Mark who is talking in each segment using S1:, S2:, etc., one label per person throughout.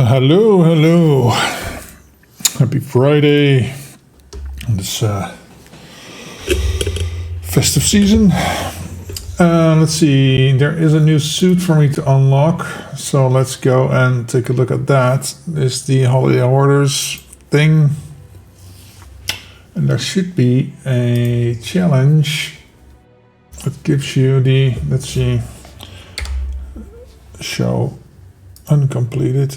S1: Hello, hello. Happy Friday on this festive season. Let's see, there is a new suit for me to unlock, so let's go and take a look at that. It's the Holiday Hoarders thing, and there should be a challenge that gives you the, let's see, show uncompleted.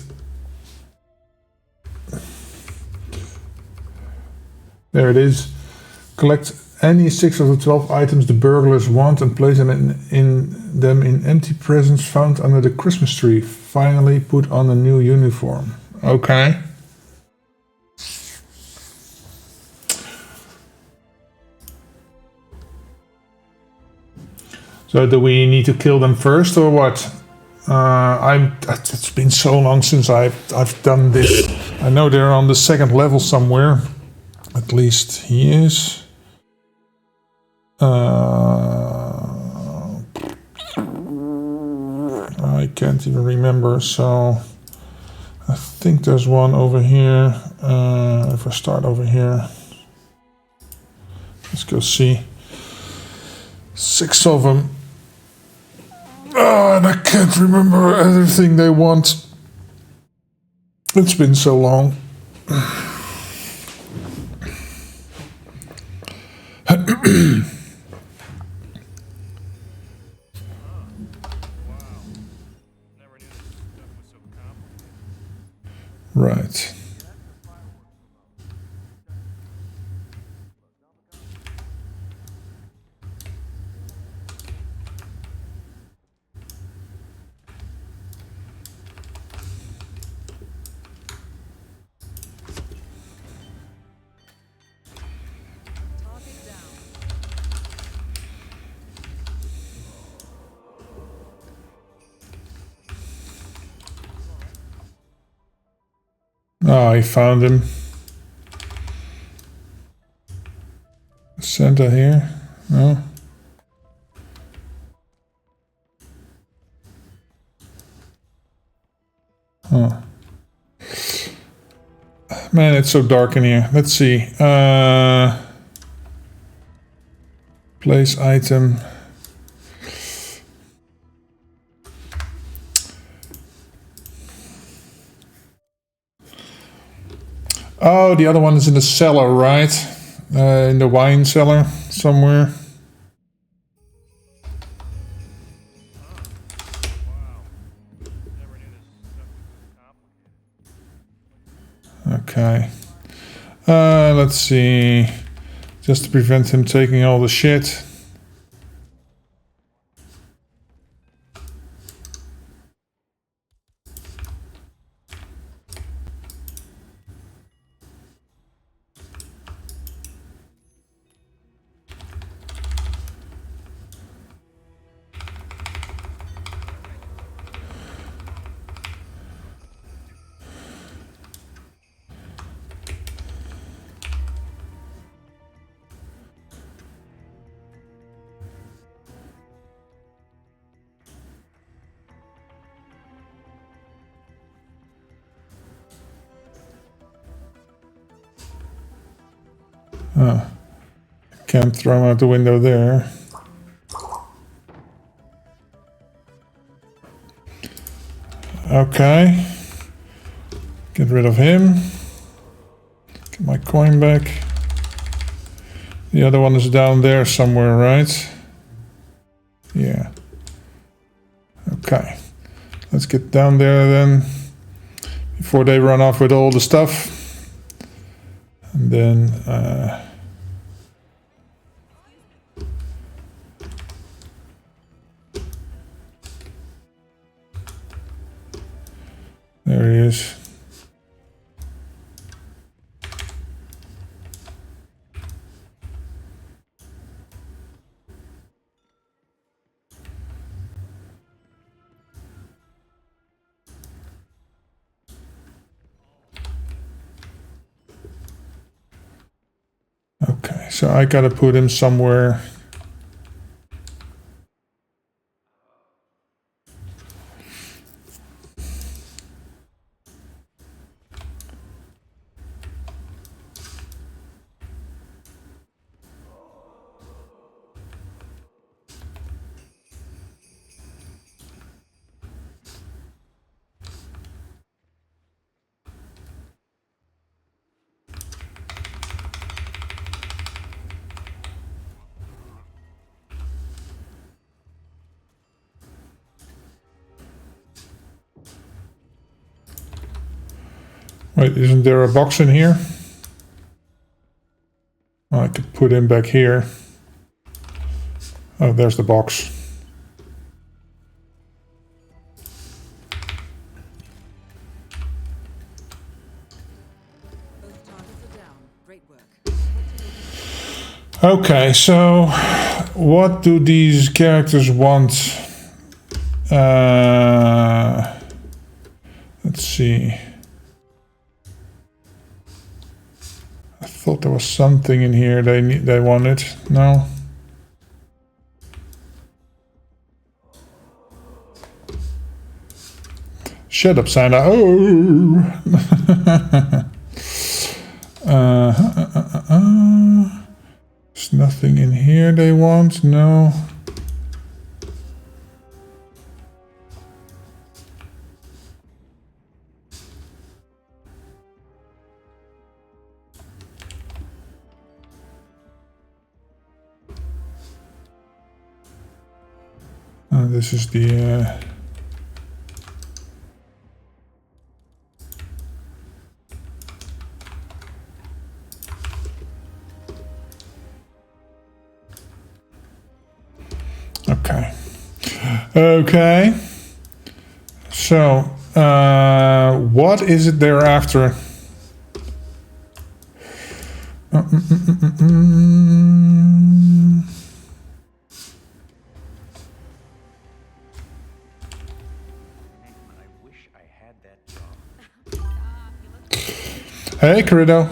S1: There it is. Collect any 6 of the 12 items the burglars want and place them in empty presents found under the Christmas tree. Finally put on a new uniform. Okay. So do we need to kill them first or what? It's been so long since I've done this. I know they're on the second level somewhere. At least he is. I can't even remember, so I think there's one over here. If I start over here, let's go see. 6 of them. And I can't remember everything they want. It's been so long. Right. Oh, I found him. Santa here? No. Huh. Man, it's so dark in here. Let's see. Place item. Oh, the other one is in the cellar, right? In the wine cellar somewhere. Okay. Let's see. Just to prevent him taking all the shit. Can't throw him out the window there. Okay. Get rid of him. Get my coin back. The other one is down there somewhere, right? Yeah. Okay. Let's get down there then. Before they run off with all the stuff. And then... there he is. Okay, so I gotta put him somewhere. Wait, isn't there a box in here? I could put him back here. Oh, there's the box. Okay, so what do these characters want? Let's see. I thought there was something in here they wanted. No. Shut up, Santa. Oh. There's nothing in here they want. No. This is the okay. So what is it they're after? Hey, Corrido.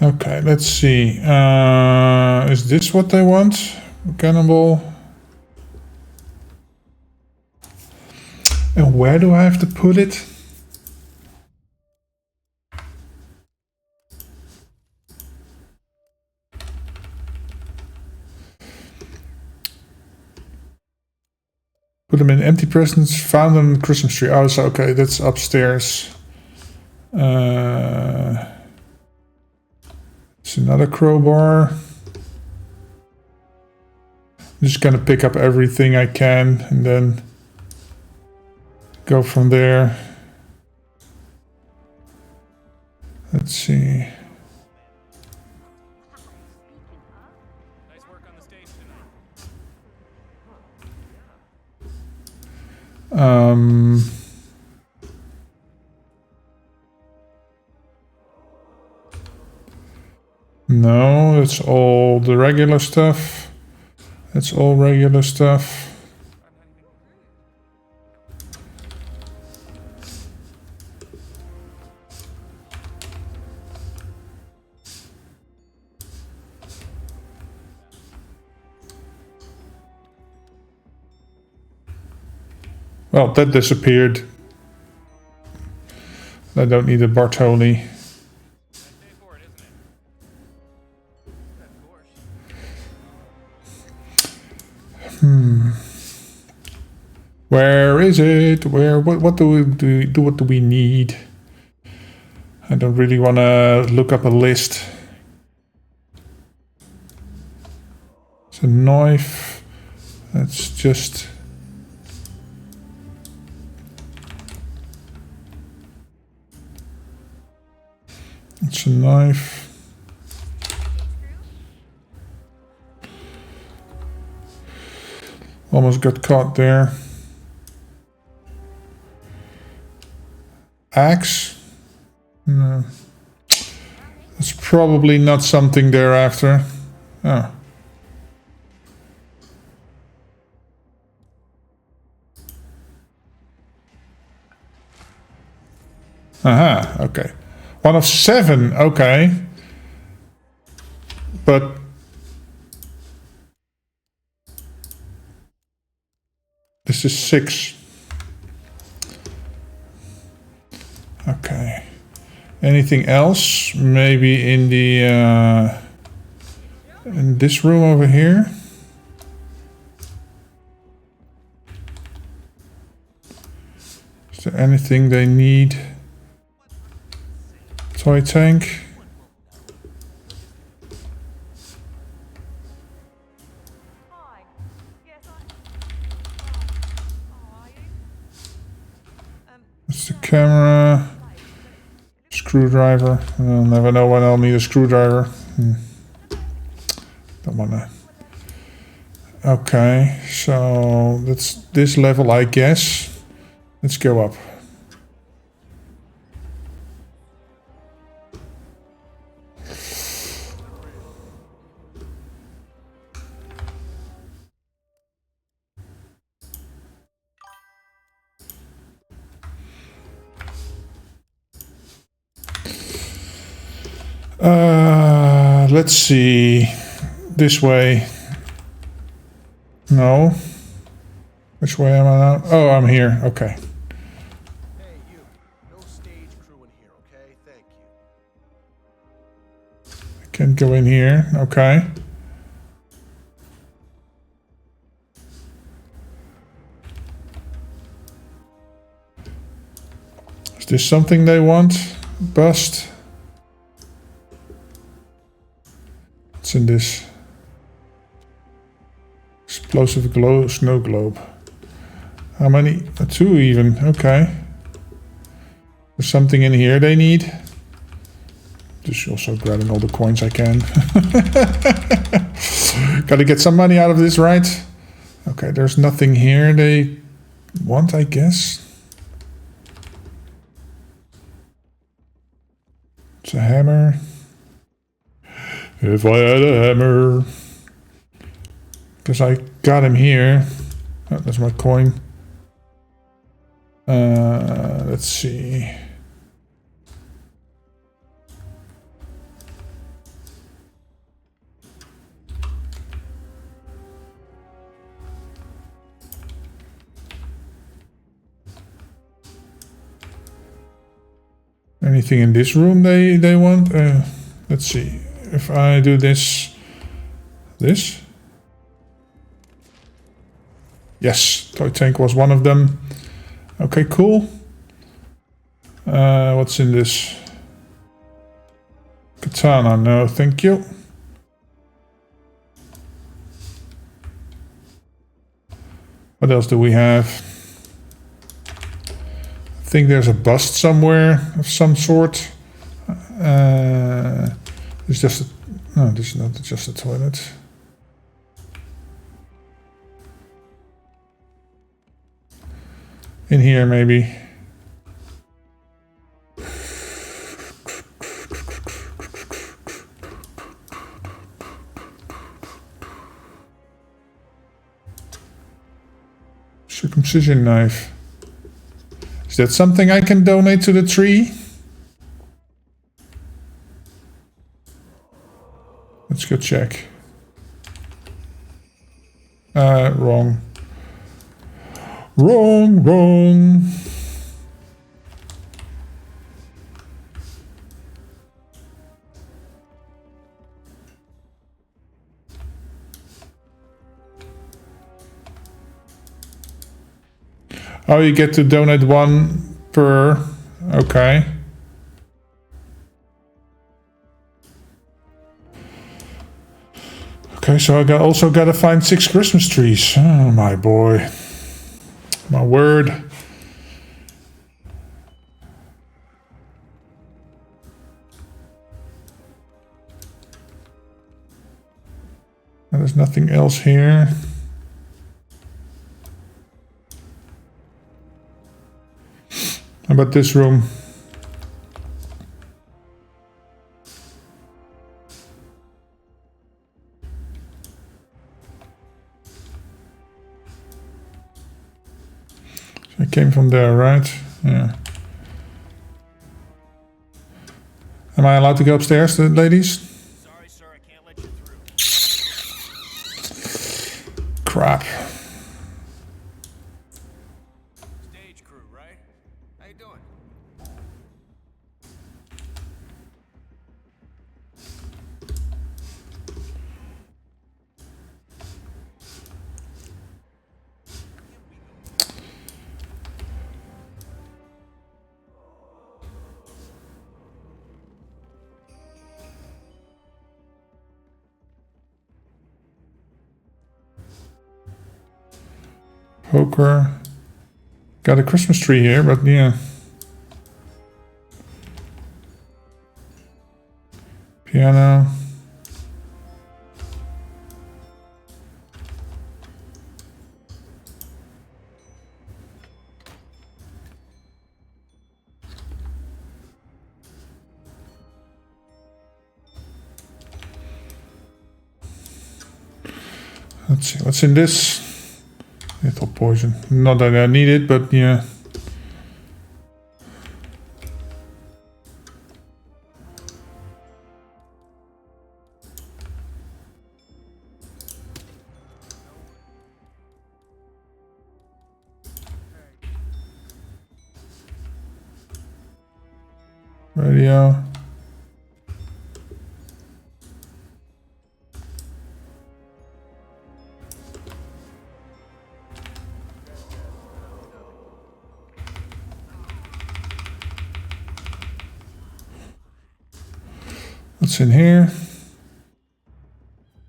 S1: Okay, let's see. Is this what they want? Cannibal. And where do I have to put it? Put them in empty presents, found them in the Christmas tree. Oh, so okay, that's upstairs. It's another crowbar. I'm just gonna pick up everything I can and then go from there. Let's see. No, that's all the regular stuff. That's all regular stuff. Well, that disappeared. I don't need a Bartoli. Where is it? Where? What do we do? What do we need? I don't really want to look up a list. It's a knife. That's just. It's a knife. Almost got caught there. Axe? No. That's probably not something they're after. Oh. Aha, okay. 1 of 7, okay. But this is 6. Okay. Anything else? Maybe in the in this room over here? Is there anything they need? Toy tank. camera. Screwdriver. I'll never know when I'll need a screwdriver. Don't wanna. Okay, so that's this level, I guess. Let's go up. Let's see. This way. No. Which way am I now? Oh, I'm here. Okay.
S2: Hey, you. No stage crew in here, okay? Thank you.
S1: I can't go in here. Okay. Is this something they want? Bust. What's in this? Explosive glow, snow globe. How many? 2 even. Okay. There's something in here they need. Just also grabbing all the coins I can. Gotta get some money out of this, right? Okay, there's nothing here they want, I guess. It's a hammer. If I had a hammer. Because I got him here. Oh, that's my coin. Let's see. Anything in this room they want? Let's see. If I do this. Yes, toy tank was one of them. Okay, cool. What's in this? Katana, no, thank you. What else do we have? I think there's a bust somewhere of some sort. It's just a, no, this is not just a toilet. In here, maybe. Circumcision knife. Is that something I can donate to the tree? Let's go check. Wrong. Wrong. Oh, you get to donate 1 per. Okay. Okay, so I also gotta find 6 Christmas trees. Oh my boy. My word. And there's nothing else here. How about this room? I came from there, right? Yeah. Am I allowed to go upstairs, ladies?
S2: Sorry, sir, I can't let you through.
S1: Crap.
S2: Stage crew, right? How you doing?
S1: Poker. Got a Christmas tree here, but yeah. piano. Let's see, what's in this? Lethal poison. Not that I need it, but yeah. Radio. What's in here?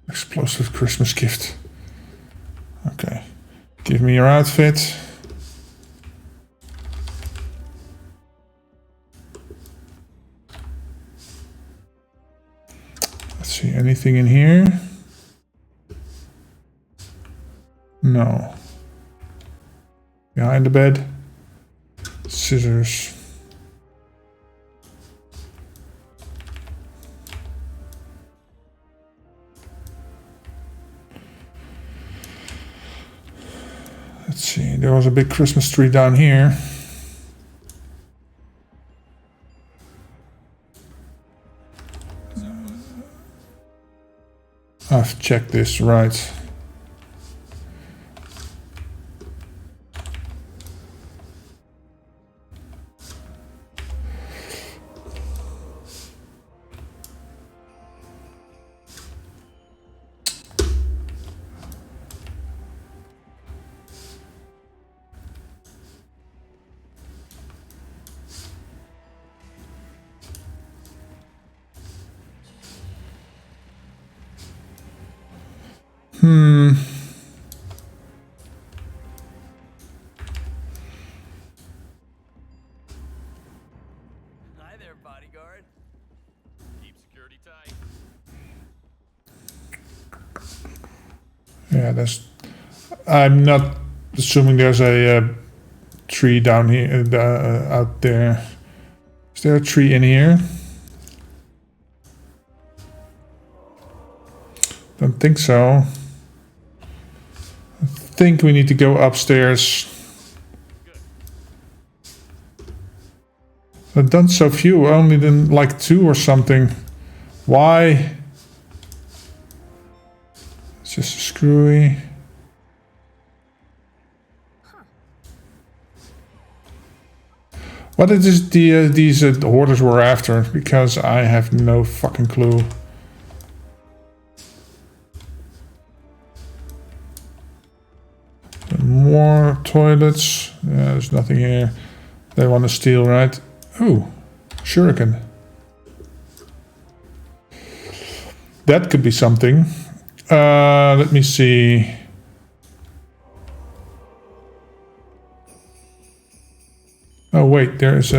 S1: Explosive Christmas gift. Okay. Give me your outfit. Let's see, anything in here? No. Behind the bed. Scissors. Let's see, there was a big Christmas tree down here. I've checked this, right.
S2: Hi there, bodyguard. Keep security tight.
S1: Yeah, there's... I'm not assuming there's a tree down here, out there. Is there a tree in here? Don't think so. I think we need to go upstairs. I've done so few, I only done like 2 or something. Why? It's just a screwy. What is these hoarders were after? Because I have no fucking clue. More toilets. Yeah, there's nothing here. They want to steal, right? Oh, shuriken. That could be something. Let me see. Oh wait, there's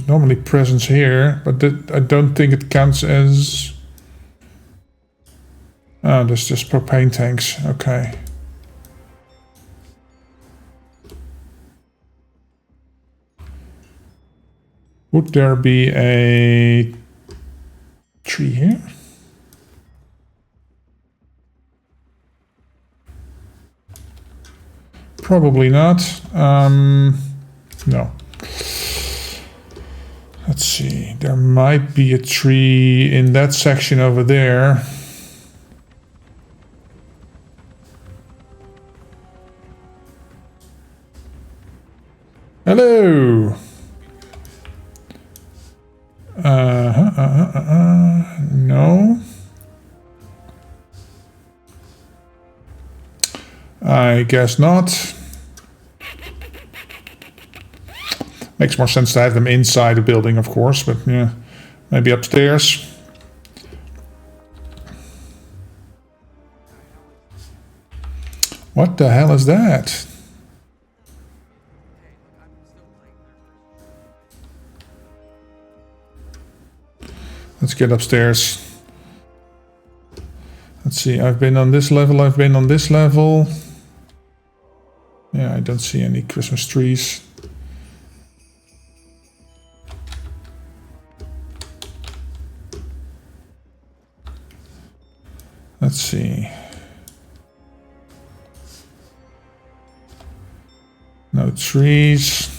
S1: normally presents here, but I don't think it counts as... Oh, there's just propane tanks. Okay. Would there be a tree here? Probably not. No. Let's see. There might be a tree in that section over there. Hello. No. I guess not. Makes more sense to have them inside the building, of course, but yeah, maybe upstairs. What the hell is that? get upstairs. Let's see, I've been on this level, I've been on this level. Yeah, I don't see any Christmas trees. Let's see. No trees.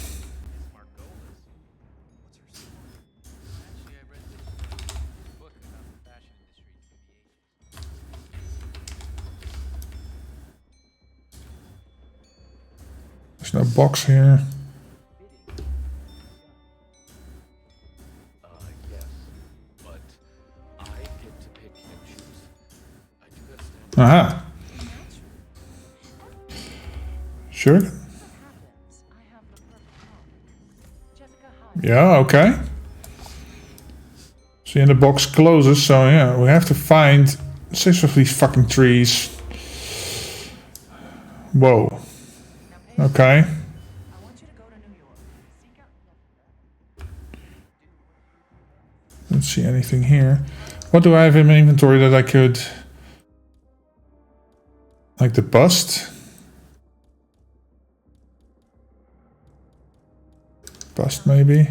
S1: There's no box here.
S2: Yes, but I get to pick and choose. I do that stand.
S1: Aha. Sure. Yeah, okay. See, and the box closes, so yeah, we have to find 6 of these fucking trees. Whoa. Okay. Don't see anything here. What do I have in my inventory that I could... Like the bust? Bust maybe?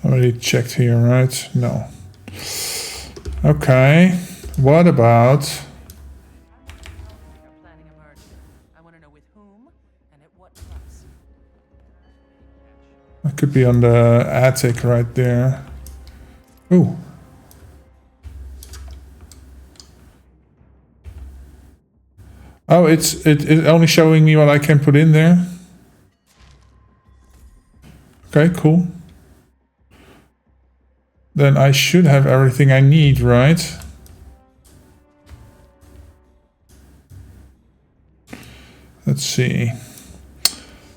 S1: Already checked here, right? No. Okay. What about...
S3: Planning a merger. I want to know with whom and at what price.
S1: That could be on the attic right there. Ooh. Oh, it's only showing me what I can put in there. Okay, cool. Then I should have everything I need, right? Let's see.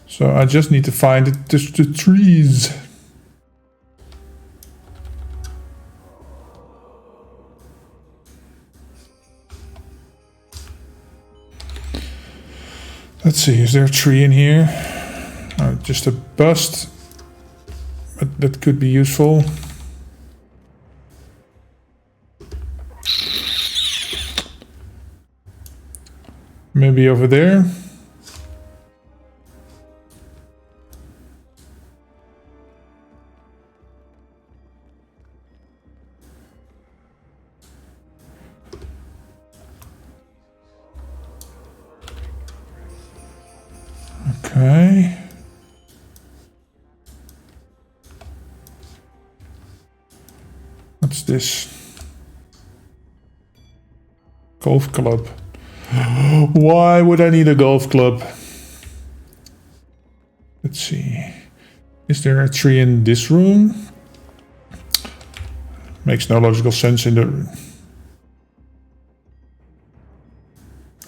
S1: So I just need to find the trees. Let's see, is there a tree in here? Oh, just a bust. But that could be useful. Maybe over there. Okay. What's this? Golf club. Why would I need a golf club? Let's see. Is there a tree in this room? Makes no logical sense in the...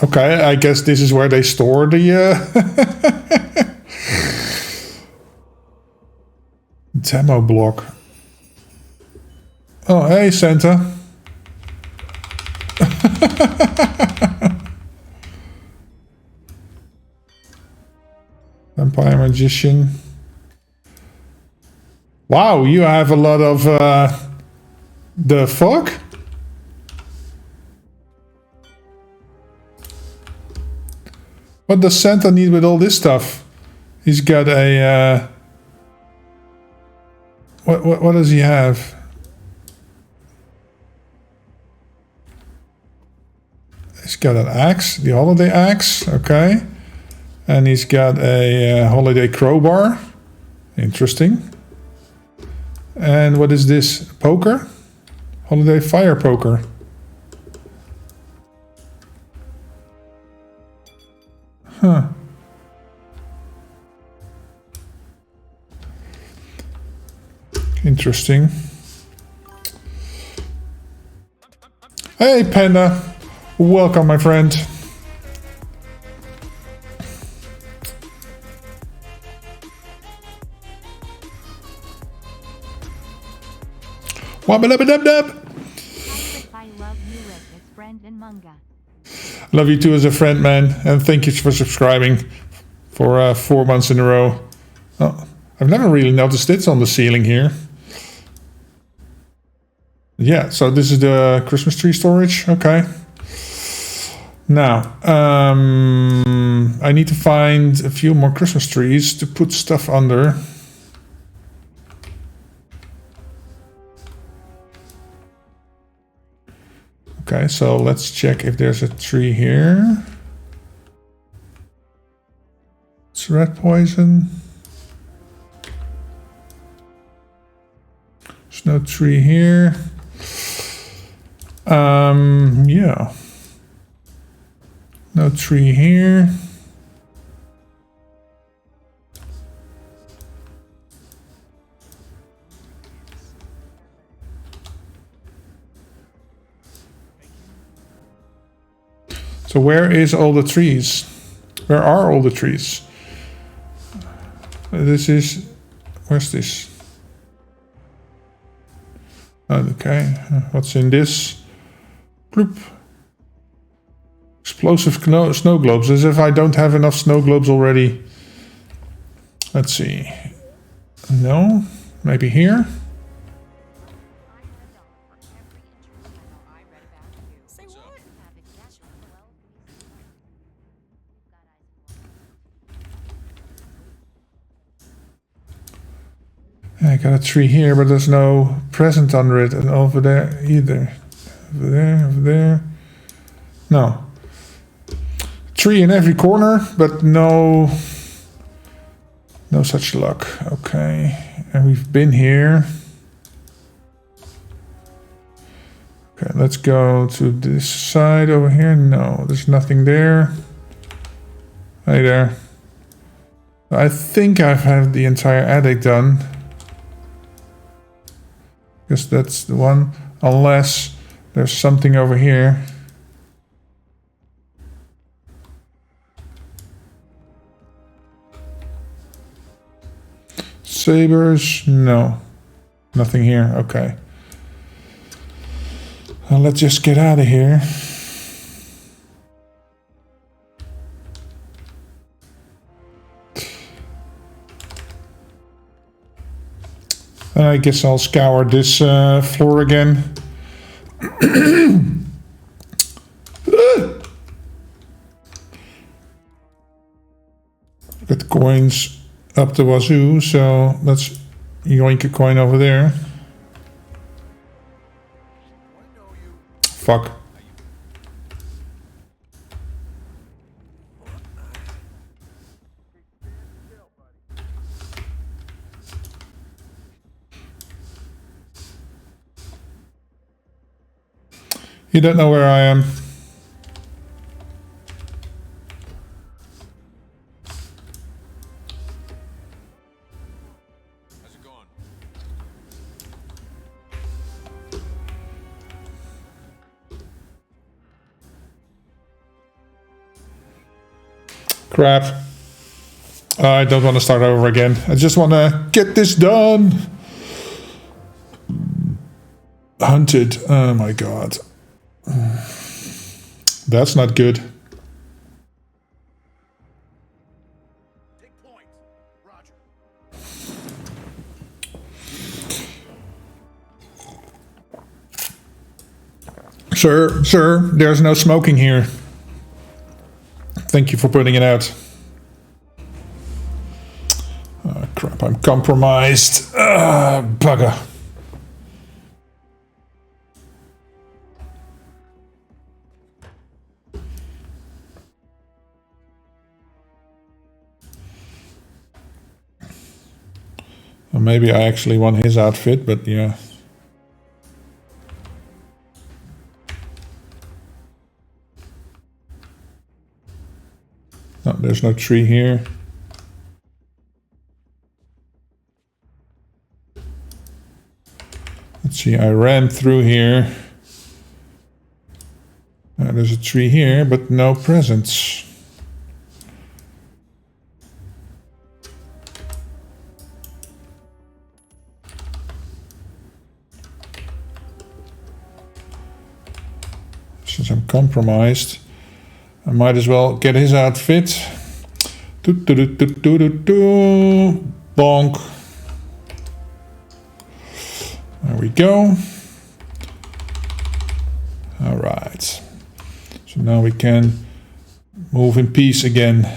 S1: Okay, I guess this is where they store the demo block. Oh, hey Santa. Vampire magician. Wow, you have a lot of the fuck? What does Santa need with all this stuff? He's got a what does he have? He's got an axe, the holiday axe, okay. And he's got a holiday crowbar. Interesting. And what is this? Poker? Holiday fire poker. Huh. Interesting. Hey Panda. Welcome my friend.
S4: I love you with his friend in manga.
S1: Love you too as a friend, man. And thank you for subscribing for 4 months in a row. Oh, I've never really noticed it on the ceiling here. Yeah, so this is the Christmas tree storage. Okay. Now, I need to find a few more Christmas trees to put stuff under. Okay, so let's check if there's a tree here. It's rat poison. There's no tree here. Yeah. No tree here. So where is all the trees? Where are all the trees? This is... Where's this? Okay, what's in this? Bloop. Explosive snow globes, as if I don't have enough snow globes already. Let's see. No, maybe here? I got a tree here, but there's no present under it, and over there either. Over there, over there. No. Tree in every corner, but no such luck. Okay, and we've been here. Okay, let's go to this side over here. No, there's nothing there. Hey there. I think I've had the entire attic done. Guess that's the one, unless there's something over here. Sabers, no, nothing here. Okay, let's just get out of here. I guess I'll scour this floor again. Got coins up the wazoo, so let's yoink a coin over there. Fuck. You don't know where I am.
S2: How's it going?
S1: Crap. I don't want to start over again. I just want to get this done. Hunted. Oh my god. That's not good.
S2: Take point. Roger.
S1: Sir, there's no smoking here. Thank you for putting it out. Crap, I'm compromised. Bugger. Well, maybe I actually want his outfit, but yeah. No, there's no tree here. Let's see, I ran through here. There's a tree here, but no presents. Since I'm compromised, I might as well get his outfit. Bonk. There we go. Alright. So now we can move in peace again.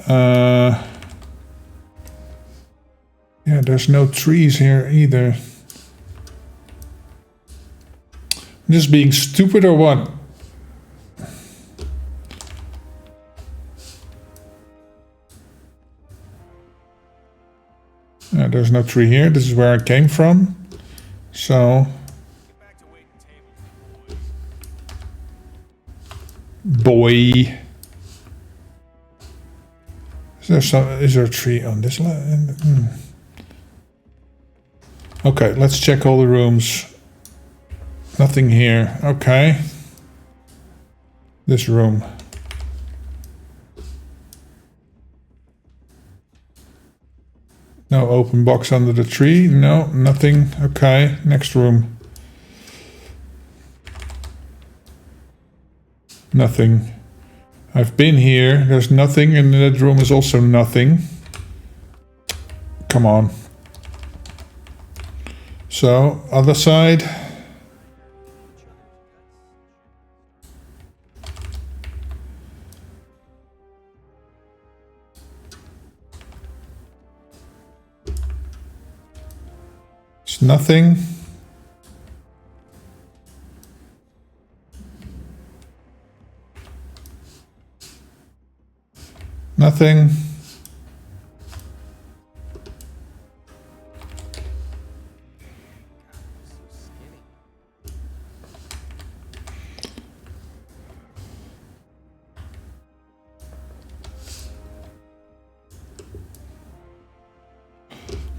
S1: Yeah, there's no trees here either. I'm just being stupid or what? Yeah, there's no tree here. This is where I came from. So... Boy. Is there a tree on this land? Okay, let's check all the rooms. Nothing here. Okay. This room. No open box under the tree. No, nothing. Okay, next room. Nothing. I've been here. There's nothing, and that room is also nothing. Come on. So, other side. It's nothing. Nothing.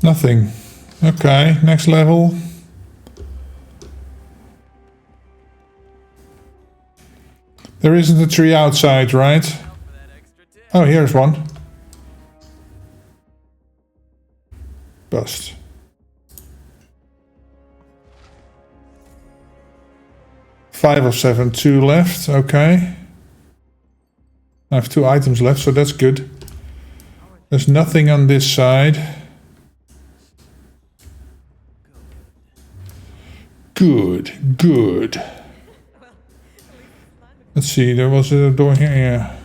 S1: Nothing. Okay, next level. There isn't a tree outside, right? Oh, here's one. Bust. Five of 7, 2 left. Okay. I have 2 items left, so that's good. There's nothing on this side. Good, good. Let's see, there was a door here, yeah.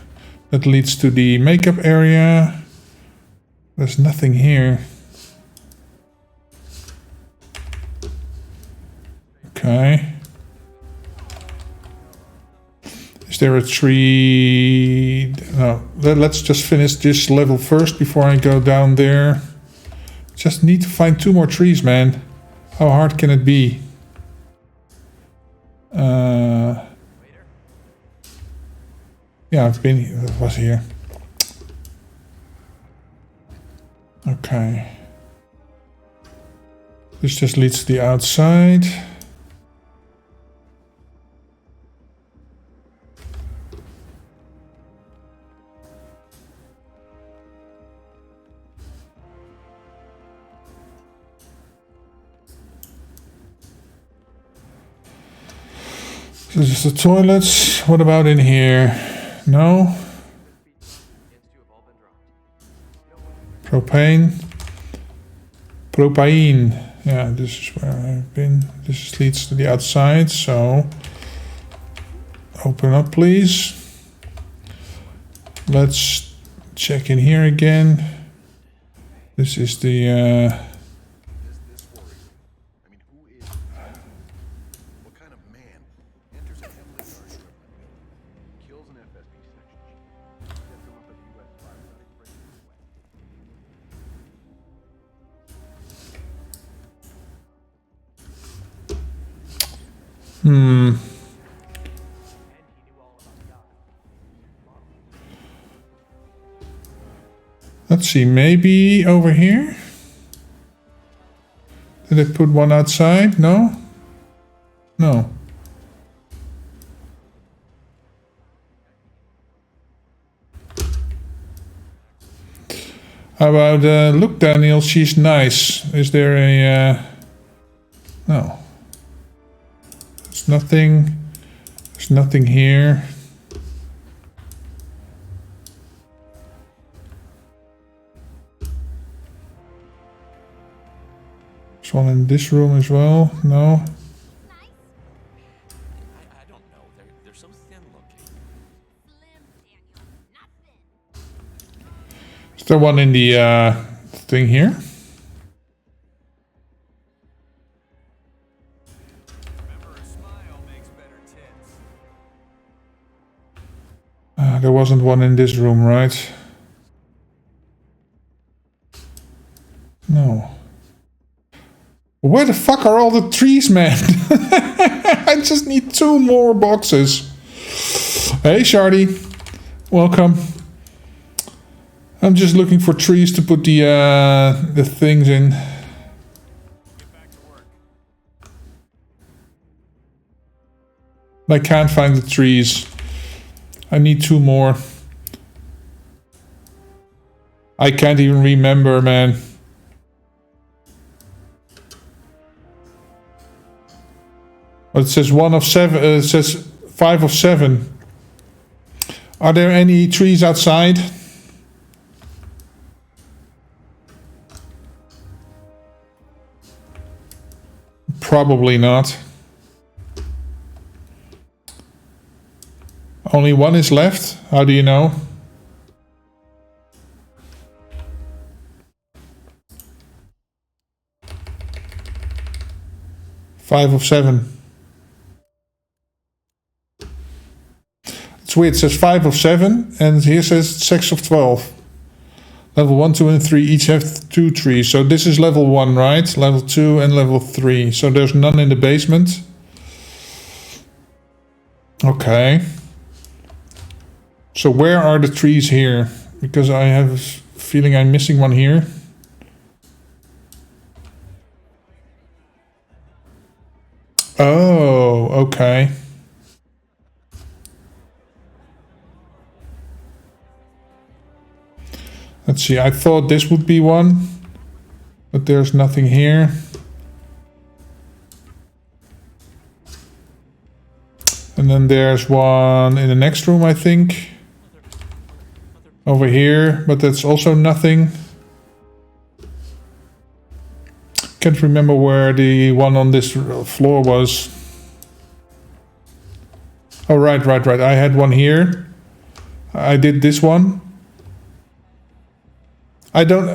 S1: That leads to the makeup area. There's nothing here. Okay. Is there a tree? No, let's just finish this level first before I go down there. Just need to find 2 more trees, man. How hard can it be? Yeah, I've been here. It was here. Okay. This just leads to the outside. This is the toilets. What about in here? No. Propane. Propane. Yeah, this is where I've been. This leads to the outside, so open up, please. Let's check in here again. This is the let's see, maybe over here? Did I put one outside? No? No. How about, look Daniel, she's nice. Is there a, no. There's nothing here. There's one in this room as well. No.
S2: I don't know. They're so thin looking.
S1: Is there one in the thing here? There wasn't one in this room, right? No. Where the fuck are all the trees, man? I just need 2 more boxes. Hey, Shardy. Welcome. I'm just looking for trees to put the things in. I can't find the trees. I need 2 more. I can't even remember, man. But it says 1 of 7. It says 5 of 7. Are there any trees outside? Probably not. Only 1 is left? How do you know? Five of 7. It's weird, it says 5 of 7 and here says 6 of 12. Level 1, 2 and 3 each have 2 trees. So this is level 1, right? Level 2 and level 3. So there's none in the basement. Okay. So where are the trees here? Because I have a feeling I'm missing one here. Oh, okay. Let's see, I thought this would be one, but there's nothing here. And then there's one in the next room, I think. Over here, but that's also nothing. Can't remember where the one on this floor was. Oh, right. I had one here. I did this one. I don't...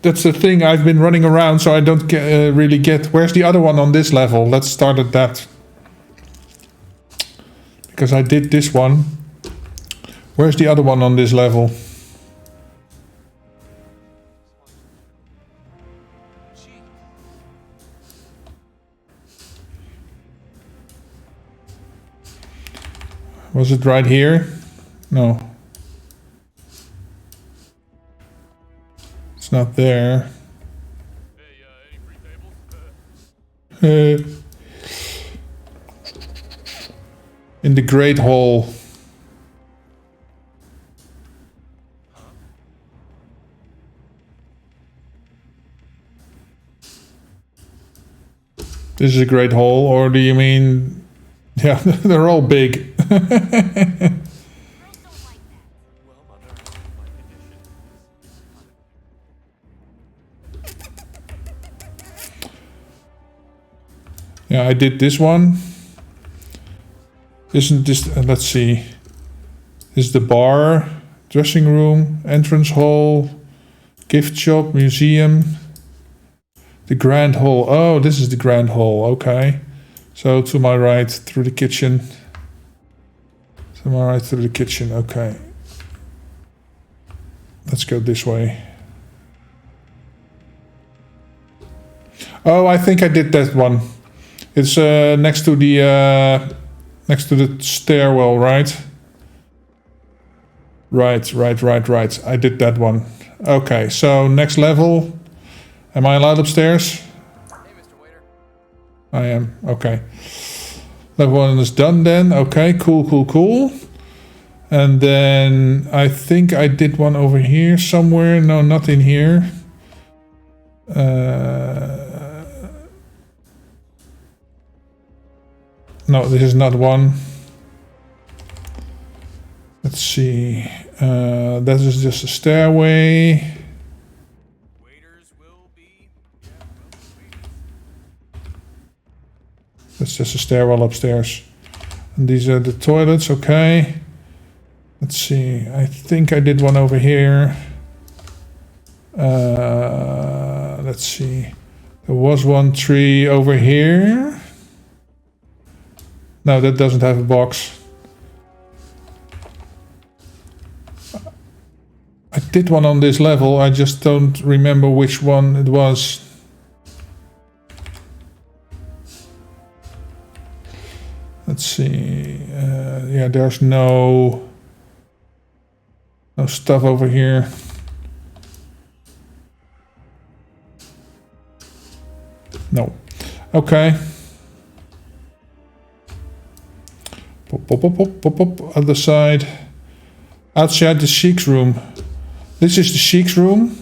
S1: that's the thing, I've been running around, so I don't really get... Where's the other one on this level? Let's start at that. Because I did this one. Where's the other one on this level? Was it right here? No. It's not there. In the Great Hall. This is a Great Hall, or do you mean... Yeah, they're all big. Yeah, I did this one. Isn't this... let's see. This is the bar, dressing room, entrance hall, gift shop, museum. The Grand Hall. Oh, this is the Grand Hall. Okay. So to my right through the kitchen. To my right through the kitchen. Okay. Let's go this way. Oh, I think I did that one. It's next to the stairwell, right? Right. I did that one. Okay, so next level. Am I allowed upstairs?
S2: Hey, Mr. Waiter.
S1: I am. Okay. Level 1 is done then. Okay, cool. And then I think I did one over here somewhere. No, not in here. No, this is not one. Let's see. That is just a stairway. That's just a stairwell upstairs. And these are the toilets, okay. Let's see, I think I did one over here. Let's see. There was one tree over here. No, that doesn't have a box. I did one on this level, I just don't remember which one it was. Let's see. Yeah, there's no stuff over here. No. Okay. Pop, pop, pop, pop, pop, pop. Other side. Outside the Sheik's room. This is the Sheik's room.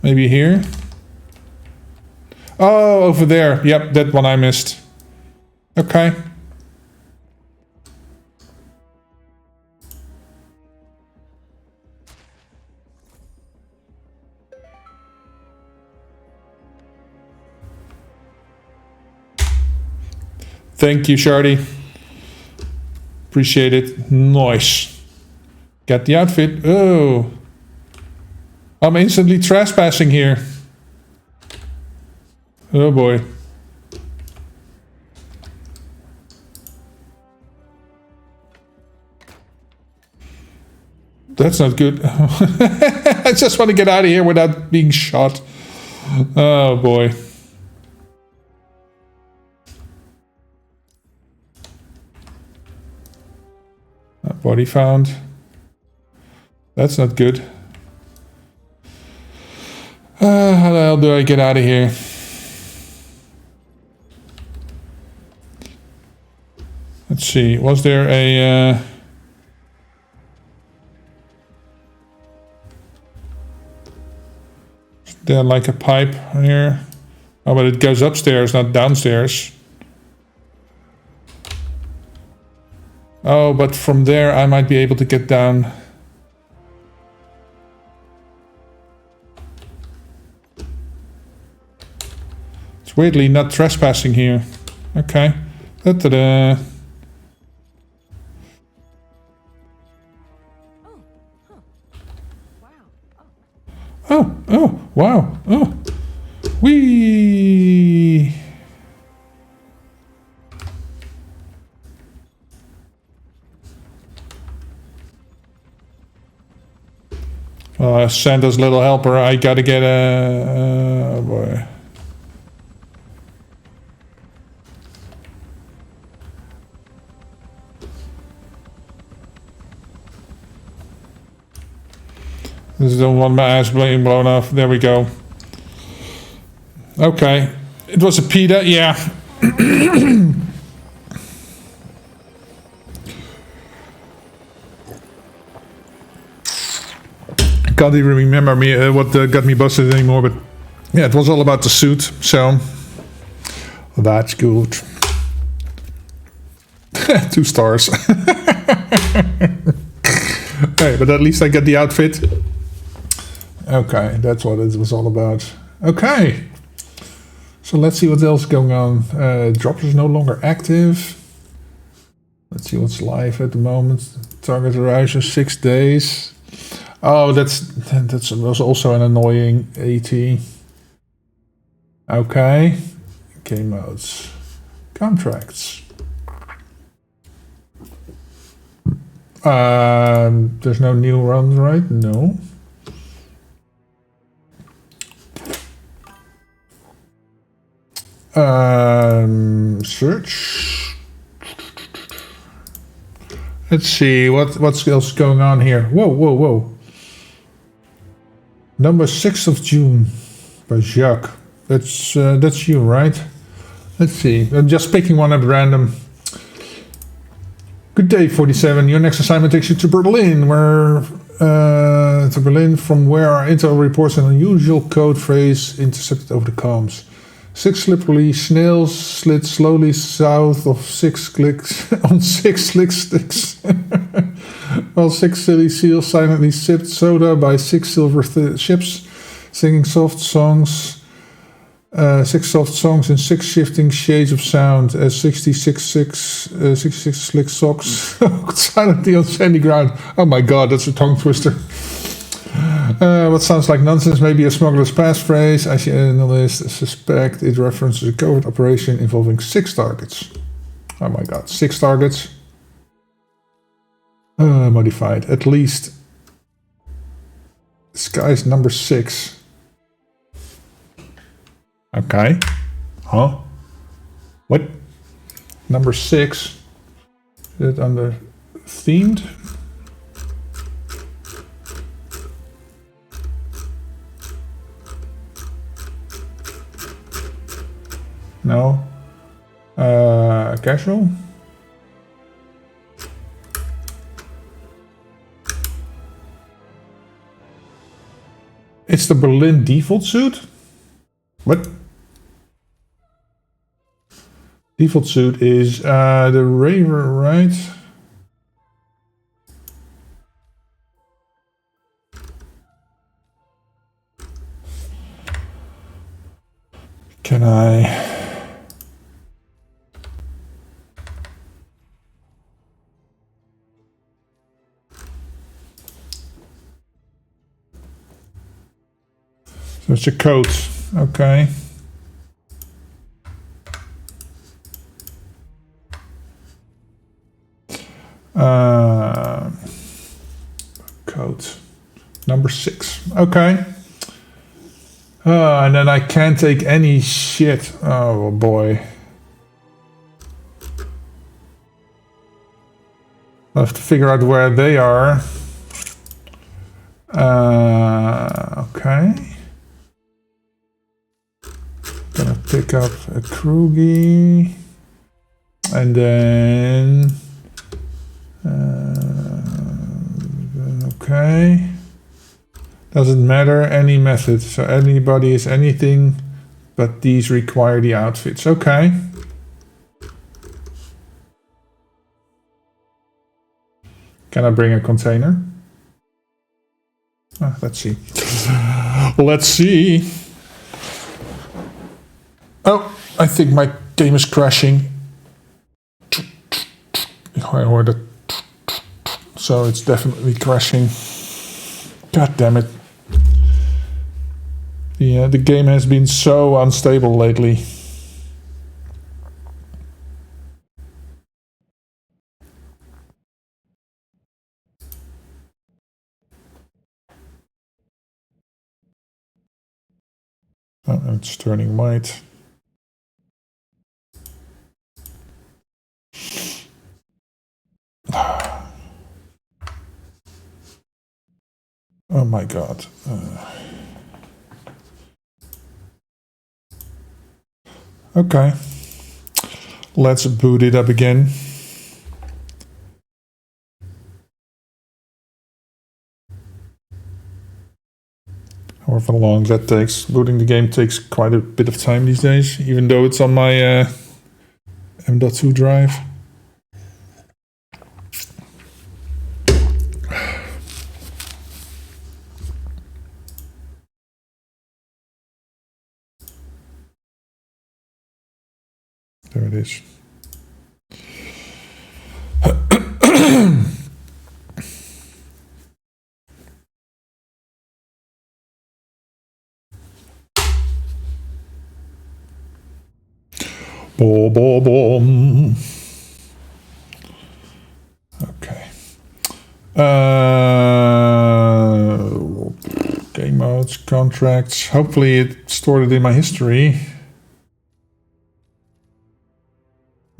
S1: Maybe here. Oh, over there. Yep, that one I missed. Okay. Thank you, Shardy. Appreciate it. Nice. Get the outfit. Oh. I'm instantly trespassing here. Oh boy. That's not good. I just want to get out of here without being shot. Oh boy. Body found. That's not good. How the hell do I get out of here? Let's see. Was there a... is there like a pipe here? Oh, but it goes upstairs, not downstairs. Oh, but from there I might be able to get down. It's weirdly not trespassing here. Okay. Da-da-da. Oh, wow. Oh. Whee! Santa's little helper, I gotta get a... oh boy. This is the one my ass being blown off. There we go. Okay. It was a PETA, yeah. Can't even remember what got me busted anymore, but yeah, it was all about the suit, so that's good. 2 stars. Okay, but at least I get the outfit. Okay, that's what it was all about. Okay, so let's see what else is going on. Dropper is no longer active. Let's see what's live at the moment. Target horizon 6 days. Oh, that was also an annoying AT. Okay. Game modes. Contracts. There's no new runs, right? No. Search. Let's see what's else going on here. Whoa. Number 6th of June by Jacques. That's you, right? Let's see. I'm just picking one at random. Good day, 47. Your next assignment takes you to Berlin, from where our intel reports an unusual code phrase intercepted over the comms. 6 slippery snails slid slowly south of 6 clicks on 6 slick sticks, while 6 silly seals silently sipped soda by 6 silver ships. Singing soft songs. 6 soft songs in 6 shifting shades of sound as 66 slick socks silently on sandy ground. Oh my god, that's a tongue twister. What sounds like nonsense may be a smuggler's passphrase. I see analysts suspect it references a covert operation involving 6 targets. Oh my god, 6 targets. Modified. At least. This guy's number 6. Okay. Huh? What? Number 6. Is it under themed? No. Casual? It's the Berlin default suit? What? Default suit is the Raver, right? Can I... So it's a code, okay. Code number 6, okay. And then I can't take any shit. Oh boy. I'll have to figure out where they are. Okay. Gonna pick up a Krugi. And then... okay. Doesn't matter any method. So anybody is anything, but these require the outfits. Okay. Can I bring a container? Let's see. Let's see. Oh, I think my game is crashing. I heard it. So it's definitely crashing. God damn it. Yeah, the game has been so unstable lately. Oh, it's turning white. Oh my god. Okay. Let's boot it up again. However long that takes. Booting the game takes quite a bit of time these days, even though it's on my M.2 drive. There it is. Boom, boom, boom. Okay. Game modes, contracts. Hopefully it stored it in my history.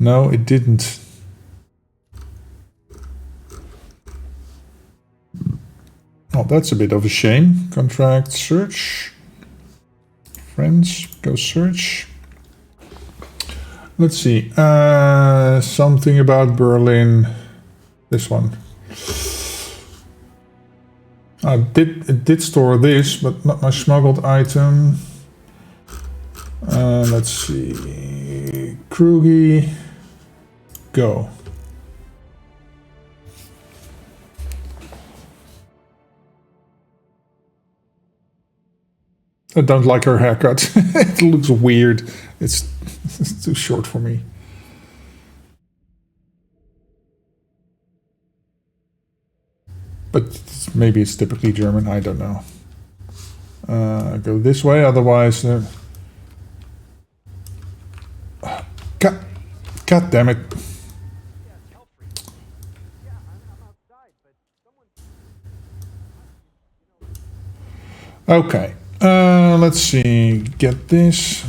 S1: No, it didn't. Oh, that's a bit of a shame. Contract, search. Friends, go search. Let's see. Something about Berlin. This one. It did store this, but not my smuggled item. Let's see. Krugi. Go. I don't like her haircut. It looks weird. It's too short for me. But maybe it's typically German, I don't know. Go this way, otherwise... God damn it. Okay, let's see, get this.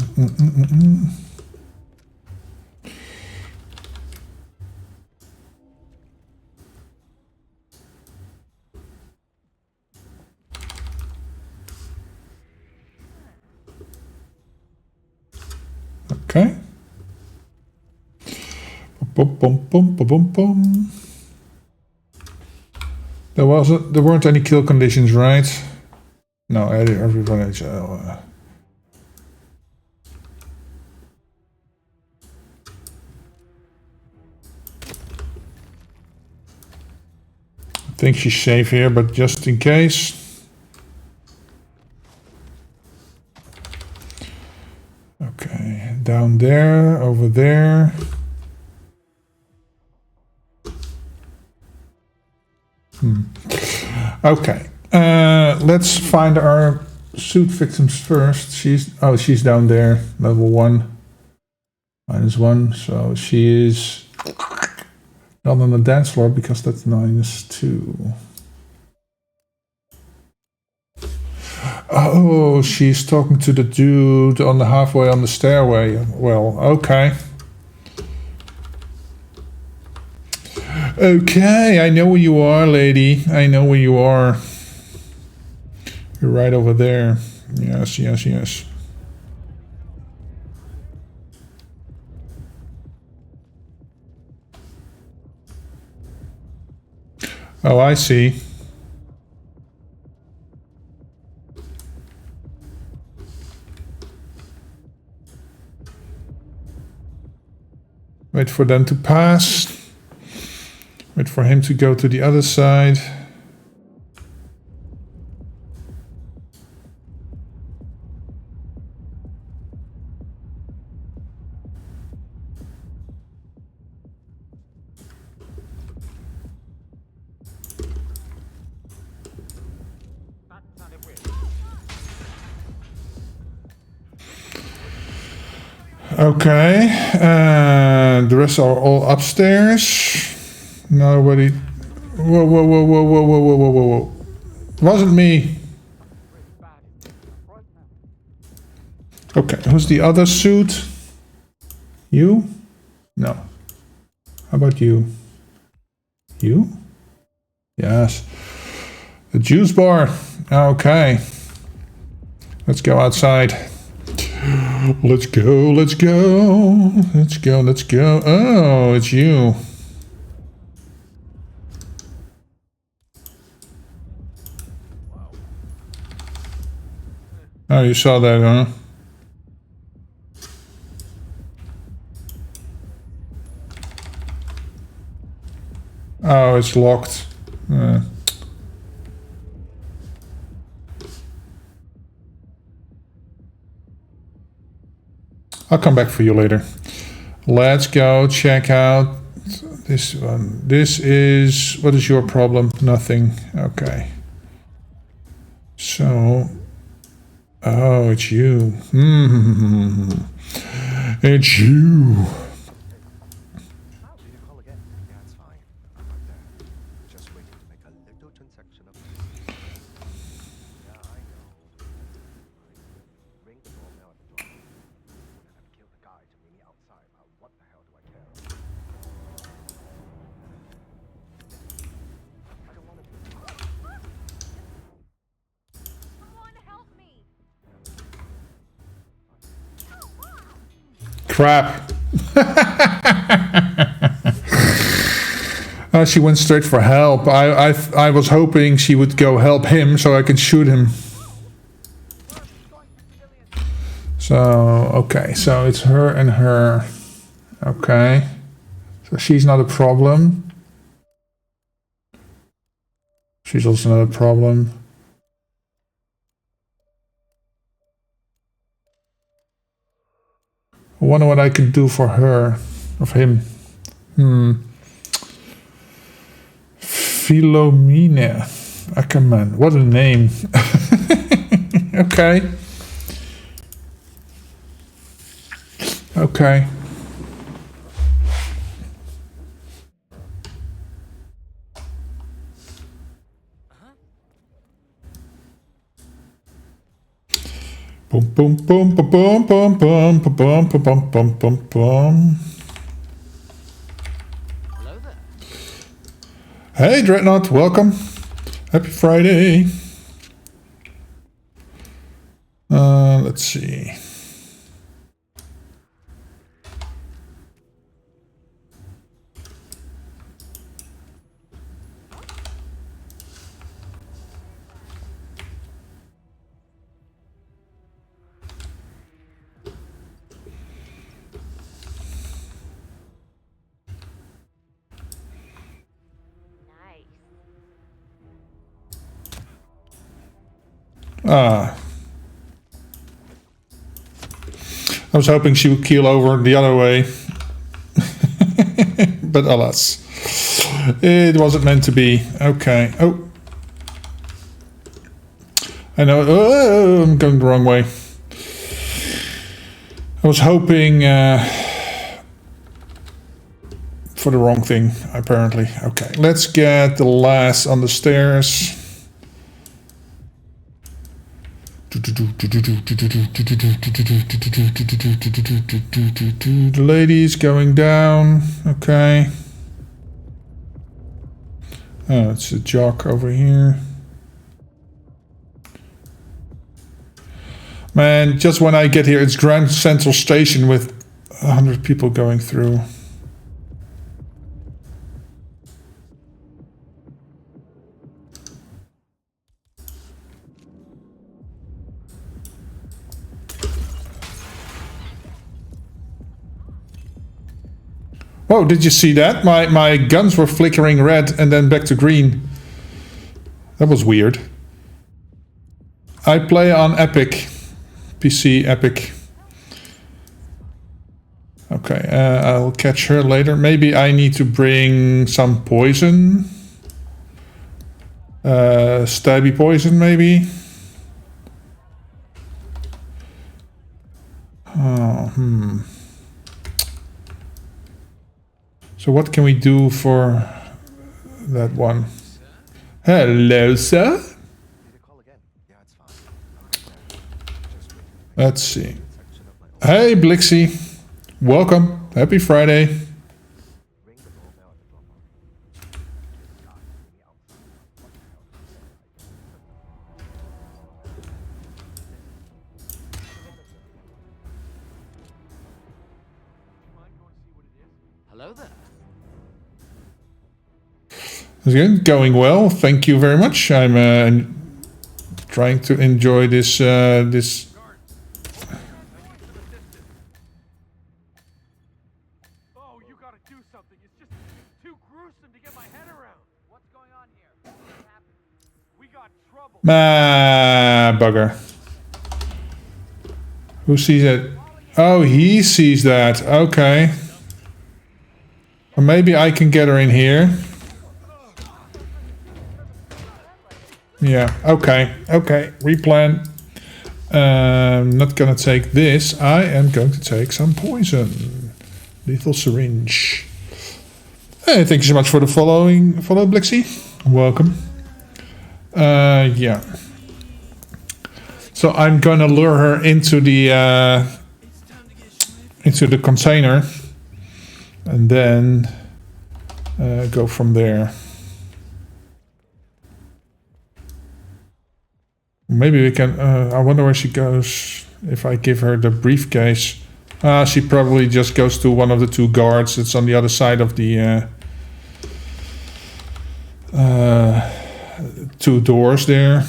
S1: Okay. Boom, boom, boom, boom, boom, boom. There weren't any kill conditions, right? No, everyone is. I think she's safe here, but just in case. Okay, down there, over there. Okay, let's find our suit victims first. She's down there, level 1, -1. So she is not on the dance floor because that's -2. Oh, she's talking to the dude on the halfway on the stairway. Well, okay. Okay, I know where you are, lady. I know where you are. You're right over there. Yes, yes, yes. Oh, I see. Wait for them to pass. Wait for him to go to the other side. Okay, the rest are all upstairs. Nobody. Whoa, whoa, whoa, whoa, whoa, whoa, whoa, whoa, whoa, whoa. Wasn't me. Okay, who's the other suit? You? No. How about you? You? Yes. The juice bar. Okay. Let's go outside. Let's go, let's go. Let's go, let's go. Oh, it's you. Oh, you saw that, huh? Oh, it's locked. I'll come back for you later. Let's go check out this one. This is... What is your problem? Nothing. Okay. So... Oh, it's you. It's you. Crap. She went straight for help. I was hoping she would go help him so I can shoot him. So, okay, so it's her and her. Okay. So she's not a problem. She's also not a problem. I wonder what I could do for her. Of him. Philomena Ackerman. What a name. Okay. Okay. Boom, boom, boom, boom, boom, boom, boom, boom, boom, boom, boom, boom, boom.
S2: Hello there.
S1: Hey, Dreadnought, welcome. Happy Friday. Let's see. I was hoping she would keel over the other way. But alas. It wasn't meant to be. Okay. Oh. I know. Oh, I'm going the wrong way. I was hoping for the wrong thing, apparently. Okay. Let's get the last on the stairs. The lady's going down. Okay. Oh, it's a jock over here. Man, just when I get here, it's Grand Central Station with 100 people going through. Whoa, did you see that? My guns were flickering red and then back to green. That was weird. I play on Epic. PC Epic. Okay, I'll catch her later. Maybe I need to bring some poison. Stabby poison, maybe? Oh, So what can we do for that one? Hello, sir. Let's see. Hey, Blixie. Welcome. Happy Friday.
S2: Hello there.
S1: It's good. Going well. Thank you very much. I'm trying to enjoy this
S2: Oh, you gotta do something. It's just too gruesome to get my head around. What's going on here? What happened? We got trouble.
S1: bugger. Who sees it? Oh, he sees that. Okay. Or maybe I can get her in here. Yeah, okay. Okay, replan. Not gonna take this. I am going to take some poison. Lethal syringe. Hey, thank you so much for the follow, Blixie. Welcome. Yeah. So I'm gonna lure her into the container, and then go from there. Maybe we can. I wonder where she goes if I give her the briefcase. She probably just goes to one of the two guards. It's on the other side of the two doors there.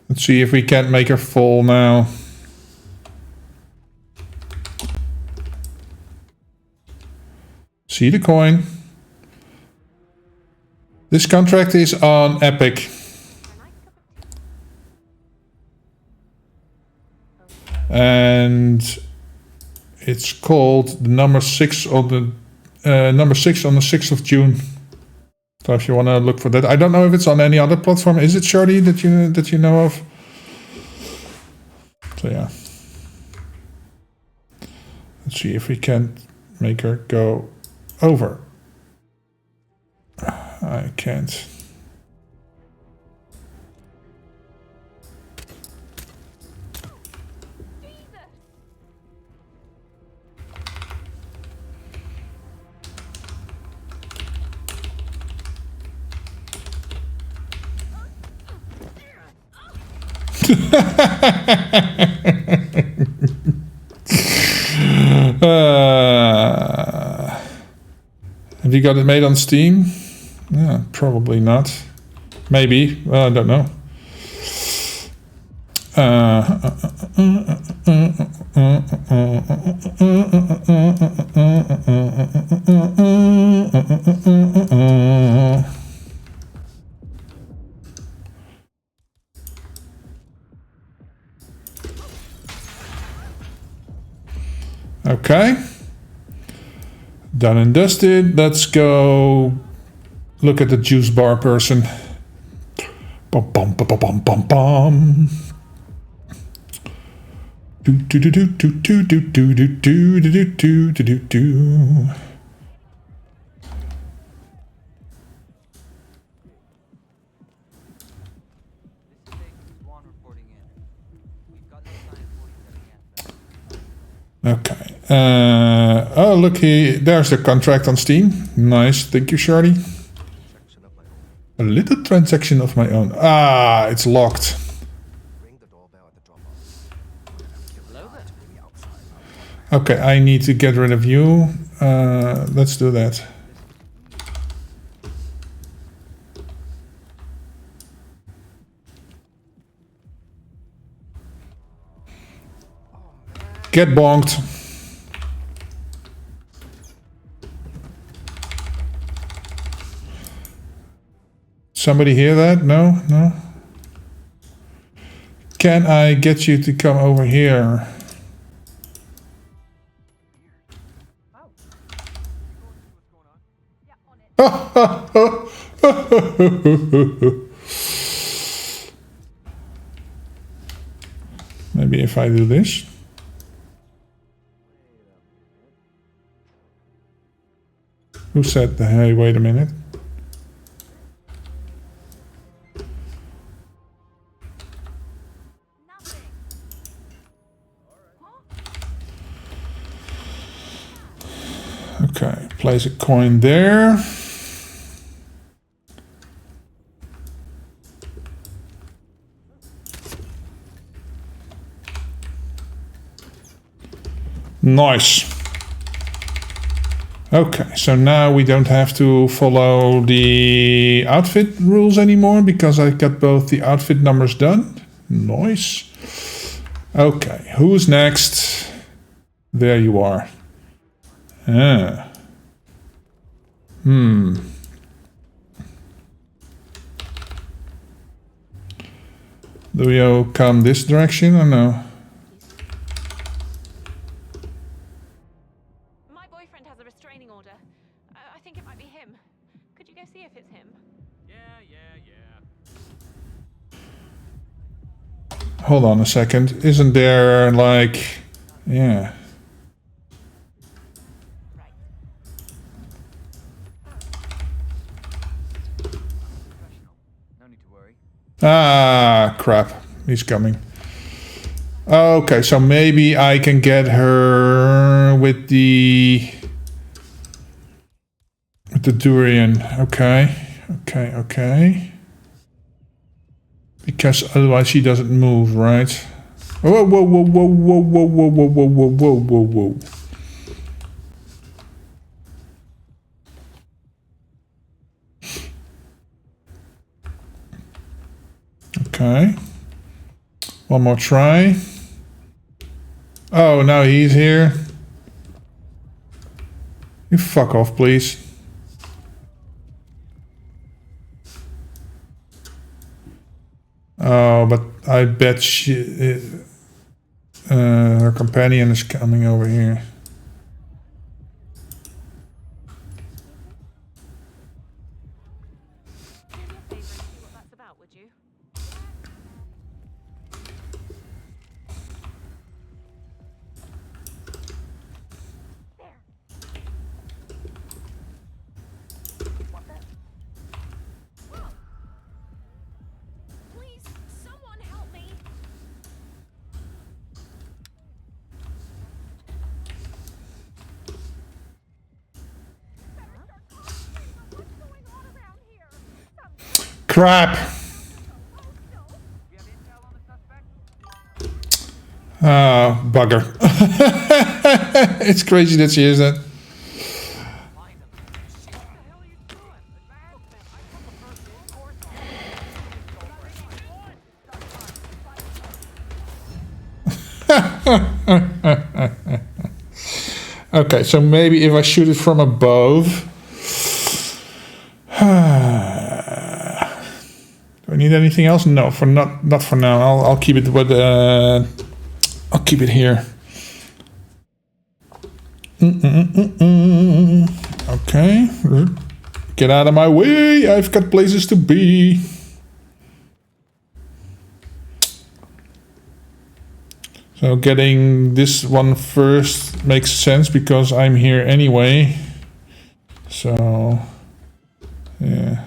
S1: Let's see if we can't make her fall now. See the coin. This contract is on Epic. And it's called the number 6 on the number 6 on the 6th of June. So if you want to look for that, I don't know if it's on any other platform. Is it, Shardy, that you know of? So yeah. Let's see if we can make her go over. I can't. Have you got it made on Steam? Yeah, probably not. Maybe. Well, I don't know. Okay. Done and dusted. Let's go look at the juice bar person. Bum bum bum bum bum bum. Do do do do do do do do do do do do do do do. Okay. Oh, look, there's the contract on Steam. Nice. Thank you, Shardy. A little transaction of my own. Ah, it's locked. Okay, I need to get rid of you. Let's do that. Get bonked. Somebody hear that? No? No? Can I get you to come over here? Maybe if I do this. Who said, hey, wait a minute? Okay, place a coin there. Nice. Okay, so now we don't have to follow the outfit rules anymore because I got both the outfit numbers done. Nice. Okay, who's next? There you are. Ah. Do we come this direction or no?
S4: My boyfriend has a restraining order. I think it might be him. Could you go see if it's him?
S2: Yeah.
S1: Hold on a second. Isn't there like... Yeah. Ah, crap. He's coming. Okay, so maybe I can get her with the durian. Okay. Because otherwise she doesn't move, right? Whoa. Okay. One more try. Oh, now he's here. You fuck off, please. Oh, but I bet her companion is coming over here.
S4: Do me a favor and see what that's about, would you? Please, someone help me. What's going on around here?
S1: Crap!
S2: You have intel on the suspect?
S1: Ah, bugger. It's crazy that she is that.
S2: Find him. What the hell are you doing? Advance! I took the first aid course.
S1: Okay, so maybe if I shoot it from above. Do I need anything else? No, for not for now. I'll keep it with I'll keep it here. Okay. Get out of my way. I've got places to be. So getting this one first makes sense because I'm here anyway. So, yeah.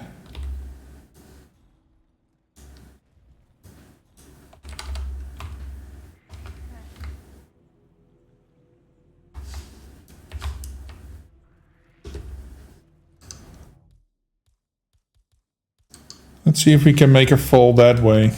S1: Let's see if we can make her fall that way.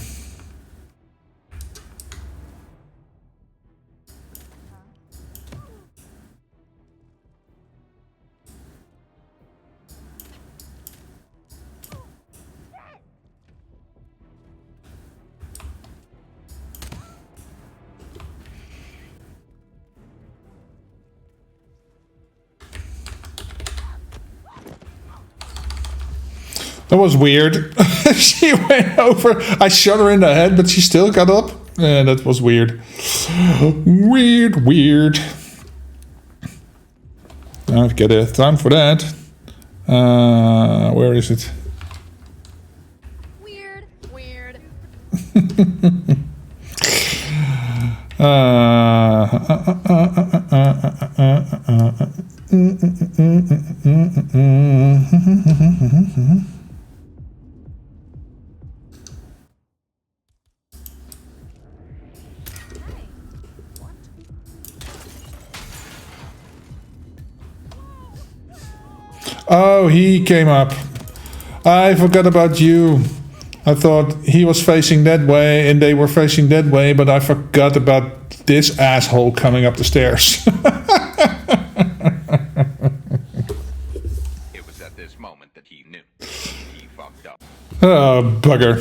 S1: That was weird. She went over. I shot her in the head, but she still got up. Yeah, that was weird. Weird. I've got a time for that. Where is it?
S4: Weird.
S1: Oh, he came up. I forgot about you. I thought he was facing that way and they were facing that way, but I forgot about this asshole coming up the stairs.
S5: It was at this moment that he knew. He fucked up.
S1: Oh, bugger.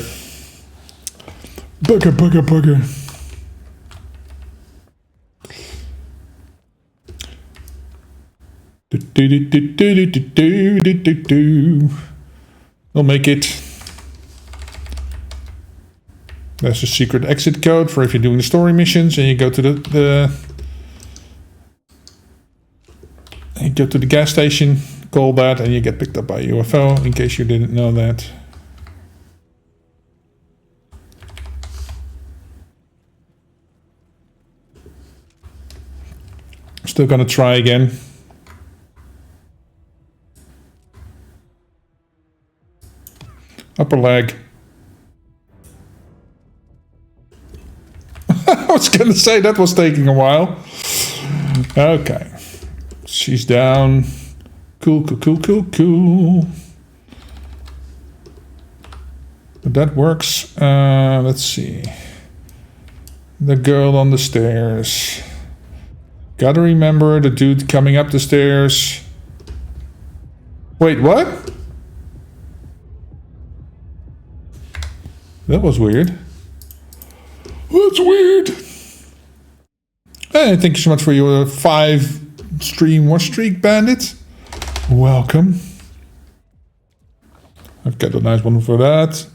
S1: Bugger. We'll make it. There's a secret exit code for if you're doing the story missions and you go to you go to the gas station, call that, and you get picked up by a UFO, in case you didn't know that. Still gonna try again. Upper leg. I was gonna say that was taking a while. Okay. She's down. Cool. But that works. Let's see. The girl on the stairs. Gotta remember the dude coming up the stairs. Wait, what? That was weird. That's weird. Hey, thank you so much for your 5 stream watch streak, Bandit. Welcome. I've got a nice one for that.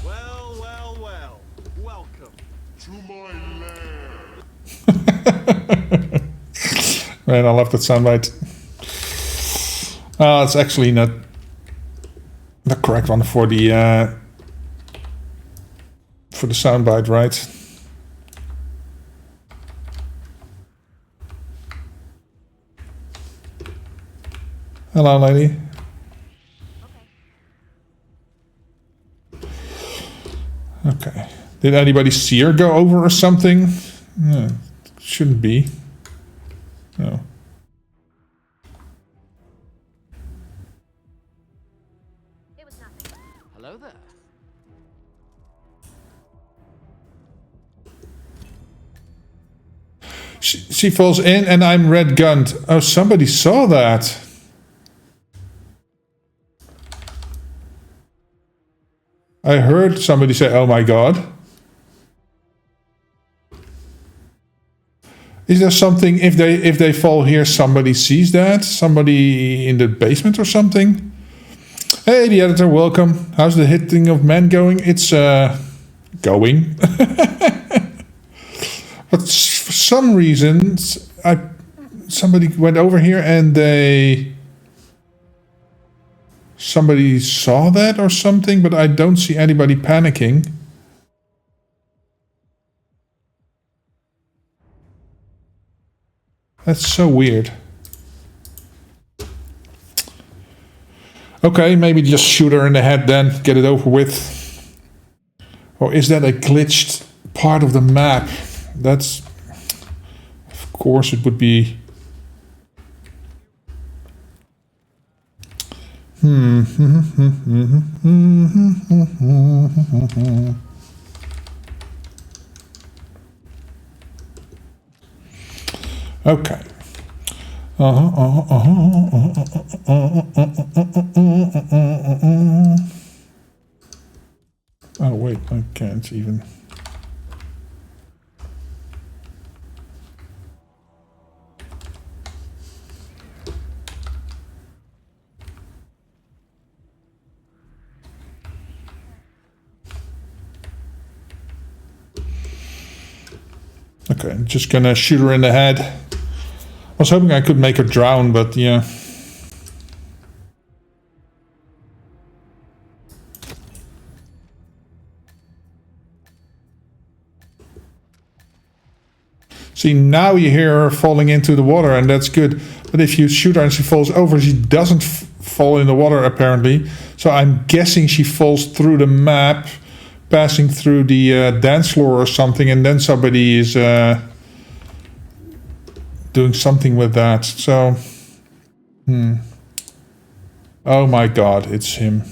S2: Well, well, well. Welcome.
S1: Man, I love that soundbite. It's actually not the correct one for the soundbite, right? Hello, lady. Okay. Did anybody see her go over or something? No, shouldn't be. No.
S4: It was nothing.
S3: Hello there.
S1: She falls in and I'm red gunned. Oh, somebody saw that. I heard somebody say, "Oh my god." Is there something, if they fall here, somebody sees that? Somebody in the basement or something? Hey, the editor, welcome. How's the hitting of men going? It's going. But for some reason, somebody went over here and somebody saw that or something, but I don't see anybody panicking. That's so weird. Okay, maybe just shoot her in the head then, get it over with. Or is that a glitched part of the map? That's... Of course it would be... Okay. Oh wait, I can't even. Okay, I'm just gonna shoot her in the head. I was hoping I could make her drown, but yeah. See, now you hear her falling into the water, and that's good. But if you shoot her and she falls over, she doesn't fall in the water, apparently. So I'm guessing she falls through the map, passing through the dance floor or something, and then somebody is doing something with that. So, oh my god, it's him.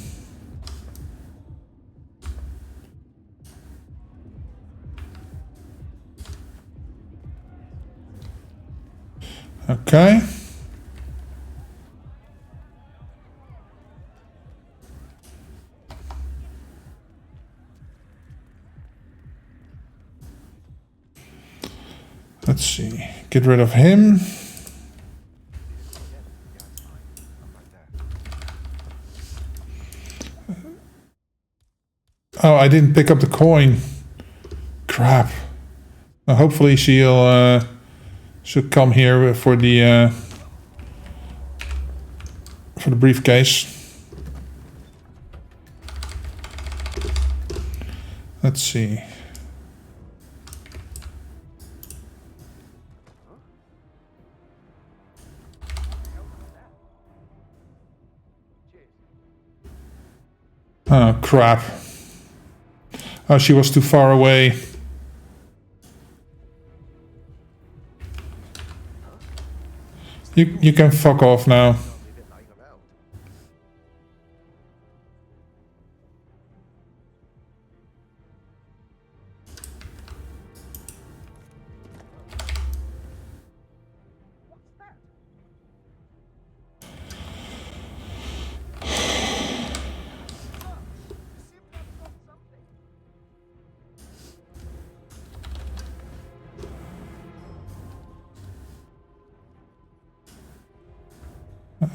S1: Okay. Let's see. Get rid of him. Oh, I didn't pick up the coin. Crap. Hopefully she'll come here for the briefcase. Let's see. Oh, crap. Oh, she was too far away. You can fuck off now.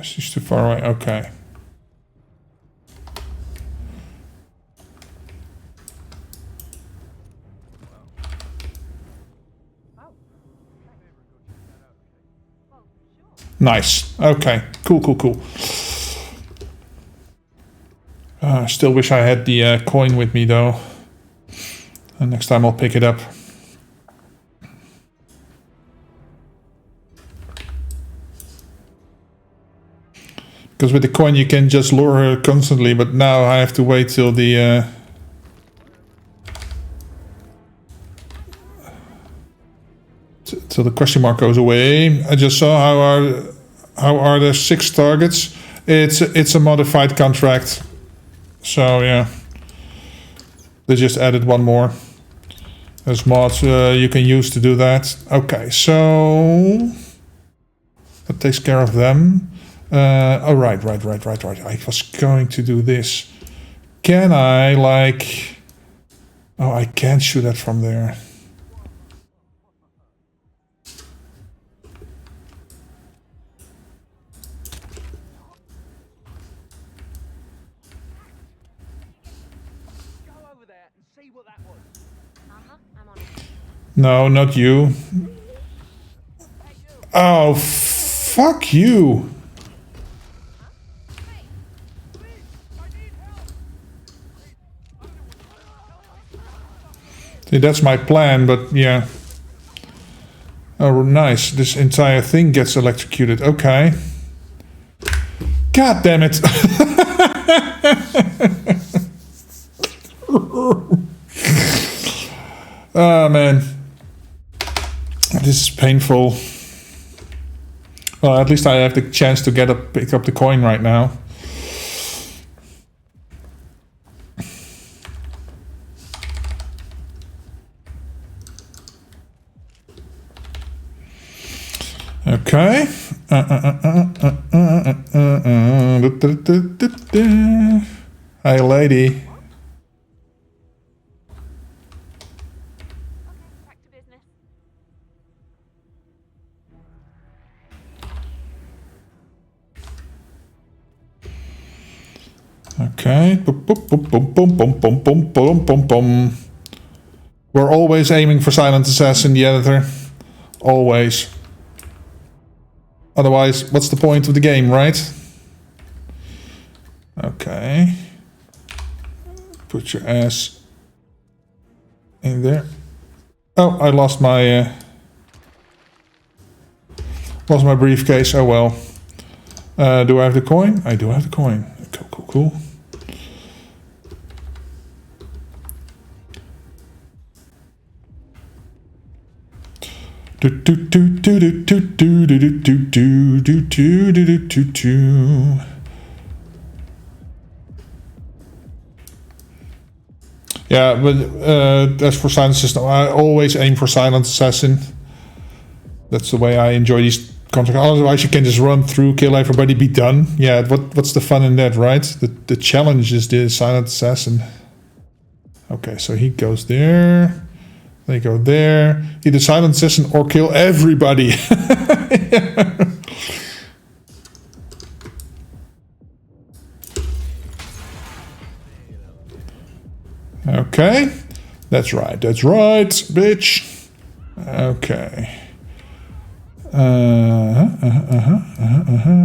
S1: She's too far away. Okay. Nice. Okay. Cool, cool, cool. Still wish I had the coin with me though. And next time I'll pick it up. Because with the coin you can just lure her constantly, but now I have to wait till the... till the question mark goes away. I just saw how are there 6 targets. It's a modified contract. So yeah. They just added one more. There's mods you can use to do that. Okay, so... that takes care of them. Oh, right. I was going to do this. Can I, like... oh, I can't shoot that from there.
S2: Go over there and see what that was.
S4: I'm on it.
S1: No, not you. Oh, fuck you. See, that's my plan, but yeah. Oh, nice. This entire thing gets electrocuted. Okay. God damn it. Oh, man. This is painful. Well, at least I have the chance to pick up the coin right now. Okay. Hey, lady.
S4: Okay, back to business.
S1: Okay. We're always aiming for Silent Assassin, the editor. Always. Otherwise, what's the point of the game, right? Okay. Put your ass in there. Oh, I lost my briefcase. Oh well. Do I have the coin? I do have the coin. Cool. Yeah, but as for Silent Assassin, I always aim for Silent Assassin. That's the way I enjoy these contracts. Otherwise, you can just run through, kill everybody, be done. Yeah, what's the fun in that, right? The challenge is the Silent Assassin. Okay, so he goes there. They go there. Either Silent Assassin or kill everybody. Okay. That's right, bitch. Okay.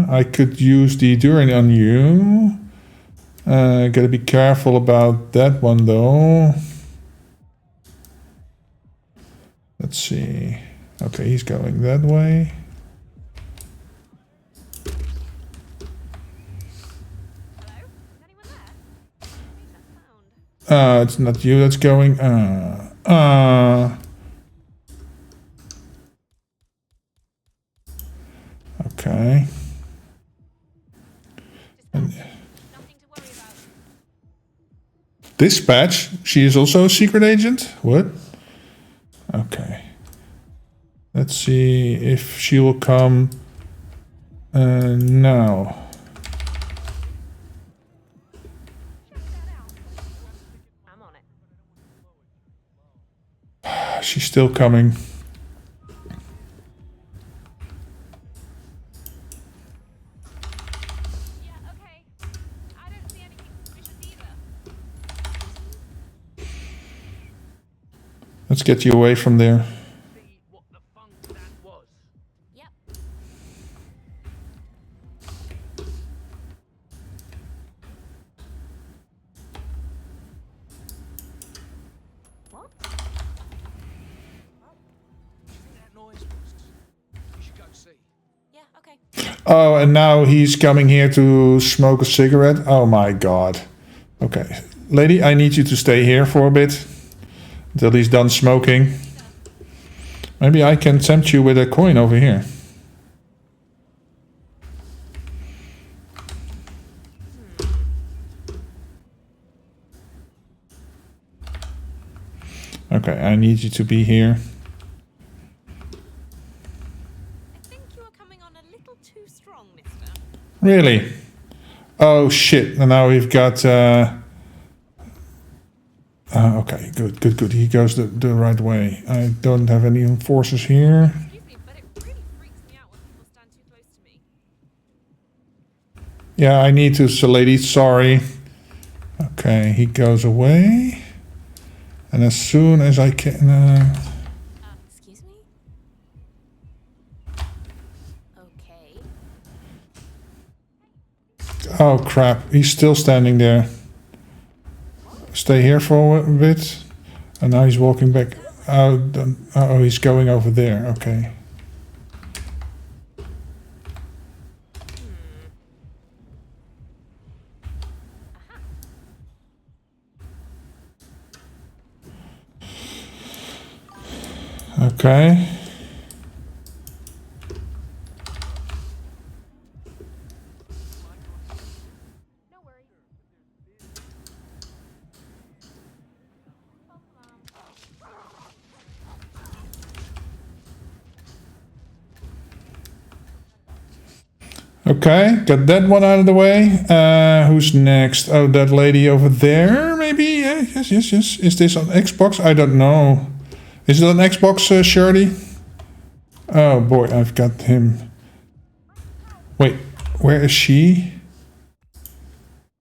S1: I could use the Durin on you. Gotta be careful about that one though. Let's see. Okay, he's going that way.
S4: Hello? Is anyone there?
S1: It's not you that's going. Okay.
S4: Nothing to worry about.
S1: Dispatch? She is also a secret agent? What? Okay. Let's see if she will come now.
S4: I'm on it.
S1: She's still coming. Let's get you away from there.
S2: See what the funk that was.
S4: Yep. What?
S2: That noise was. You should go see.
S4: Yeah, okay.
S1: Oh, and now he's coming here to smoke a cigarette. Oh my god. Okay. Lady, I need you to stay here for a bit. Until he's done smoking. Maybe I can tempt you with a coin over here. Okay, I need you to be here.
S4: I think you are coming on a little too strong, mister.
S1: Really? Oh shit, and now we've got... okay, good. He goes the right way. I don't have any enforcers here.
S4: Excuse me, but it really freaks me out when people stand too close to me.
S1: Yeah, I need to, so lady, sorry. Okay, he goes away. And as soon as I can...
S4: Excuse me? Okay.
S1: Oh crap, he's still standing there. Stay here for a bit. And now he's walking back. Oh, he's going over there. Okay. Okay.
S4: No worries.
S1: Okay, got that one out of the way. Who's next? Oh, that lady over there, maybe? Yes. Is this on Xbox? I don't know. Is it on Xbox, Shirley? Oh boy, I've got him. Wait, where is she?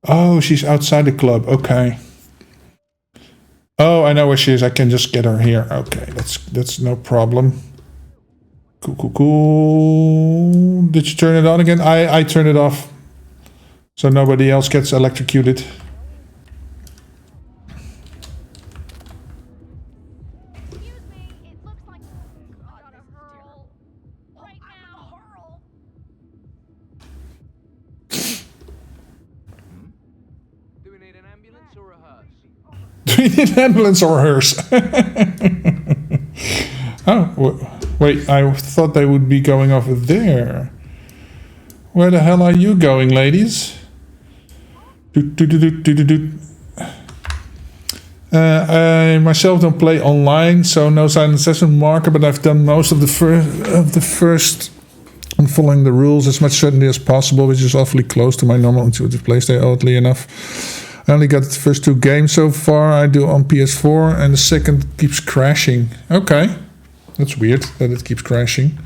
S1: Oh, she's outside the club. Okay. Oh, I know where she is. I can just get her here. Okay, that's no problem. Cool. Did you turn it on again? I turned it off. So nobody else gets electrocuted.
S4: Excuse me, it looks like I gotta hurl right now. Hurl.
S2: Do we need an ambulance or a hearse?
S1: Do you need an ambulance or a hearse? Oh, wait, I thought they would be going over there. Where the hell are you going, ladies? I myself don't play online, so no silent assassin marker, but I've done most of the first and following the rules as much certainty as possible, which is awfully close to my normal intuitive playstyle, oddly enough. I only got the first 2 games so far. I do on PS4, and the second keeps crashing. Okay. That's weird that it keeps crashing.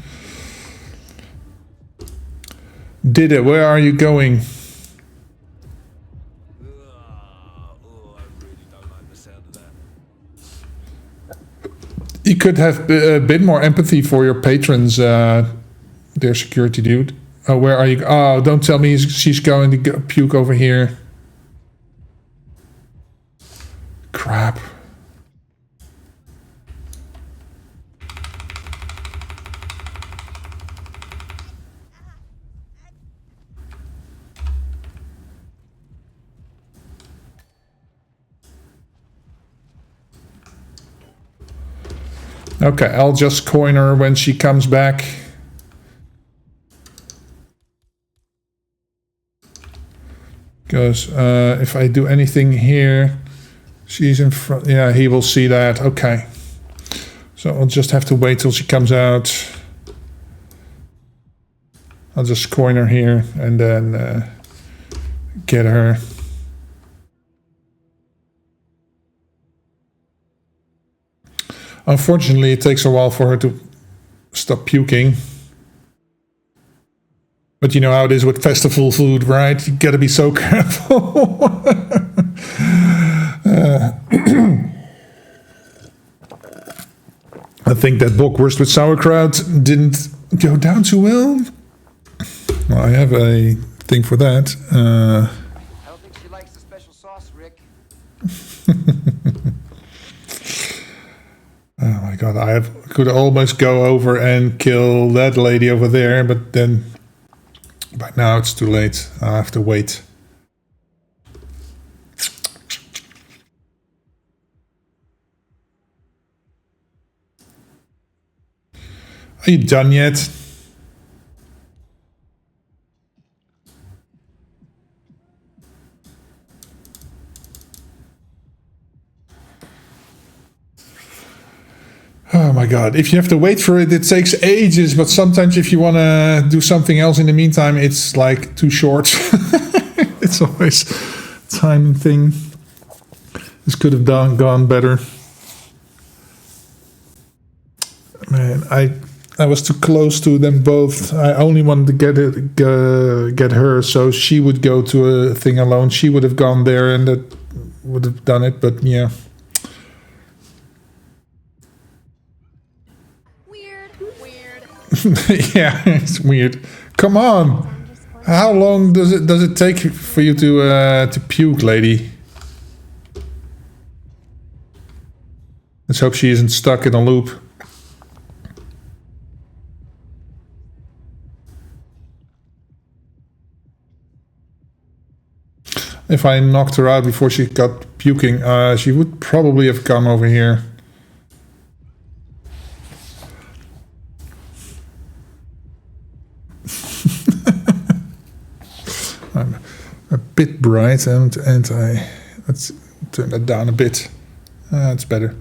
S1: Didde, where are you going? You could have a bit more empathy for your patrons, dear security dude. Oh, where are you? Oh, don't tell me she's going to puke over here. Crap. Okay, I'll just coin her when she comes back. Because if I do anything here, she's in front. Yeah, he will see that. Okay. So I'll just have to wait till she comes out. I'll just coin her here and then get her. Unfortunately, it takes a while for her to stop puking. But you know how it is with festival food, right? You gotta be so careful. think that bockwurst with sauerkraut didn't go down too well. Well, I have a thing for that.
S6: I don't think she likes the special sauce, Rick.
S1: Oh my god, could almost go over and kill that lady over there, but then by now it's too late. I have to wait. Are you done yet? Oh my god, if you have to wait for it, it takes ages, but sometimes if you want to do something else in the meantime, it's like too short. It's always a timing thing. This could have gone better. Man, I was too close to them both. I only wanted to get her, so she would go to a thing alone. She would have gone there and that would have done it, but yeah. Yeah, it's weird. Come on. How long does it take for you to puke, lady? Let's hope she isn't stuck in a loop. If I knocked her out before she got puking, she would probably have come over here. I'm a bit bright and let's turn that down a bit. It's better.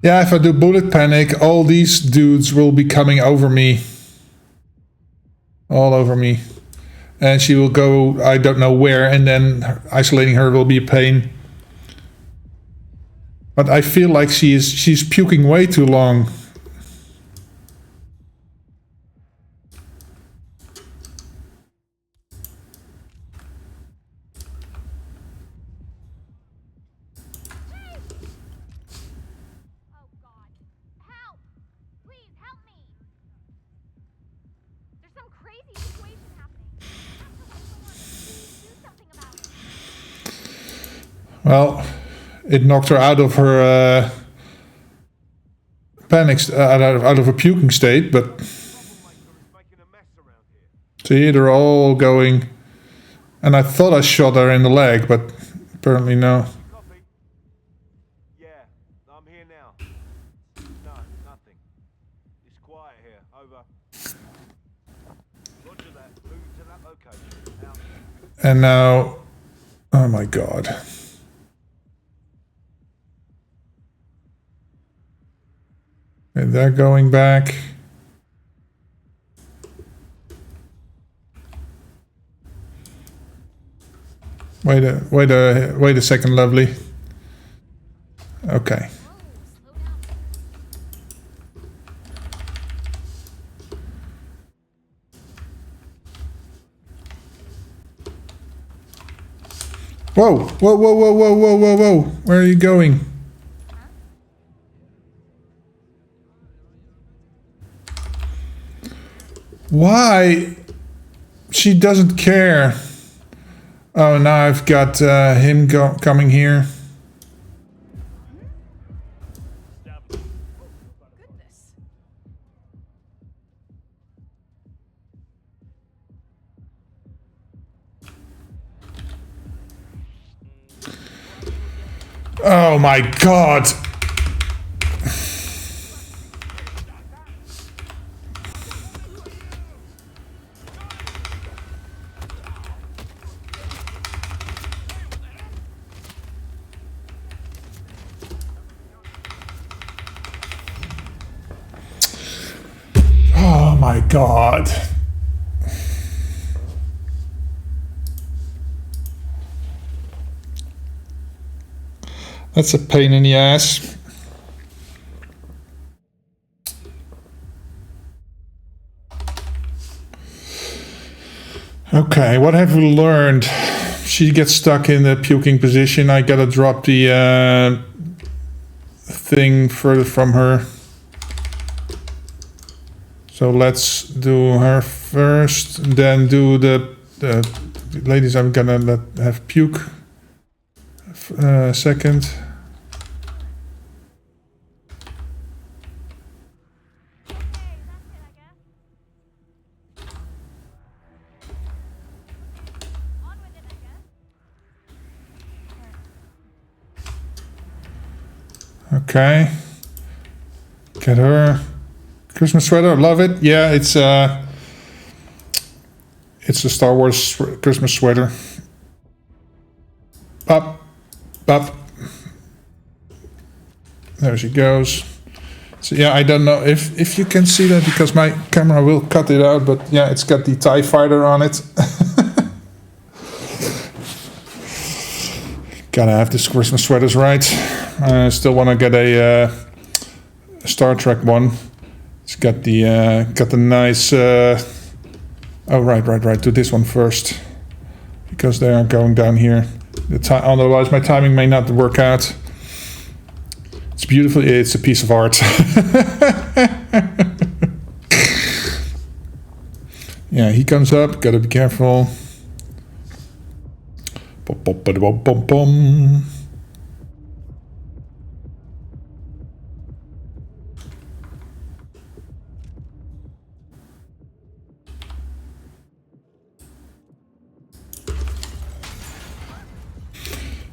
S1: Yeah, if I do bullet panic, all these dudes will be coming over me. All over me. And she will go, I don't know where, and then isolating her will be a pain. But I feel like she's puking way too long. Well, it knocked her out of her out of a puking state, but see, they're all going, and I thought I shot her in the leg, but apparently no.
S2: Yeah, I'm here now. No, nothing. It's quiet here. Over. Roger that. Move to that location. Out.
S1: And now, oh my god. And they're going back. Wait a second, lovely. Okay. Whoa, whoa, whoa, whoa, whoa, whoa, whoa, whoa. Where are you going? Why? She doesn't care. Oh, now I've got him coming here.
S3: Goodness.
S1: Oh my god. Oh my god. That's a pain in the ass. Okay, what have we learned? she gets stuck in the puking position, I gotta drop the thing further from her. So let's do her first, then do the ladies I'm gonna let have puke second. Okay. Get her. Christmas sweater, love it. Yeah, it's a Star Wars Christmas sweater. Up, up. There she goes. So yeah, I don't know if you can see that because my camera will cut it out, but yeah, it's got the TIE fighter on it. Gotta have this Christmas sweaters right. I still want to get a Star Trek one. It's got the nice. Oh right. Do this one first because they are going down here. Otherwise, my timing may not work out. It's beautiful. It's a piece of art. Yeah, he comes up. Gotta be careful. Bum.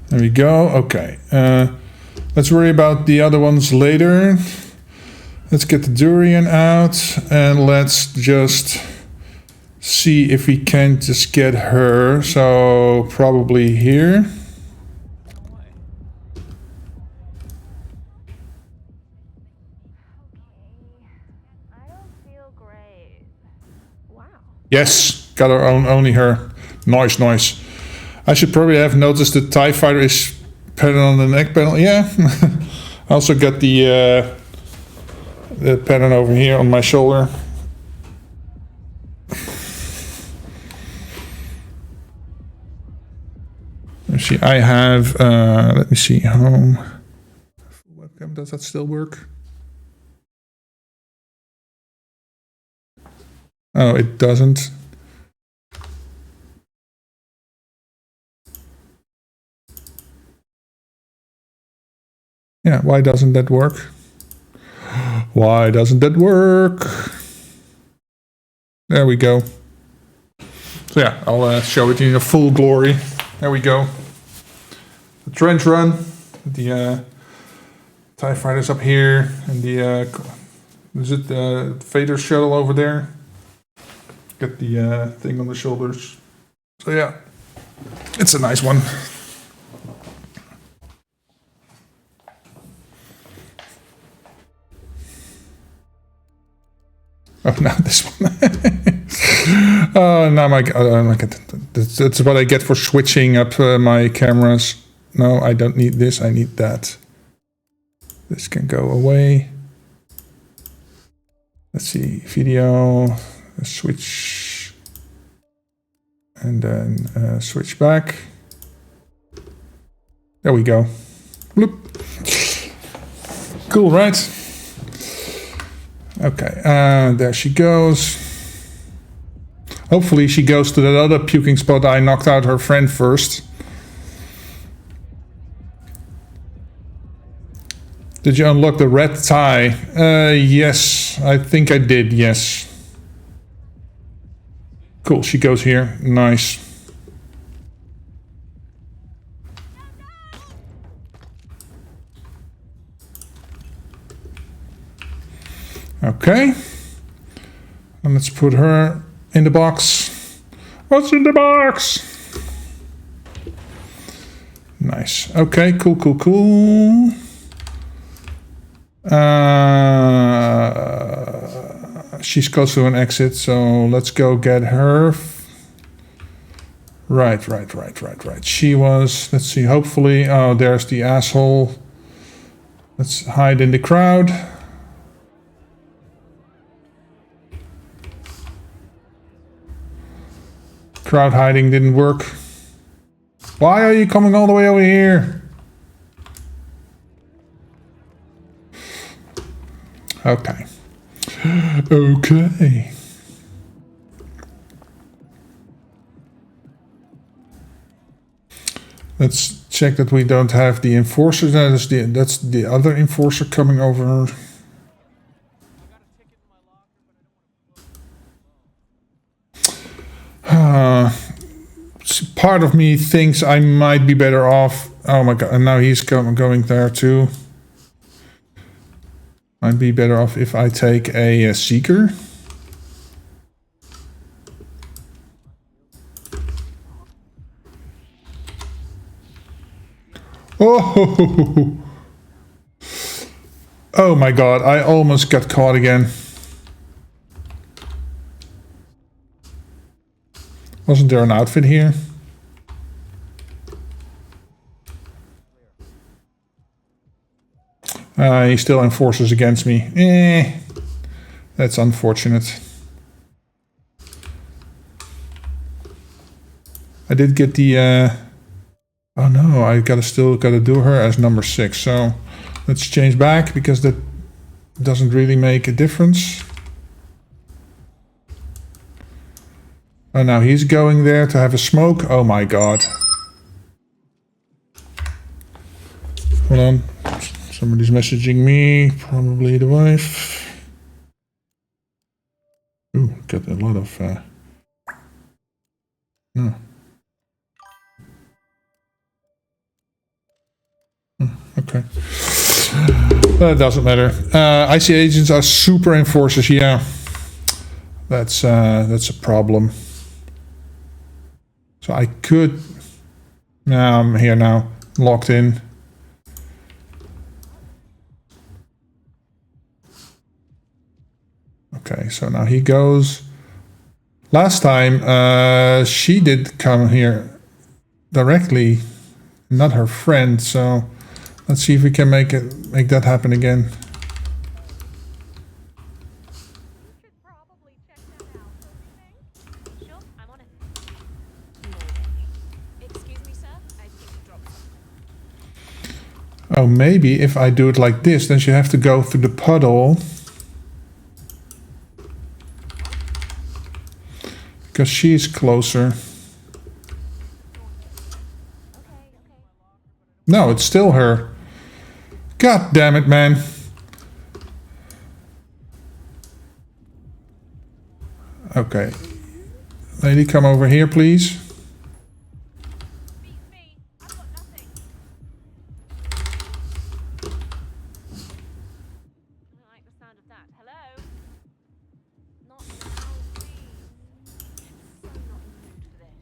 S1: There we go. Okay. Let's worry about the other ones later. Let's get the durian out and let's just see if we can just get her. So probably here.
S4: I don't feel great. Wow.
S1: Yes, got her own, only her. Nice. I should probably have noticed the TIE fighter is pattern on the neck panel. Yeah. I also got the pattern over here on my shoulder. Let's see, I have, let me see, home. Webcam, does that still work? Oh, it doesn't. Yeah, why doesn't that work? Why doesn't that work? There we go. So yeah, I'll show it in a full glory. There we go. The trench run, the TIE fighters up here, and the is it the Vader shuttle over there? Get the thing on the shoulders. So yeah, it's a nice one. Oh, now this one. Oh, now my God. That's what I get for switching up my cameras. No, I don't need this. I need that. This can go away. Let's see. Video. Switch. And then switch back. There we go. Bloop. Cool, right? Okay, there she goes. Hopefully she goes to that other puking spot. I knocked out her friend first. Did you unlock the red tie? Yes, I think I did, yes. Cool, she goes here. Nice. Okay. And let's put her in the box. What's in the box? Nice. Okay, cool. She's close to an exit, so let's go get her. Right. She was, let's see, hopefully, oh, there's the asshole. Let's hide in the crowd. Crowd hiding didn't work. Why are you coming all the way over here? Okay. Okay. Let's check that we don't have the enforcer. That's the other enforcer coming over. Part of me thinks I might be better off. Oh my god! And now he's going there too. Might be better off if I take a seeker. Oh! Oh my god! I almost got caught again. Wasn't there an outfit here? He still enforces against me. That's unfortunate. I did get the... oh no, I still gotta do her as number 6. So let's change back because that doesn't really make a difference. Oh, now he's going there to have a smoke. Oh my god. Hold on. Somebody's messaging me. Probably the wife. Ooh, got a lot of... no. Okay. That doesn't matter. IC agents are super enforcers, yeah. That's a problem. So I could... Now I'm here now, locked in. Okay, so now he goes. Last time she did come here directly, not her friend, so let's see if we can make that happen again.
S4: should probably check that out, don't you think?
S7: Sure, I'm on it. Excuse me, sir. I think you dropped something.
S1: Oh, maybe if I do it like this, then she have to go through the puddle. Because she's closer. No, it's still her. God damn it, man. Okay. Lady, come over here, please.
S4: Beats me. I've got nothing.
S7: I like the sound of that. Hello?
S4: Not now, please.
S7: So not in the mood for this.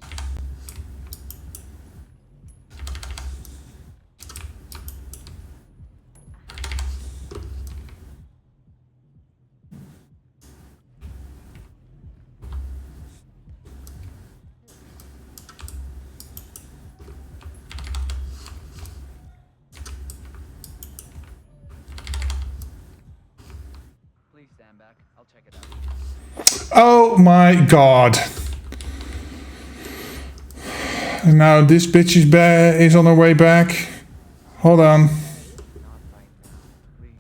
S6: Please stand back. I'll check it out.
S1: Oh my god. And now this bitch is on her way back. Hold on.
S6: Not right now. Please.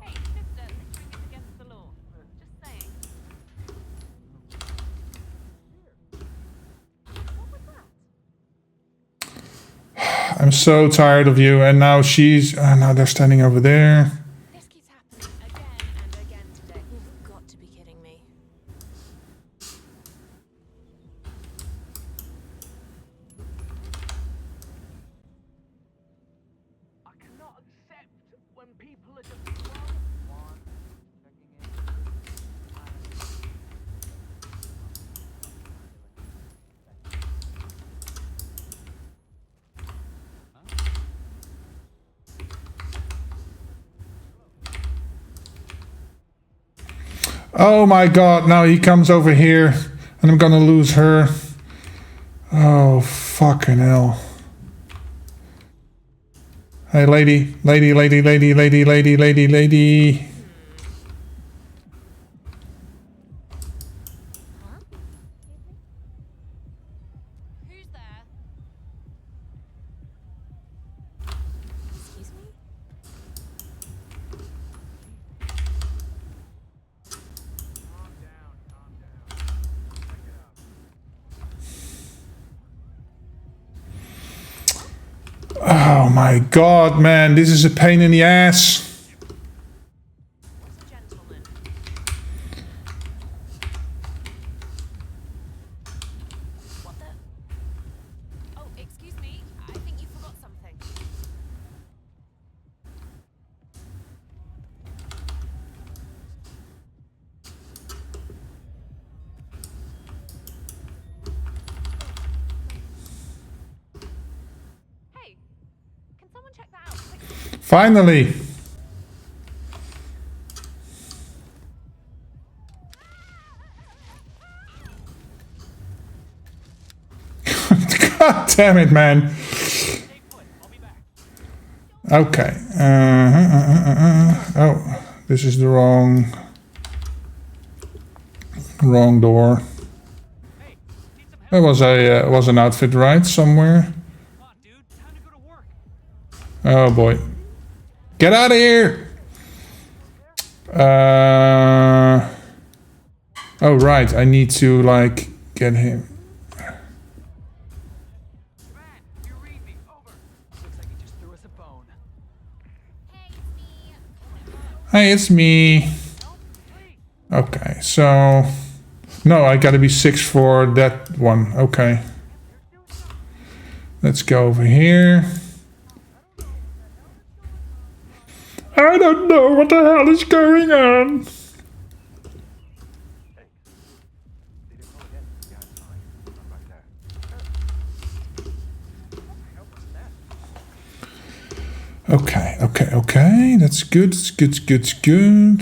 S7: Hey, sister, this ring is against the law. Just saying.
S4: What was that?
S1: I'm so tired of you. And now she's... now they're standing over there.
S7: This keeps happening again and again today. You've got to be kidding me.
S2: I cannot accept when people are just wrong.
S6: One. Checking in.
S1: Oh my god, now he comes over here. And I'm gonna lose her. Oh, fucking hell. Hey, lady. Lady, lady, lady, lady, lady, lady, lady. Oh my god, man, this is a pain in the ass.
S7: Gentlemen. What the? Oh, excuse me. I think you forgot something.
S4: Hey, can someone check that out quickly?
S1: Finally. God damn it, man. Okay. Oh, this is the wrong door. There was an outfit right somewhere.
S2: Come on, dude. Time to go to work.
S1: Oh boy. Get out of here! Oh right, I need to like get him.
S2: Matt, you read me. Over. Looks like he just threw us a bone.
S4: Hey, it's me.
S1: Hey, it's me. Okay, so no, I gotta be 6 for that one. Okay. Let's go over here. I don't know what the hell is going on. Okay. That's good. It's good.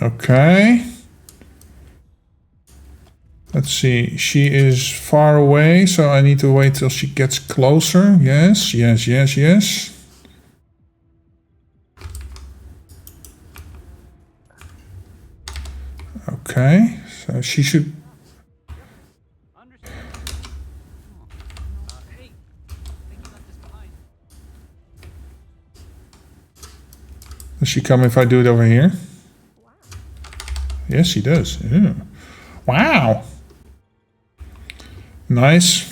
S1: Okay. Let's see. She is far away, so I need to wait till she gets closer. Yes. Okay. So she should.
S2: Hey, I think you left this behind.
S1: Does she come if I do it over here? Yes, she does. Yeah. Wow. Nice.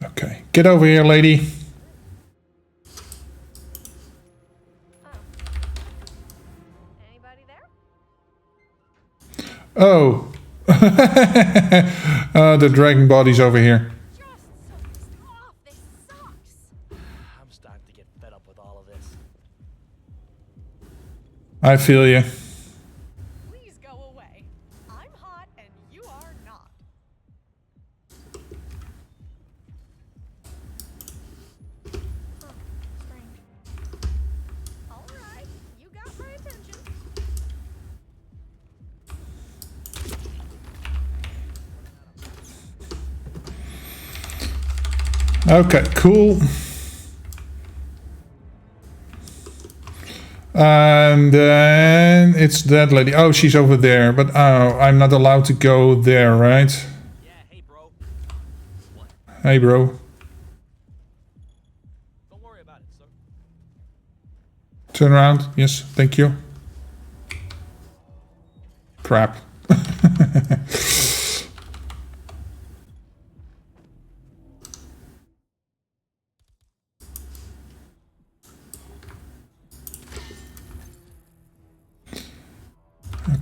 S1: Okay. Get over here, lady.
S4: Anybody there?
S1: Oh. The dragon body's over here.
S4: Just so pissed off. This sucks.
S2: I'm starting to get fed up with all of this.
S1: I feel you.
S7: Please go away. I'm hot and you are not.
S4: Strange. All right, you got my attention.
S1: Okay, cool. And then it's that lady. Oh, she's over there. But oh, I'm not allowed to go there, right?
S2: Yeah, hey, bro.
S1: Hey, bro.
S2: Don't worry about it, sir.
S1: Turn around. Yes, thank you. Crap.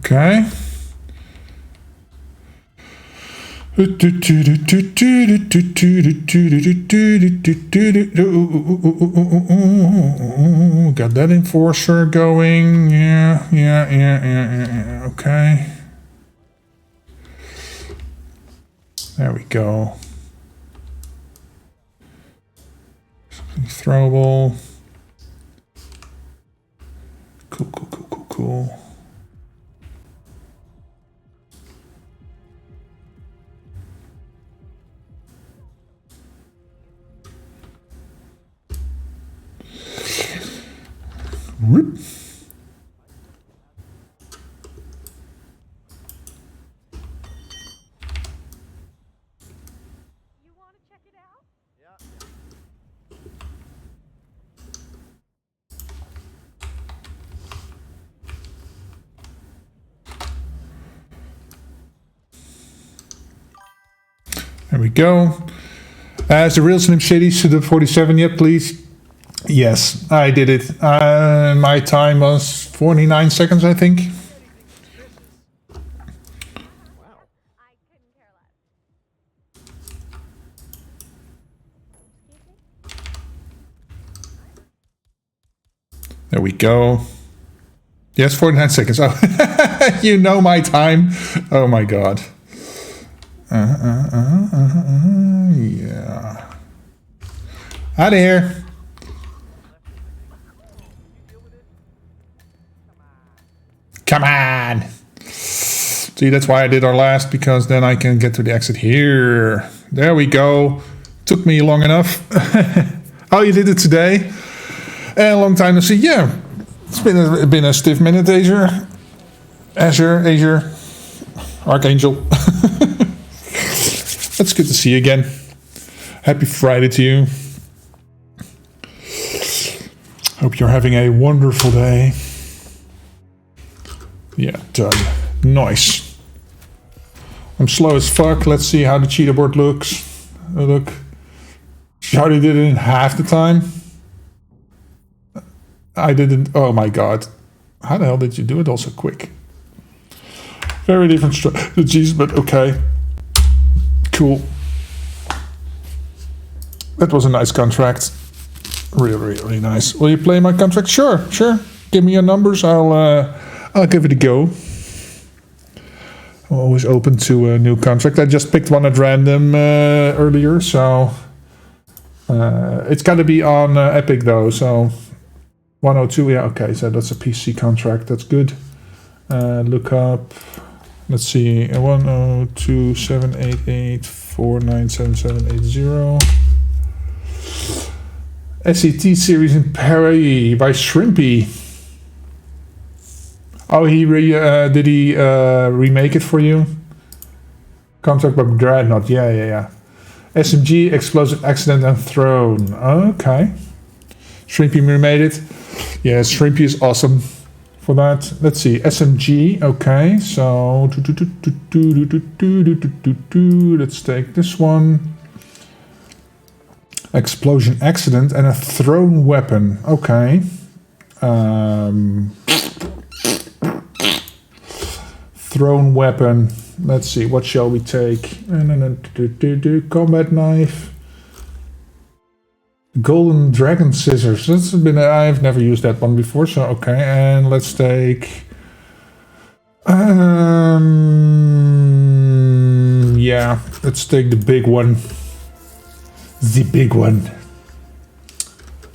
S1: Okay. Got that enforcer going. Yeah. Okay. There we go. Something throwable. Cool. Whoop.
S4: You want to check it out?
S1: There we go. Is the real Slim Shady to the 47 yet, please? Yes, I did it. My time was 49 seconds, I think.
S4: I couldn't care less.
S1: There we go. Yes, 49 seconds. Oh, you know my time. Oh my god. Yeah. Out of here. Come on. See, that's why I did our last, because then I can get to the exit here. There we go. Took me long enough. Oh, you did it today? A long time to see. Yeah. It's been a stiff minute, Azure, Archangel. That's good to see you again. Happy Friday to you. Hope you're having a wonderful day. Yeah, done. Nice. I'm slow as fuck. Let's see how the cheater board looks. Look. Charlie did it in half the time. I didn't. Oh my god. How the hell did you do it all so quick? Very different strategies, but okay. Cool. That was a nice contract. Really nice. Will you play my contract? Sure. Give me your numbers. I'll give it a go. I'm always open to a new contract. I just picked one at random earlier, so it's got to be on Epic though. So 102, yeah, okay. So that's a PC contract. That's good. Look up. Let's see. 1027884977780. SET series in Paris by Shrimpy. Oh, did he remake it for you? Contract by Dreadnought. Yeah. SMG, Explosive Accident and Throne. Okay. Shrimpy remade it. Yeah, Shrimpy is awesome for that. Let's see. SMG. Okay, so let's take this one. Explosion Accident and a thrown weapon. Okay. Thrown weapon. Let's see. What shall we take? Combat knife. Golden Dragon Scissors. I've never used that one before, so okay. And let's take. Yeah, let's take the big one. The big one.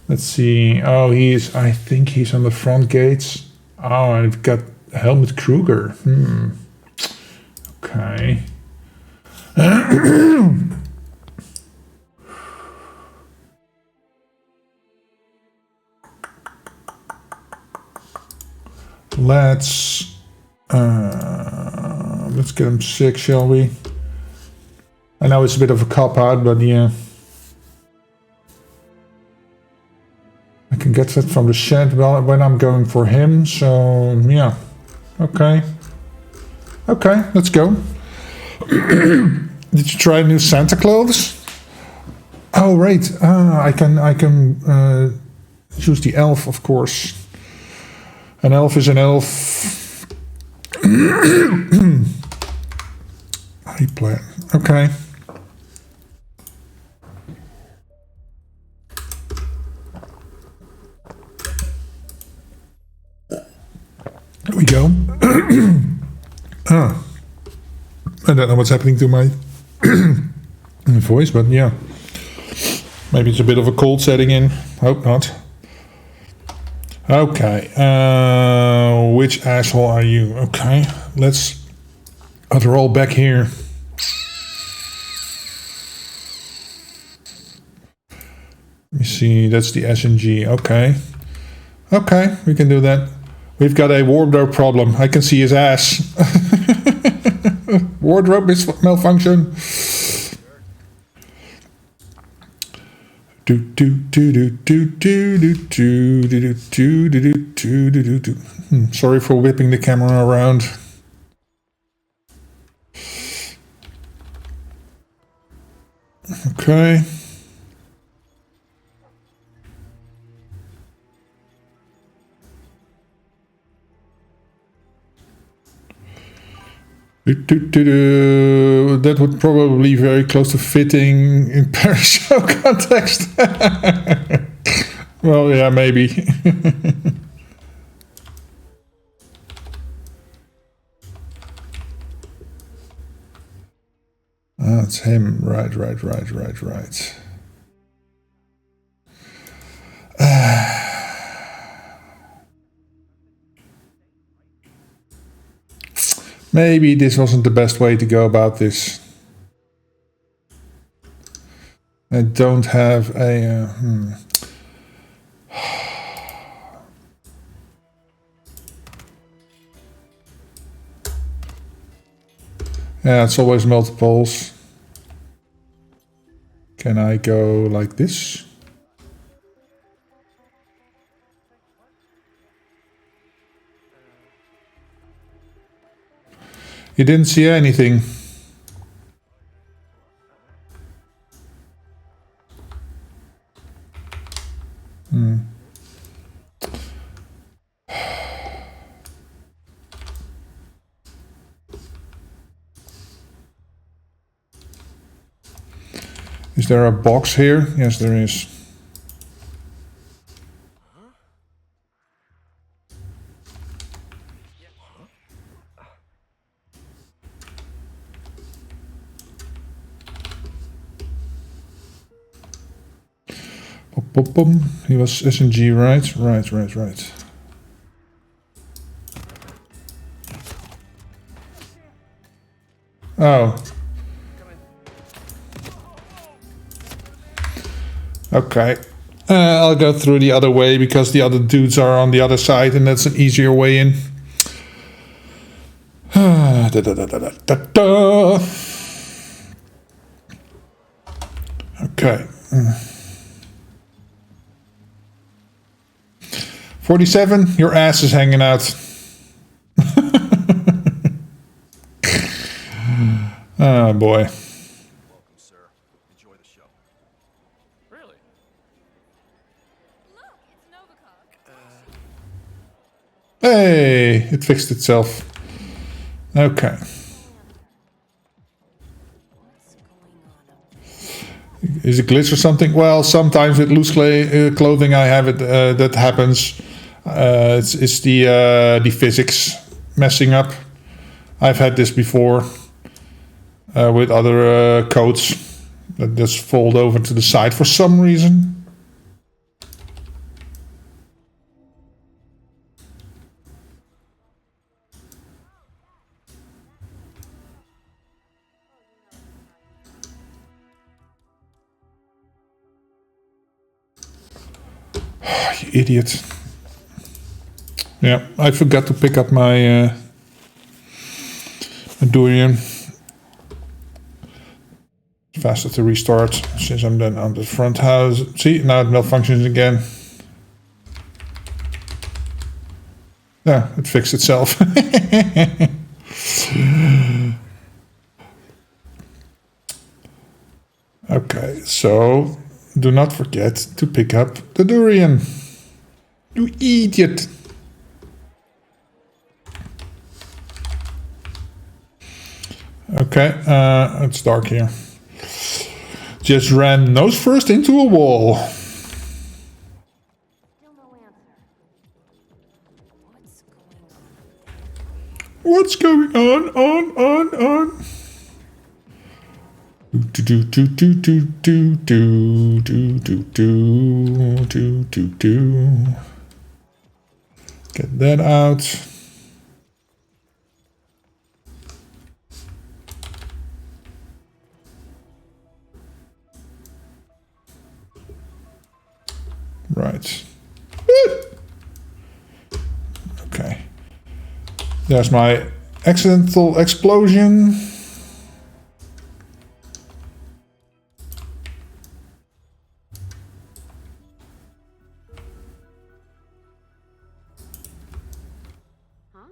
S1: Let's see. Oh, I think he's on the front gates. Oh, I've got Helmut Kruger. Okay. Let's get him 6, shall we? I know it's a bit of a cop-out, but yeah. I can get that from the shed when I'm going for him, so yeah. Okay. Okay, let's go. Did you try new Santa clothes? Oh, right. I can choose the elf, of course. An elf is an elf. I plan. Okay. There we go. I don't know what's happening to my voice, but yeah. Maybe it's a bit of a cold setting in. Hope not. Okay. Which asshole are you? Okay. Let's roll back here. Let me see. That's the SNG. Okay. Okay. We can do that. We've got a wardrobe problem. I can see his ass. Wardrobe is malfunction. Sorry for whipping the camera around. Okay. That would probably be very close to fitting in Paris show context. Well, yeah, maybe. That's him. Right. Maybe this wasn't the best way to go about this. I don't have a... Yeah, it's always multiples. Can I go like this? You didn't see anything. Is there a box here? Yes, there is. Boom, boom. He was SNG, right? Right. Oh. Okay. I'll go through the other way because the other dudes are on the other side and that's an easier way in. Okay. 47, your ass is hanging out. Oh boy.
S2: Welcome, sir. Enjoy the show. Really?
S7: Look, it's Novikov.
S1: Hey, it fixed itself. Okay. Is it glitch or something? Well, sometimes with loose clothing I have it, that happens. It's the physics messing up. I've had this before with other coats that just fold over to the side for some reason. You idiot. Yeah, I forgot to pick up my durian. Faster to restart since I'm then on the front house. See, now it malfunctions again. Yeah, it fixed itself. Okay, so do not forget to pick up the durian. You idiot. Okay, it's dark here. Just ran nose first into a wall.
S4: Still no answer.
S1: What's going on? Get that out. Right. Okay. There's my accidental explosion.
S4: Huh?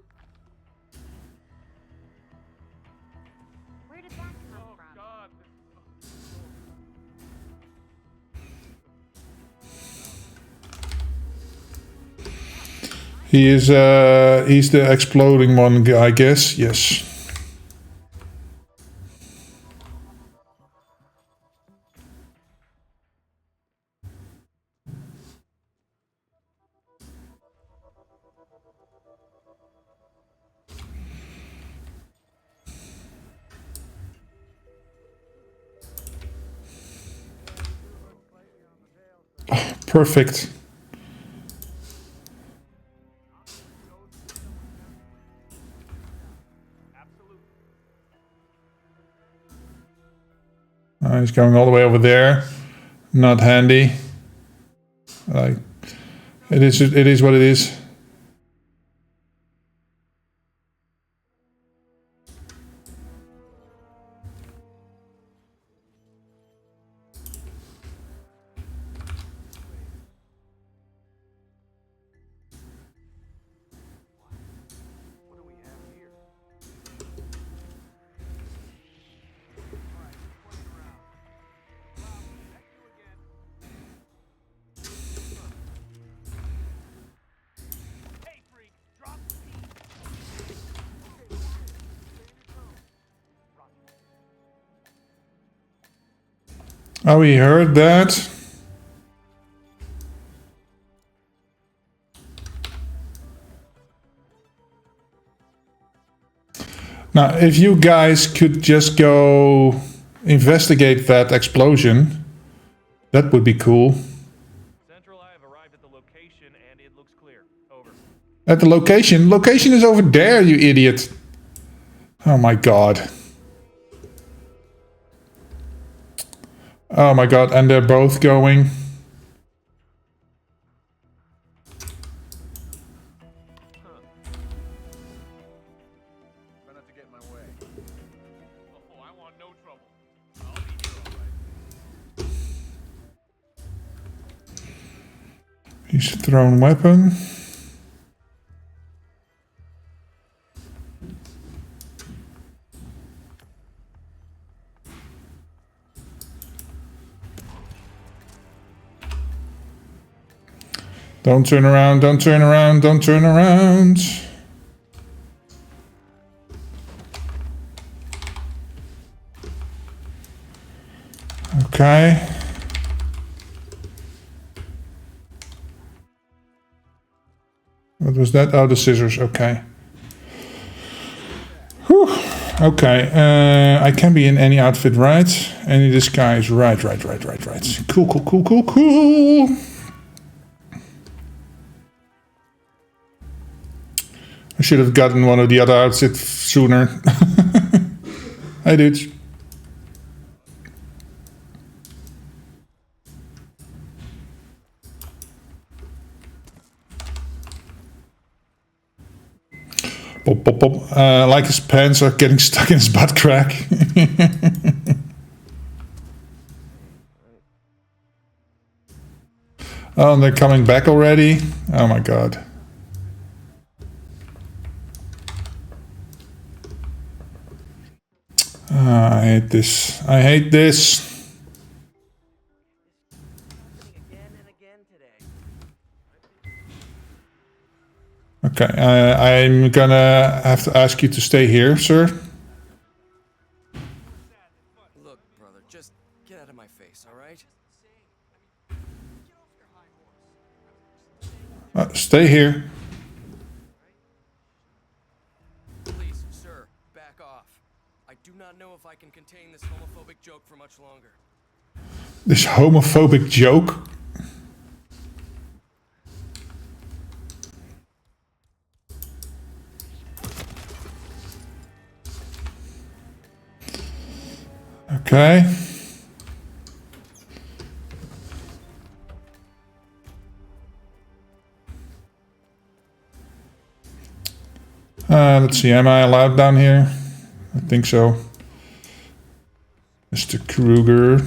S4: Where did that come
S2: Oh,
S4: from?
S2: God.
S1: He is, he's the exploding one, I guess. Yes. Oh, perfect. He's going all the way over there. Not handy. Like, it is what it is.
S2: What do we have here? Hey, freak! Drop the piece!
S1: Oh, we heard that. Now, if you guys could just go investigate that explosion, that would be cool.
S2: Central, I have arrived at the location and it looks clear. Over.
S1: At the location? Location is over there, you idiot. Oh my god. Oh my god, and they're both going.
S6: Try not to get in my way.
S2: Oh, I want no trouble. I'll be here, alright.
S1: He's a thrown weapon. Don't turn around, don't turn around, don't turn around. Okay. What was that? Oh, the scissors, okay. Whew. Okay, I can be in any outfit, right? Any disguise, right. Cool, cool, cool, cool, cool. I should have gotten one of the other outfits sooner. Hi, dudes. Pop, pop, pop. Like his pants are getting stuck in his butt crack. Oh, and they're coming back already? Oh my god. I hate this. I hate this.
S6: Again and again today.
S1: Okay, I'm gonna have to ask you to stay here, sir.
S6: Look, brother, just get out of my face, all right?
S1: Stay here.
S6: Please, sir, back off. I do not know if I can contain this homophobic joke for much longer.
S1: This homophobic joke. Okay. Let's see, am I allowed down here? I think so. Mr. Kruger.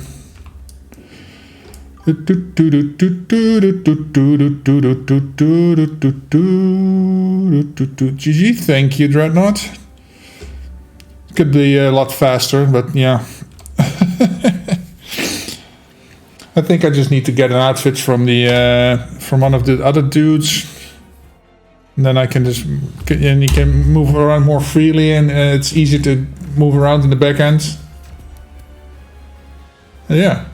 S1: GG, thank you, Dreadnought. Could be a lot faster, but yeah. I think I just need to get an outfit from the from one of the other dudes. And then I can just, and you can move around more freely, and it's easy to move around in the back end. Yeah.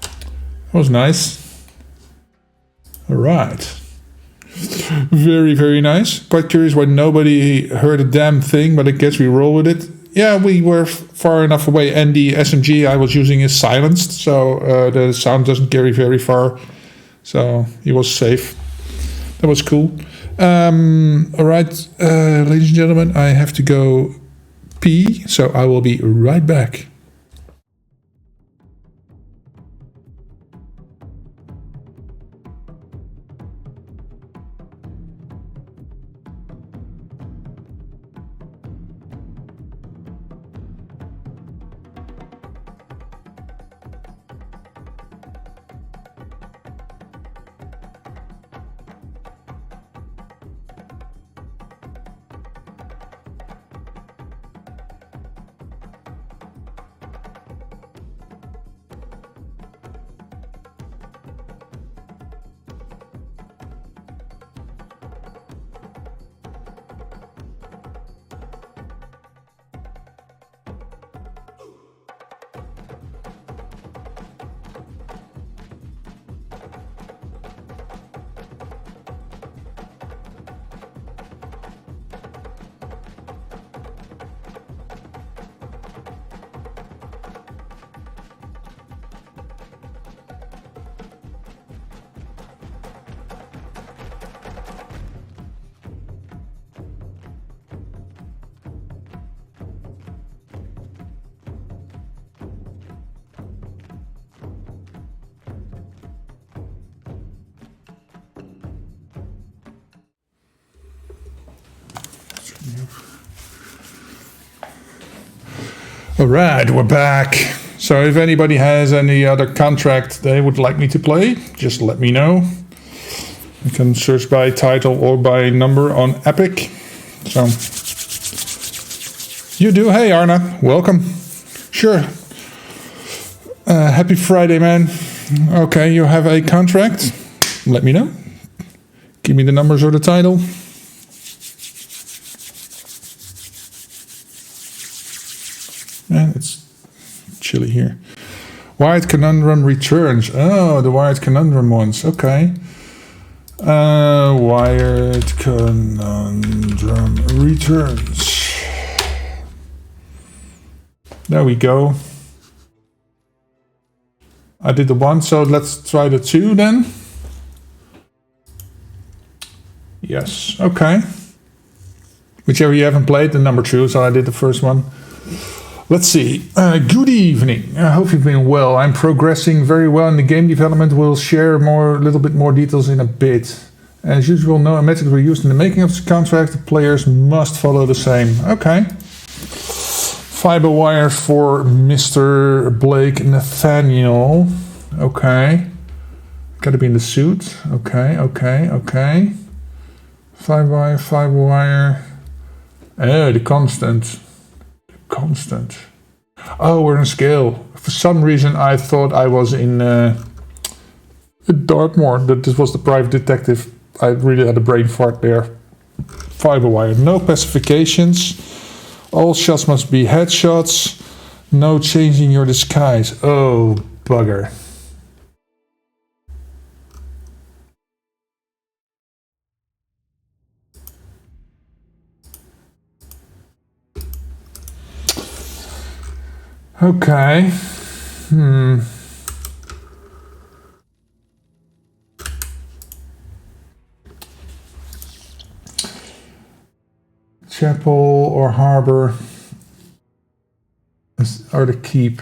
S1: That was nice. Alright. Very, very nice. Quite curious why nobody heard a damn thing, but I guess we roll with it. Yeah, we were far enough away, and the SMG I was using is silenced, so the sound doesn't carry very far. So he was safe. That was cool. Alright, ladies and gentlemen, I have to go pee, so I will be right back. Alright, we're back. So if anybody has any other contract they would like me to play, just let me know. You can search by title or by number on Epic. So you do. Hey Arna, welcome. Sure. Happy Friday, man. Okay, you have a contract? Let me know. Give me the numbers or the title. And it's chilly here. Wired Conundrum returns. Oh, the Wired Conundrum ones. Okay. Wired Conundrum returns. There we go. I did the one, so let's try the two then. Yes, okay. Whichever you haven't played, the number two, so I did the first one. Let's see. Good evening. I hope you've been well. I'm progressing very well in the game development. We'll share a little bit more details in a bit. As usual, no methods were used in the making of the contract. The players must follow the same. Okay. Fiber wire for Mr. Blake Nathaniel. Okay. Gotta be in the suit. Okay, okay, okay. Fiber wire. Oh, the constant. Constant. Oh, we're in scale. For some reason I thought I was in Dartmoor, that this was the private detective. I really had a brain fart there. Fiber wire. No specifications. All shots must be headshots. No changing your disguise. Oh, bugger. Okay. Chapel or harbor or the keep.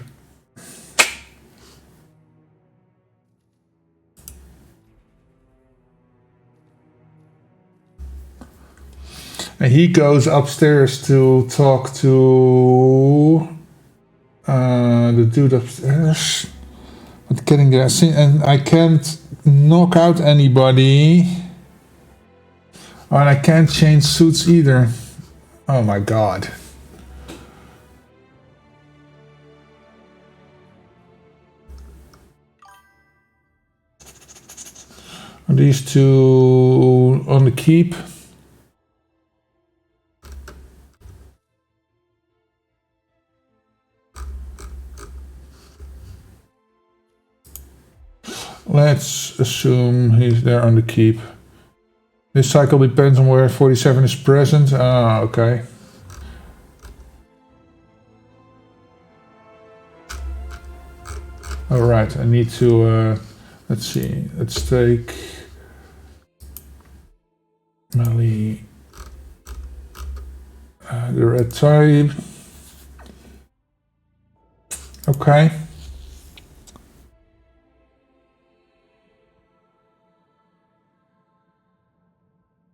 S1: And he goes upstairs to talk to the dude upstairs. But getting there, and I can't knock out anybody. Oh, and I can't change suits either. Oh my god. Are these two on the keep? Let's assume he's there on the keep. This cycle depends on where 47 is present. Ah, okay. All right, I need to, let's see, let's take Melly, the red type. Okay.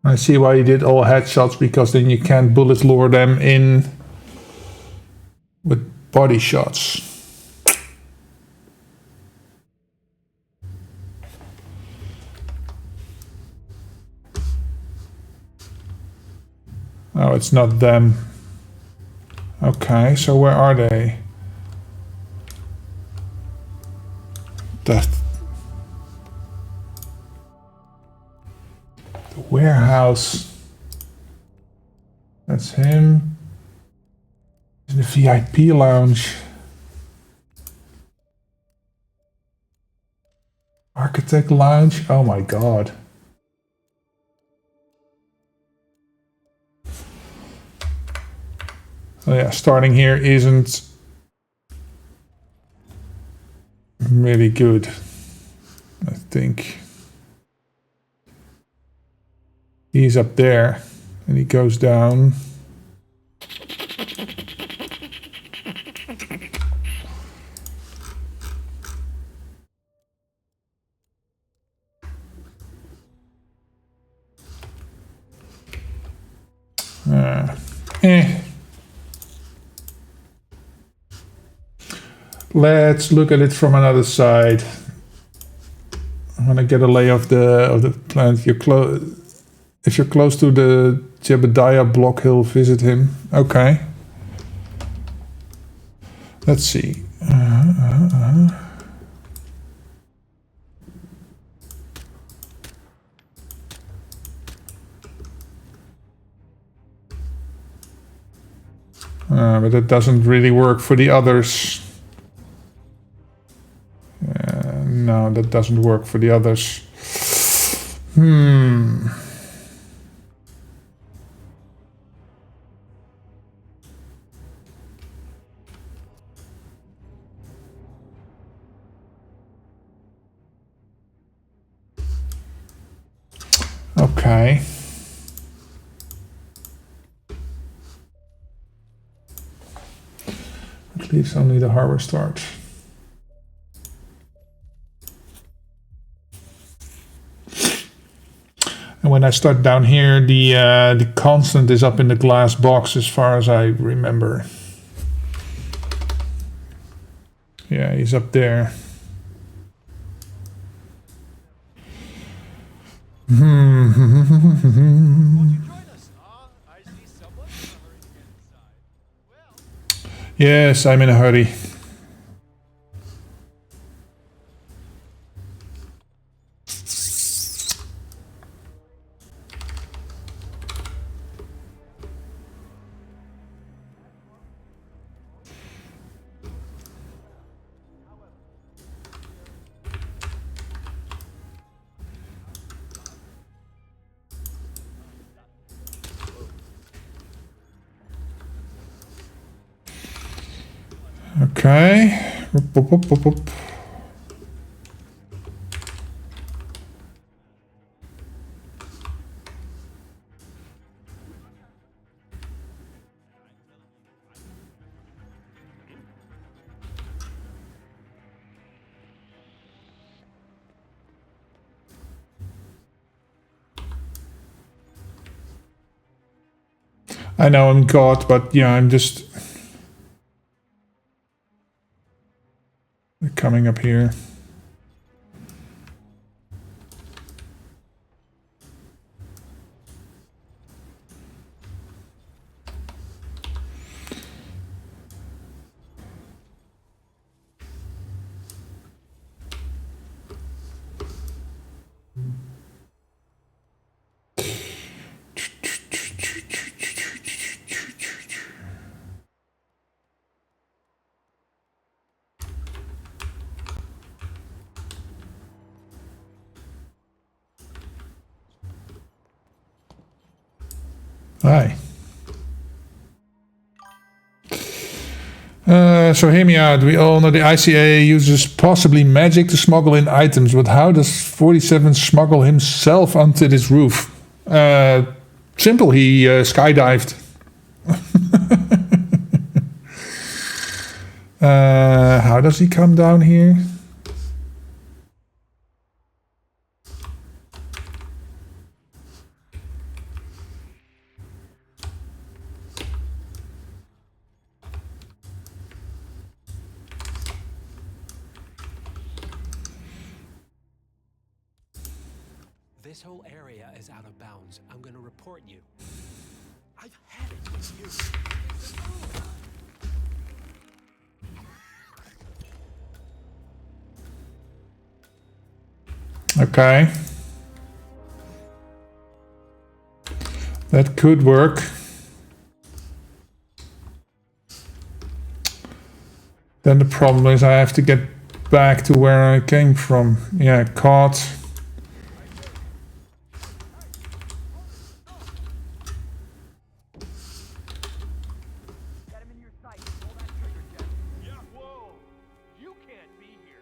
S1: I see why you did all headshots, because then you can't bullet lure them in with body shots. Oh, it's not them. Okay, so where are they? The warehouse. That's him. In the VIP lounge. Architect lounge. Oh my god. Oh yeah, starting here isn't really good, I think. He's up there and he goes down. Let's look at it from another side. I want to get a lay of the planet. If you're close to the Jebediah block, he'll visit him. Okay. Let's see. But that doesn't really work for the others. No, that doesn't work for the others. Okay. At least only the harbor starts. And when I start down here, the constant is up in the glass box, as far as I remember. Yeah, he's up there. Yes, I'm in a hurry. Okay. Whoop, whoop, whoop, whoop. I know I'm caught, but yeah, I'm just coming up here. Hi. So hear me out. We all know the ICA uses possibly magic to smuggle in items, but how does 47 smuggle himself onto this roof? Simple, he skydived. How does he come down here?
S8: This whole area is out of bounds. I'm gonna report you. I've had it with you.
S1: Okay. That could work. Then the problem is I have to get back to where I came from. Yeah, caught.
S2: Get him in your sight. Pull that trigger, Jet. Yeah, whoa. You can't be here.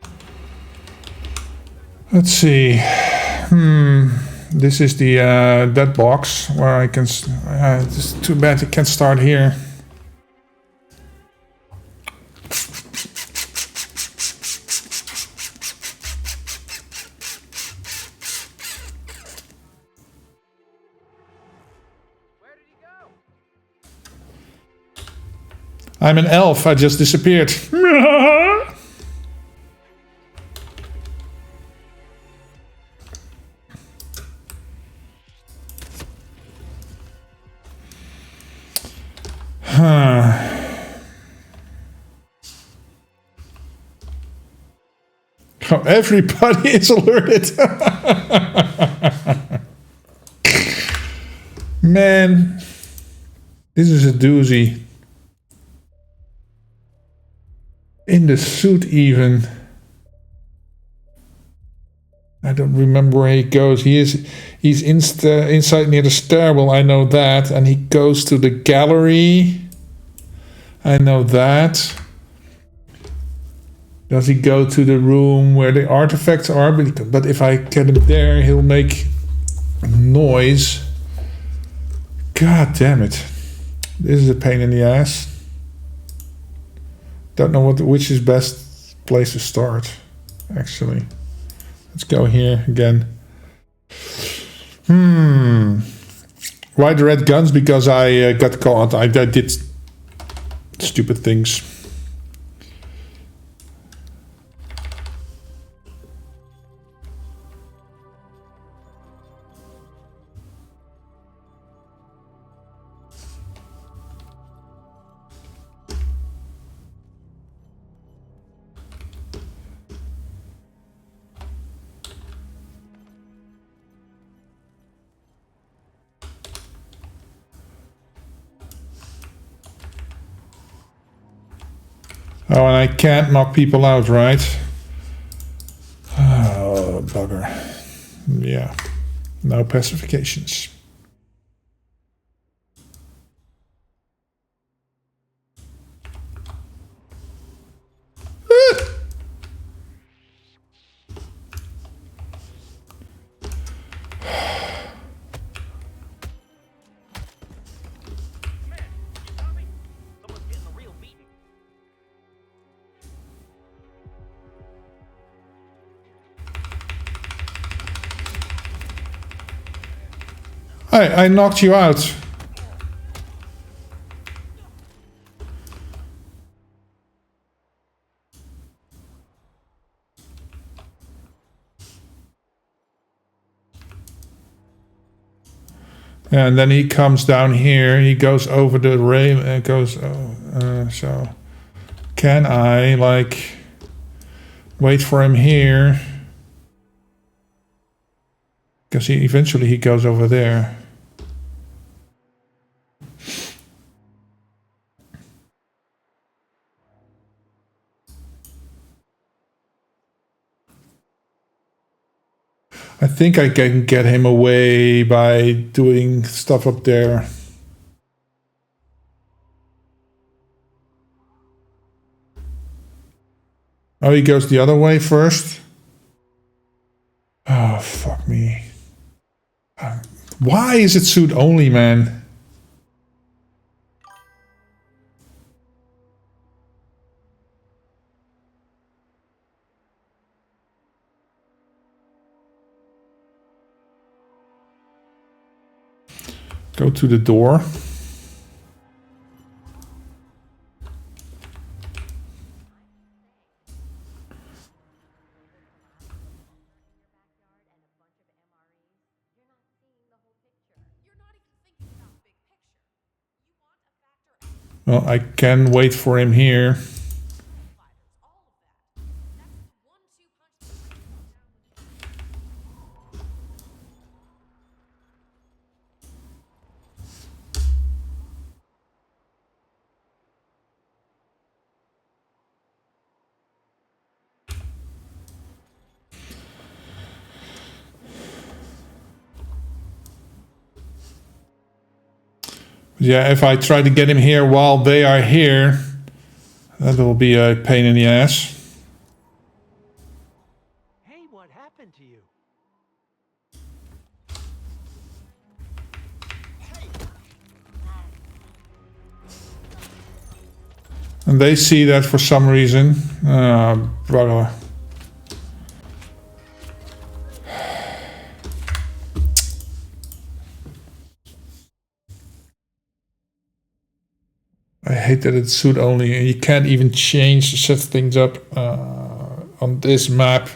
S1: Let's see. This is the that box where I can. It's too bad it can't start here.
S2: Where did he go?
S1: I'm an elf. I just disappeared. Oh, everybody is alerted. Man, this is a doozy. In the suit even. I don't remember where he goes. He's inside near the stairwell, I know that. And he goes to the gallery. I know that. Does he go to the room where the artifacts are? But if I get him there, he'll make noise. God damn it. This is a pain in the ass. Don't know which is best place to start, actually. Let's go here again. Why the red guns? Because I got caught. I did stupid things. Oh, and I can't knock people out, right? Oh, bugger. Yeah. No pacifications.
S2: Man, you got me? Someone's getting the real beating.
S1: I knocked you out. And then he comes down here. He goes over the rail and goes. So, can I like wait for him here? Because eventually he goes over there. I think I can get him away by doing stuff up there. Oh, he goes the other way first. Oh, fuck me. Why is it suit only, man? Go to the door. Well, I can wait for him here. Yeah, if I try to get him here while they are here, that will be a pain in the ass.
S8: Hey, what happened to you?
S1: And they see that for some reason. Brother. I hate that it's suit only. You can't even set things up on this map.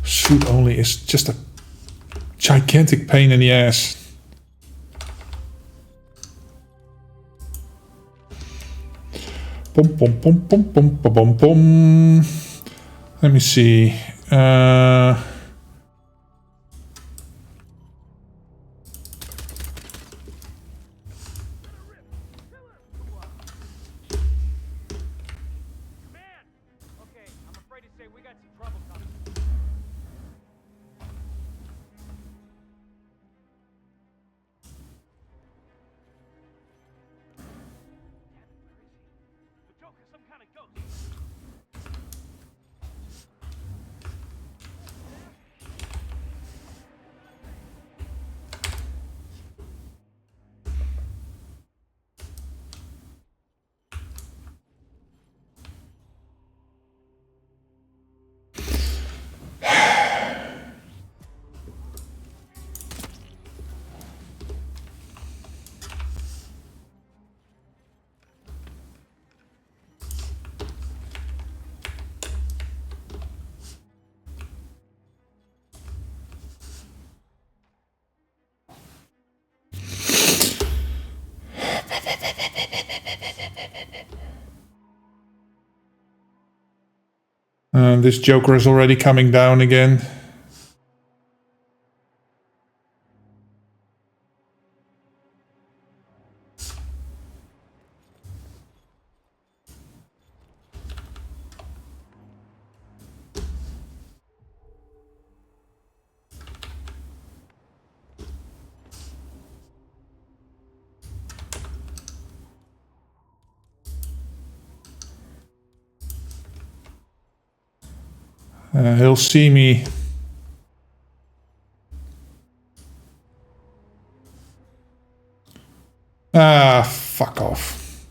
S1: Suit only is just a gigantic pain in the ass. Bum, bum, bum, bum, bum, bum, bum, bum. Let me see.
S2: Okay, I'm afraid to say we got some trouble coming. The Joker's some kind of ghost.
S1: This Joker is already coming down again. He'll see me. Ah, fuck off.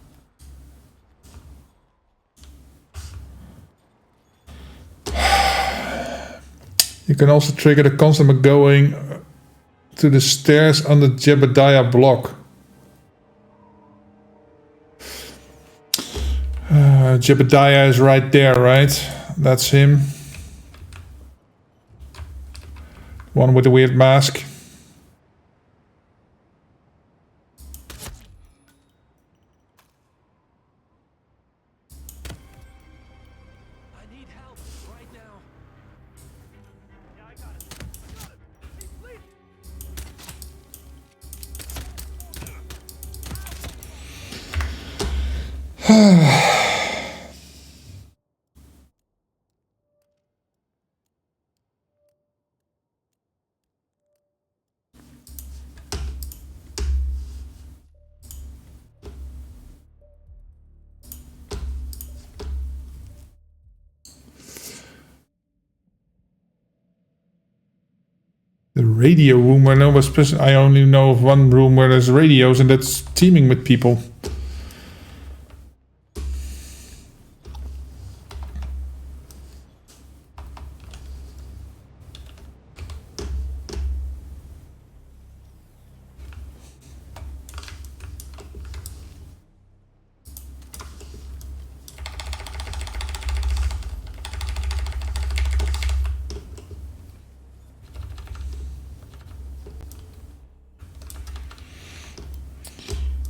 S1: You can also trigger the constant going to the stairs on the Jebediah block. Jebediah is right there, right? That's him. One with the weird mask.
S8: I need help right now.
S2: Yeah, I got it. He's bleeding.
S1: radio room where nobody's present. I only know of one room where there's radios, and that's teeming with people.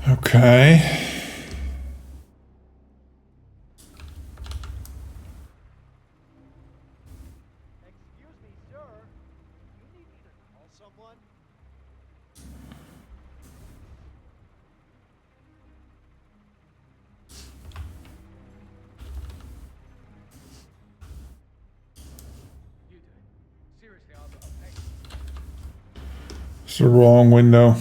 S1: Okay.
S2: Excuse me, sir. You need me to call someone? You do it. Seriously, I'll pay.
S1: It's the wrong window.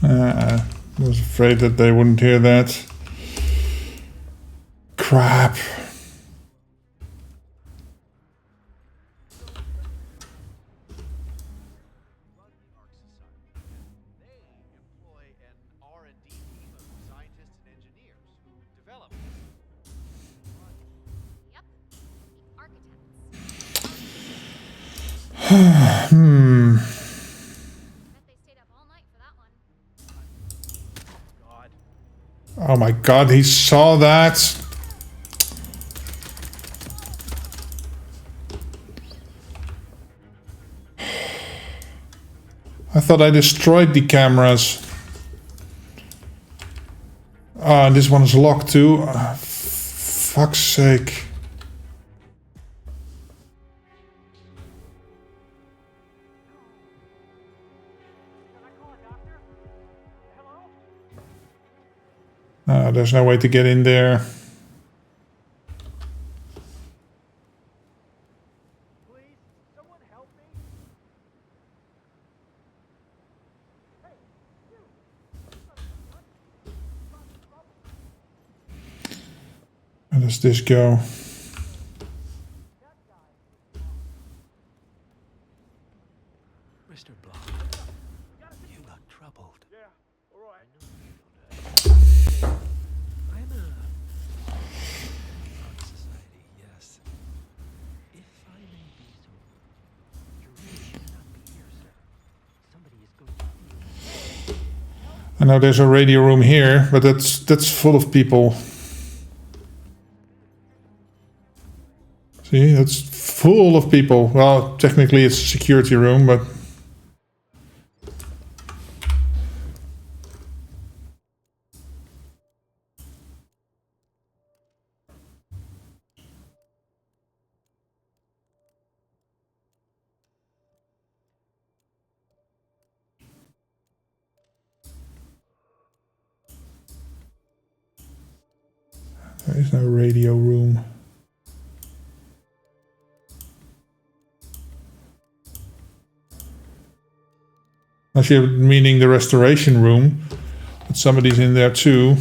S1: I was afraid that they wouldn't hear that. Crap.
S2: They employ an R&D team of scientists and engineers who develop.
S4: Yep. The architects. Bet they stayed up all night for that one.
S2: God.
S1: Oh my god, he saw that. I thought I destroyed the cameras. Ah, and this one is locked too. Fuck's sake.
S2: Can I call a doctor? Hello?
S1: There's no way to get in there.
S2: Please, someone help me. Hey, you.
S1: Where does this go?
S8: Mr. Block, you look troubled.
S2: Yeah, all right.
S8: I'm a art society, yes. If I may be so, you really should not be here, sir. Somebody is going to feel.
S1: I know there's a radio room here, but that's full of people. See, that's full of people. Well, technically it's a security room, but... There is no radio room. Actually, meaning the restoration room. But somebody's in there too.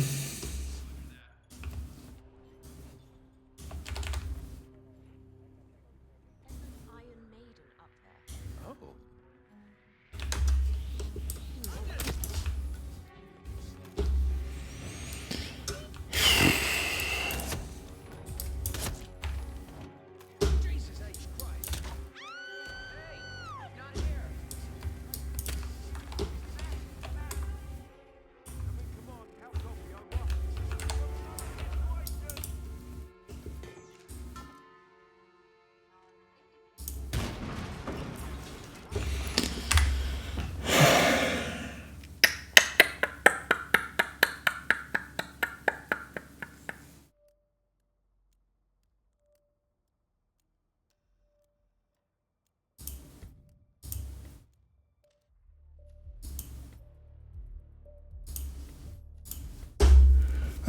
S7: Iron Maiden up there.
S6: Oh. Jesus H. Christ. Hey, not here.
S2: Come on, help, go, young.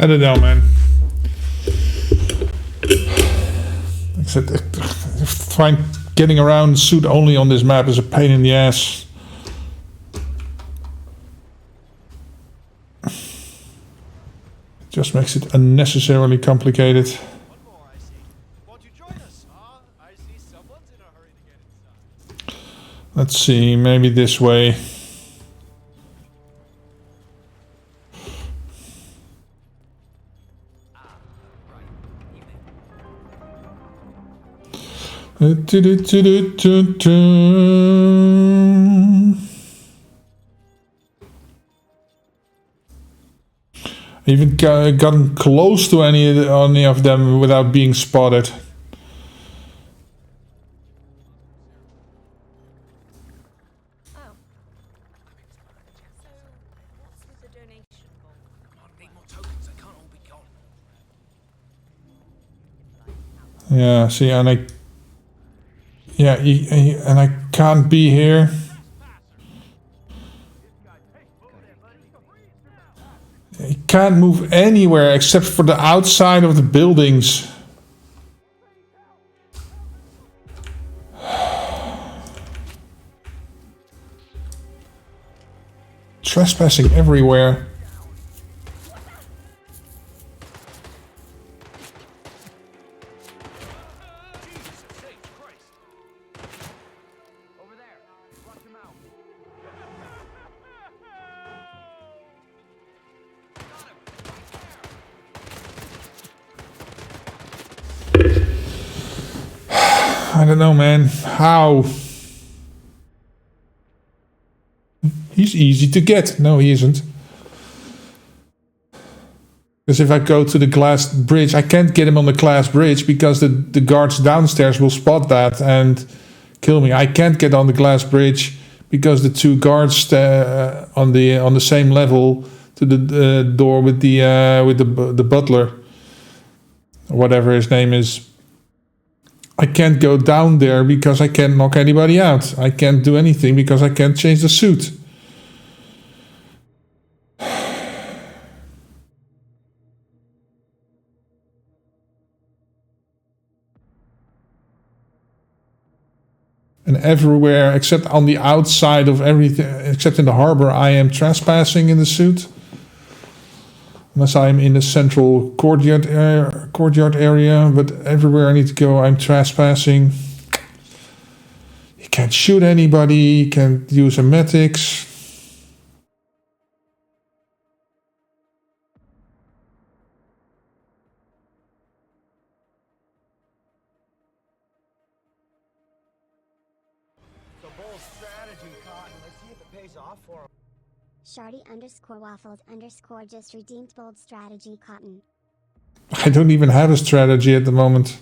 S1: I don't know, man. Except find getting around the suit only on this map is a pain in the ass. It just makes it unnecessarily complicated.
S2: One more, I see. Won't you join us? I see someone's in a hurry to get inside.
S1: Let's see, maybe this way. Even gotten close to any of them without being spotted.
S7: Oh. So, what's with the donation bowl?
S6: Need more tokens, they can't all be gone.
S1: Yeah, see, and I... Yeah, and I can't be here. He can't move anywhere except for the outside of the buildings. Trespassing everywhere.
S2: Over there. Flush him out.
S1: I don't know, man. How? He's easy to get. No, he isn't. Because if I go to the glass bridge, I can't get him on the glass bridge because the guards downstairs will spot that and kill me. I can't get on the glass bridge because the two guards on the same level to the door with the butler, or whatever his name is. I can't go down there because I can't knock anybody out. I can't do anything because I can't change the suit. And everywhere, except on the outside of everything, except in the harbor, I am trespassing in the suit. Unless I'm in the central courtyard area, but everywhere I need to go, I'm trespassing. You can't shoot anybody, you can't use emetics.
S2: So bold strategy, Cotton. Let's see if it pays off for him.
S9: Shardy_waffles_ just redeemed bold strategy Cotton.
S1: I don't even have a strategy at the moment.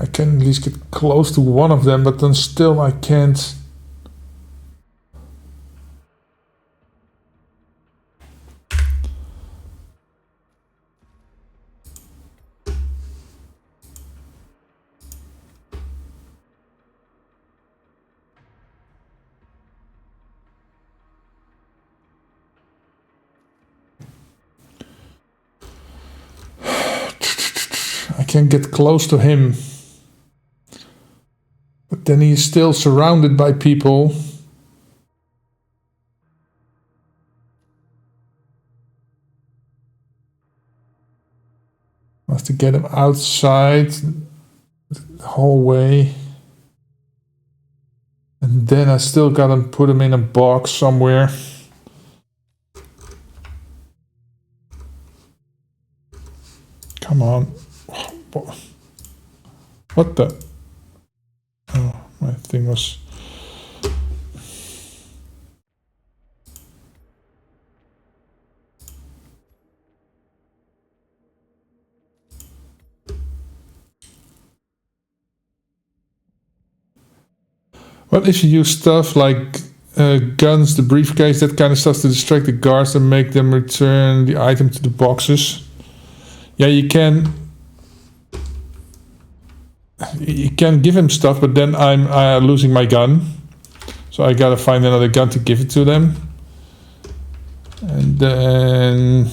S1: I can at least get close to one of them, but then still I can't. I can get close to him. But then he's still surrounded by people. I have to get him outside the hallway. And then I still gotta put him in a box somewhere. Come on. What the? Oh, my thing was... what if you use stuff like guns, the briefcase, that kind of stuff to distract the guards and make them return the item to the boxes? Yeah, you can. You can give him stuff, but then I'm losing my gun, so I gotta find another gun to give it to them, and then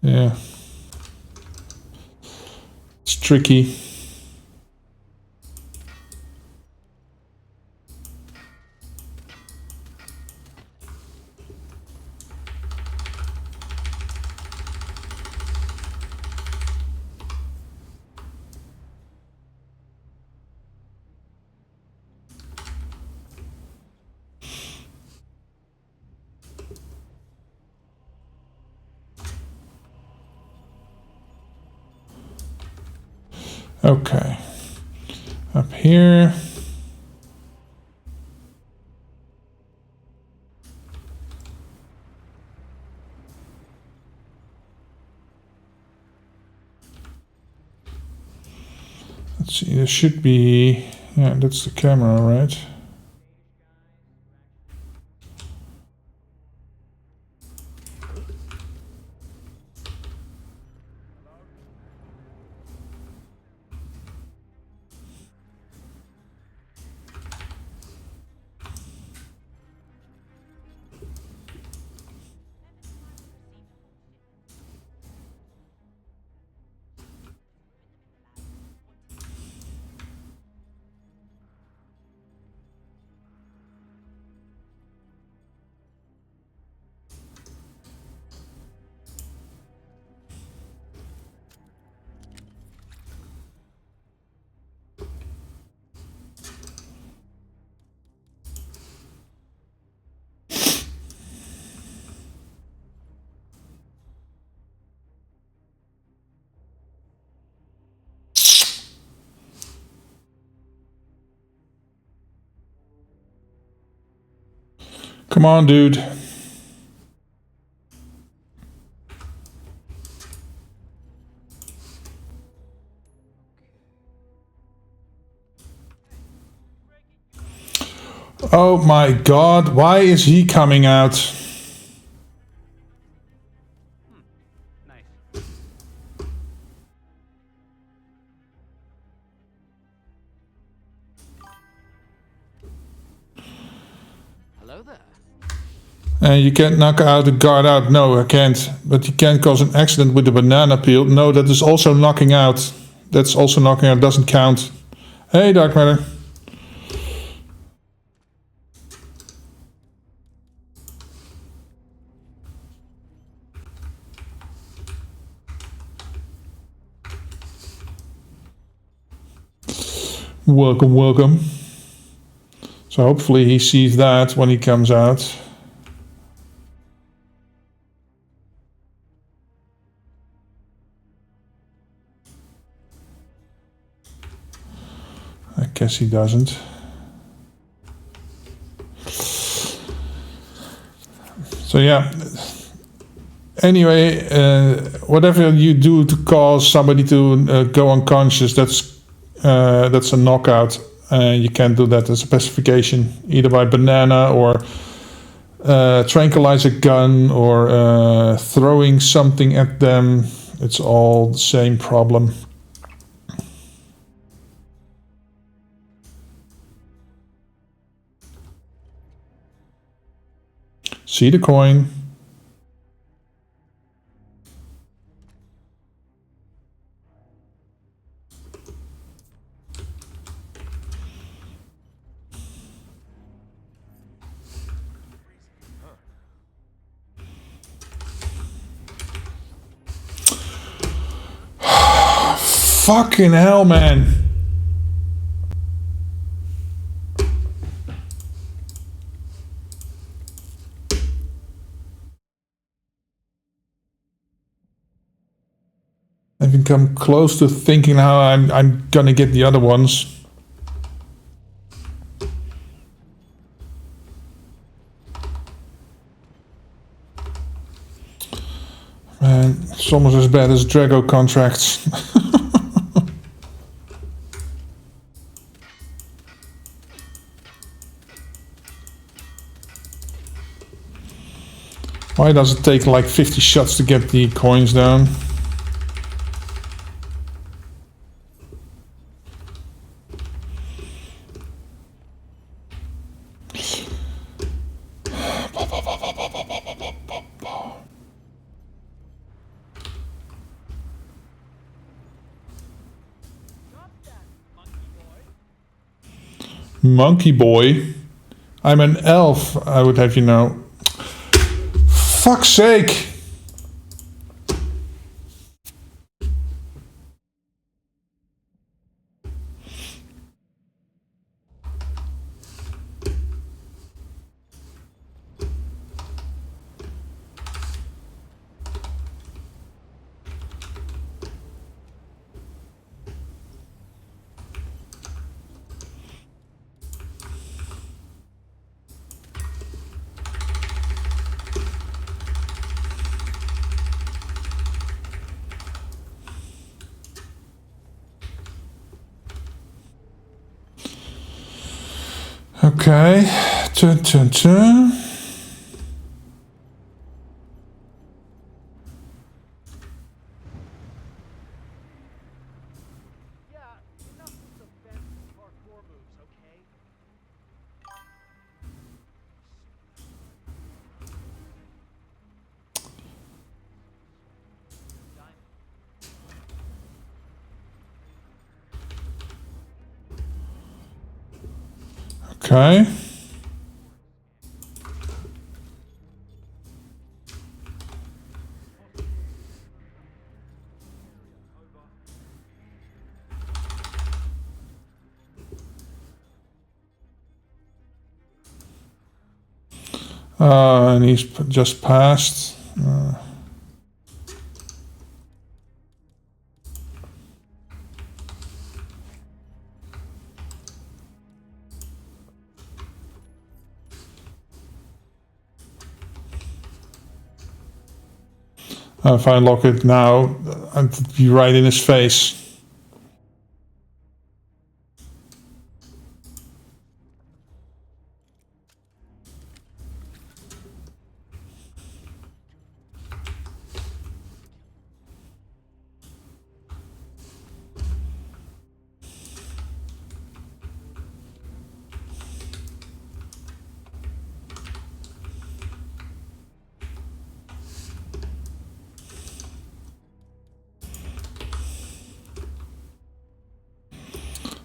S1: yeah, it's tricky. Okay, up here. Let's see, there should be, yeah, that's the camera, right? Come on, dude. Oh my god, why is he coming out?
S2: Nice.
S8: Hello there.
S1: You can't knock out the guard out. No, I can't. But you can cause an accident with the banana peel. No, that is also knocking out. That's also knocking out, doesn't count. Hey, Dark Matter. Welcome, welcome. So hopefully he sees that when he comes out. I guess he doesn't. So yeah. Anyway, whatever you do to cause somebody to go unconscious, that's a knockout. You can't do that as a pacification, either by banana or tranquilizer gun or throwing something at them. It's all the same problem. See the coin. Fucking hell, man. I've become close to thinking how I'm gonna get the other ones. Man, it's almost as bad as Drago contracts. Why does it take like 50 shots to get the coins down? Monkey boy? I'm an elf, I would have you know. Fuck's sake! Okay, turn, turn, turn.
S2: Yeah, enough with the fancy parkour moves, okay?
S1: Okay. And he's just passed. If I lock it now, I'd be right in his face.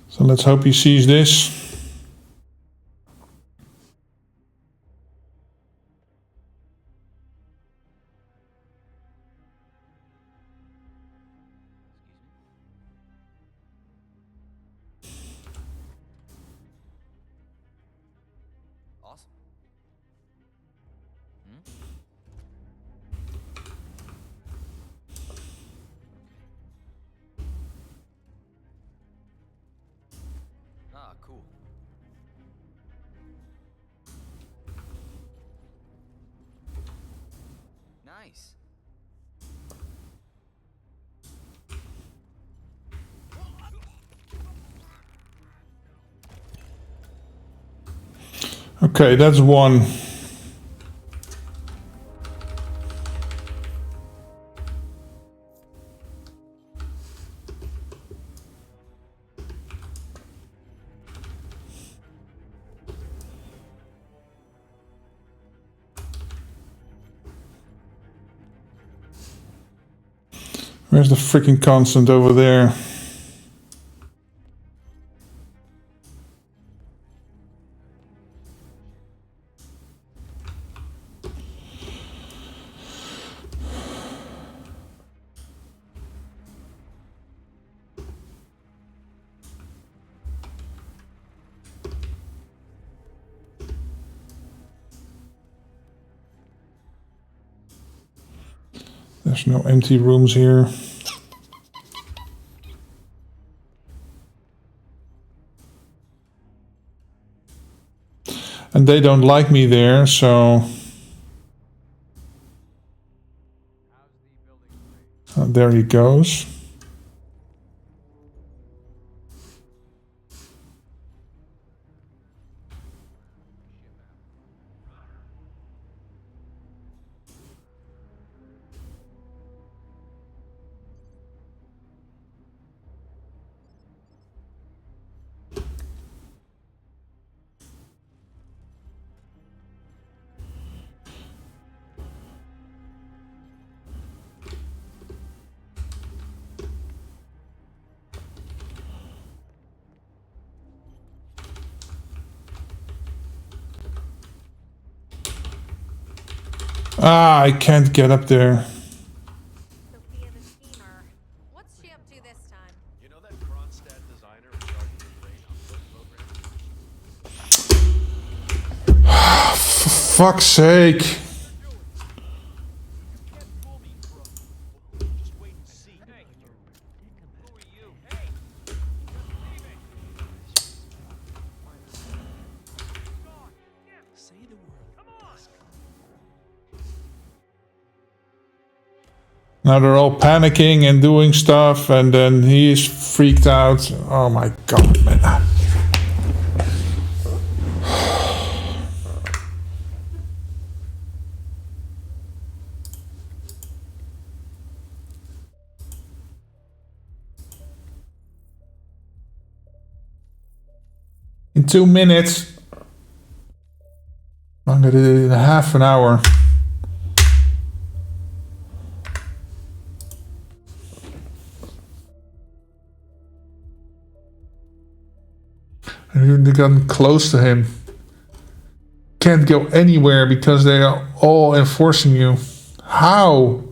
S1: So let's hope he sees this.
S6: Awesome. Ah, cool. Nice.
S1: Okay, that's one. Where's the freaking constant over there? There's no empty rooms here. And they don't like me there, so... there he goes. Ah, I can't get up there.
S4: Sophia the schemer.
S7: What's she up to this time?
S2: You know that Kronstadt designer in charge of the brain output program?
S1: For fuck's sake.
S2: Can't fool me, bro. Just wait and see. Hey, who are you? Hey, just leaving. Gone. Yeah,
S8: Say the word.
S2: come on.
S1: Now they're all panicking and doing stuff, and then he is freaked out. Oh my god, man. In 2 minutes. I'm gonna do it in half an hour. And they got close to him. Can't go anywhere because they are all enforcing you. How?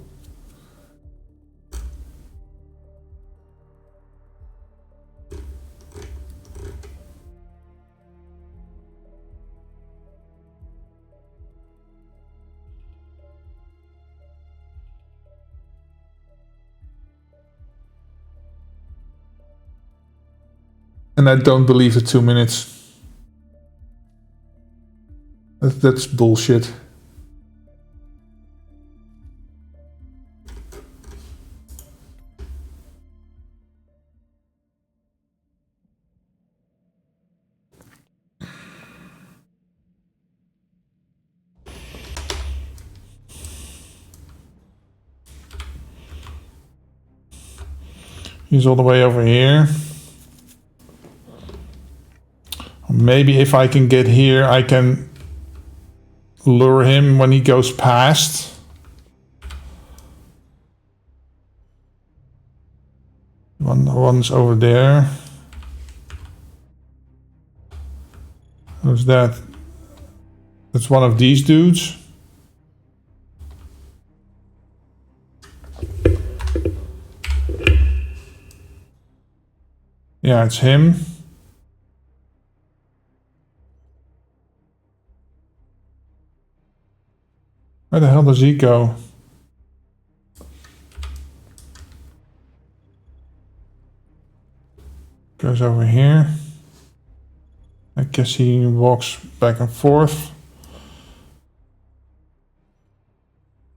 S1: And I don't believe the 2 minutes. That's bullshit. He's all the way over here. Maybe if I can get here, I can lure him when he goes past. One's over there. Who's that? That's one of these dudes. Yeah, it's him. Where the hell does he go? Goes over here. I guess he walks back and forth.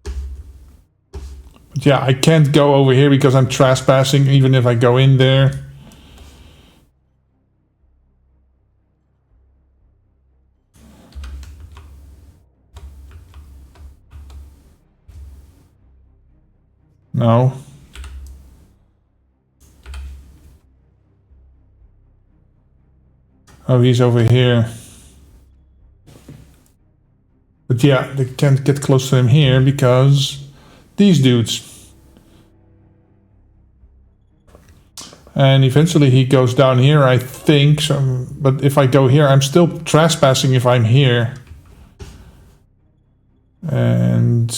S1: But yeah, I can't go over here because I'm trespassing even if I go in there. No. Oh, he's over here. But yeah, they can't get close to him here because these dudes. And eventually he goes down here, I think. So, but if I go here, I'm still trespassing if I'm here. And...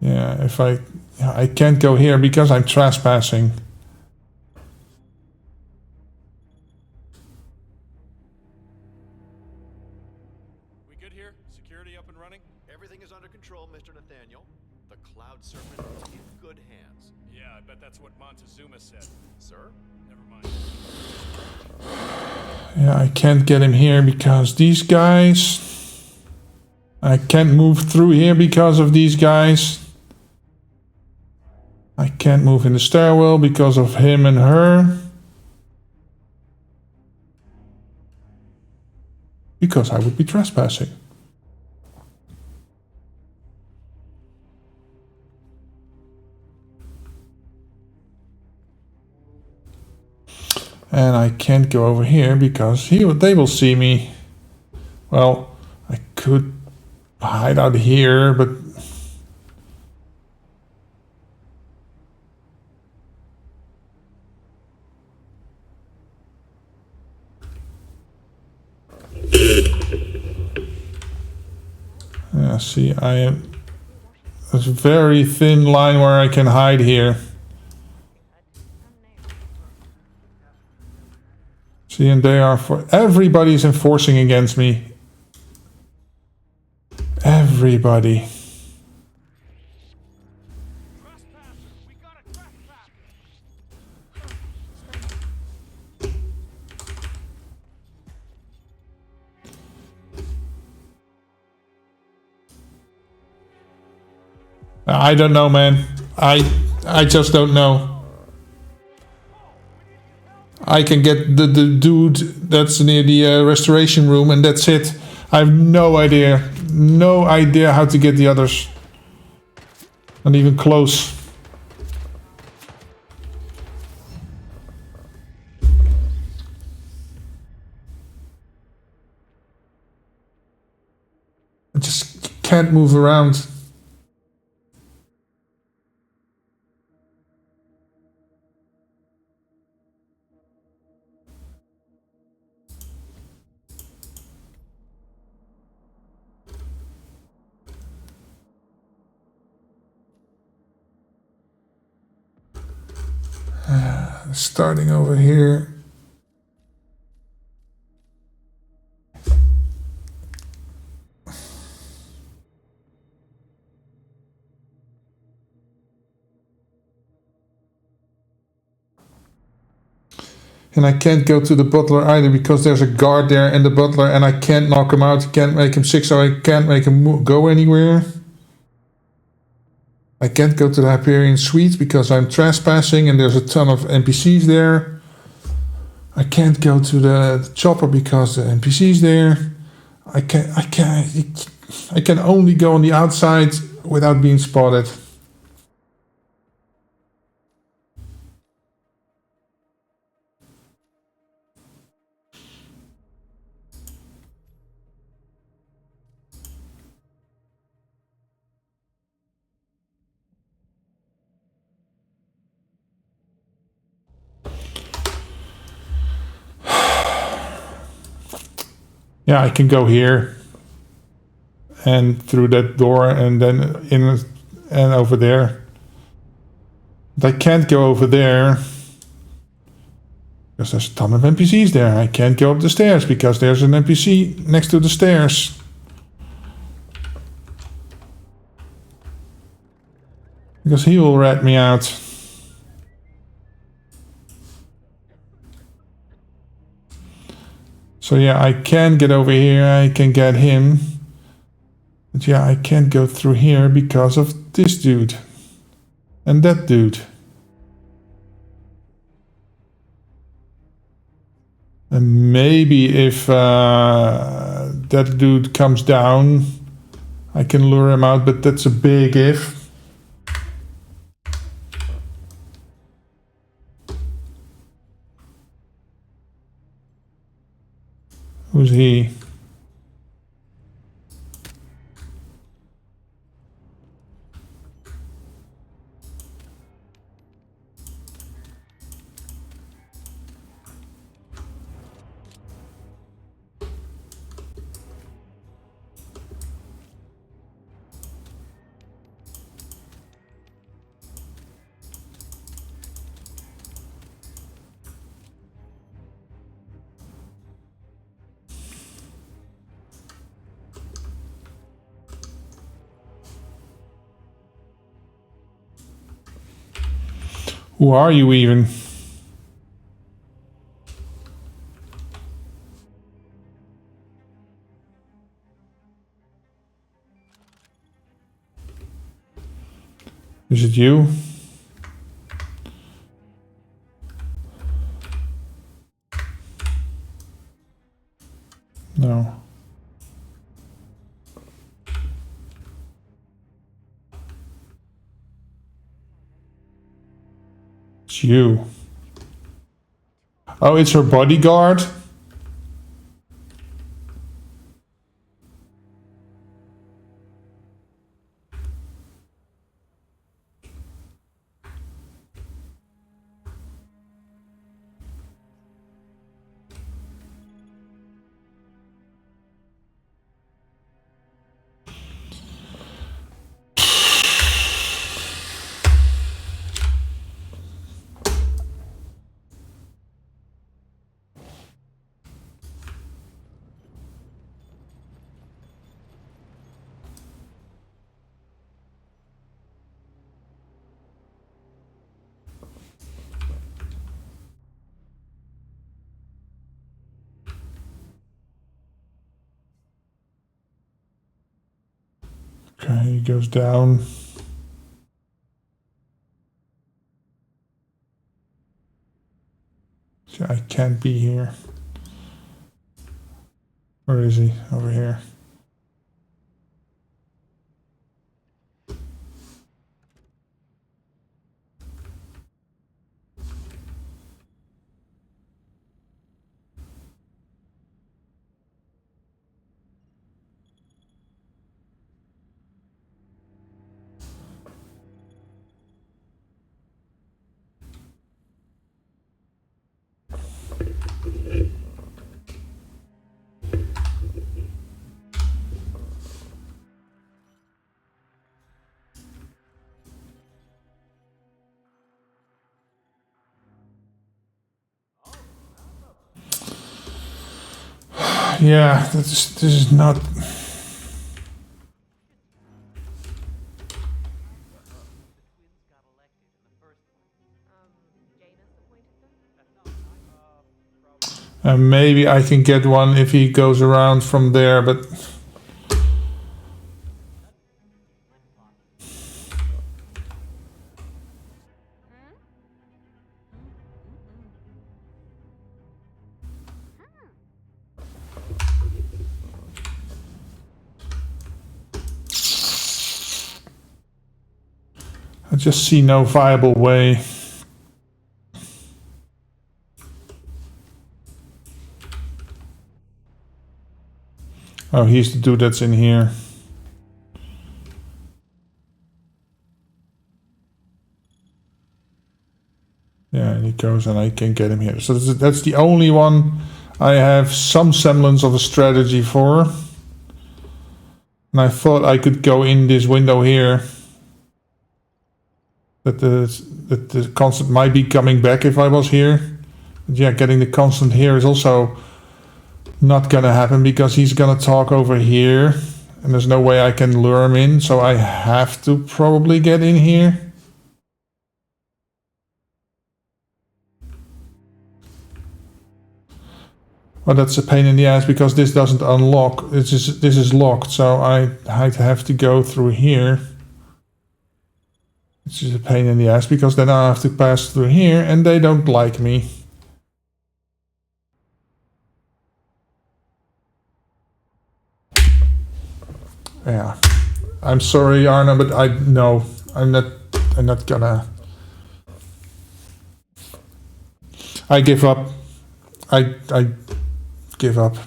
S1: yeah, if I can't go here because I'm trespassing.
S2: We good here? Security up and running? Everything is under control, Mr. Nathaniel. The Cloud Serpent is in good hands. Yeah, I bet that's what Montezuma said. Sir? Never mind.
S1: Yeah, I can't get him here because these guys. I can't move through here because of these guys. I can't move in the stairwell because of him and her. Because I would be trespassing. And I can't go over here because they will see me. Well, I could hide out here, but... see, I am... There's a very thin line where I can hide here. See, and they are for... Everybody's enforcing against me. Everybody. I don't know, man. I just don't know. I can get the dude that's near the restoration room and that's it. I have no idea. No idea how to get the others. Not even close. I just can't move around. Starting over here. And I can't go to the butler either because there's a guard there and the butler and I can't knock him out, can't make him sick, so I can't make him go anywhere. I can't go to the Hyperion Suite because I'm trespassing and there's a ton of NPCs there. I can't go to the chopper because the NPC's there. I can only go on the outside without being spotted. Yeah, I can go here and through that door and then in and over there. But I can't go over there because there's a ton of NPCs there. I can't go up the stairs because there's an NPC next to the stairs. Because he will rat me out. So yeah, I can get over here, I can get him. But yeah, I can't go through here because of this dude. And that dude. And maybe if that dude comes down, I can lure him out, but that's a big if. Who's he? Who are you even? Is it you? No. It's you. Oh, it's her bodyguard? Okay, he goes down. See, I can't be here. Where is he? Over here. Yeah, this is not. Maybe I can get one if he goes around from there, but. I just see no viable way. Oh, he's the dude that's in here. Yeah, and he goes and I can get him here. So that's the only one I have some semblance of a strategy for. And I thought I could go in this window here. That the constant might be coming back if I was here. But yeah, getting the constant here is also not gonna happen because he's gonna talk over here. And there's no way I can lure him in, so I have to probably get in here. Well, that's a pain in the ass because this doesn't unlock. This is locked, so I have to go through here. Which is a pain in the ass because then I have to pass through here and they don't like me. Yeah. I'm sorry, Arna, but I'm not gonna. I give up. I give up.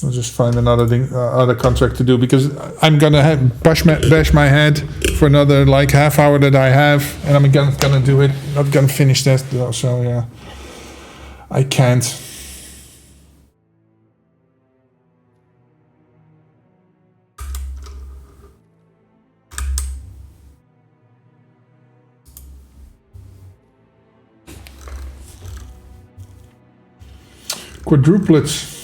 S1: I'll just find another thing, other contract to do because I'm gonna bash my head for another like half hour that I have, and I'm gonna do it. Not gonna finish that though, so yeah, I can't. Quadruplets.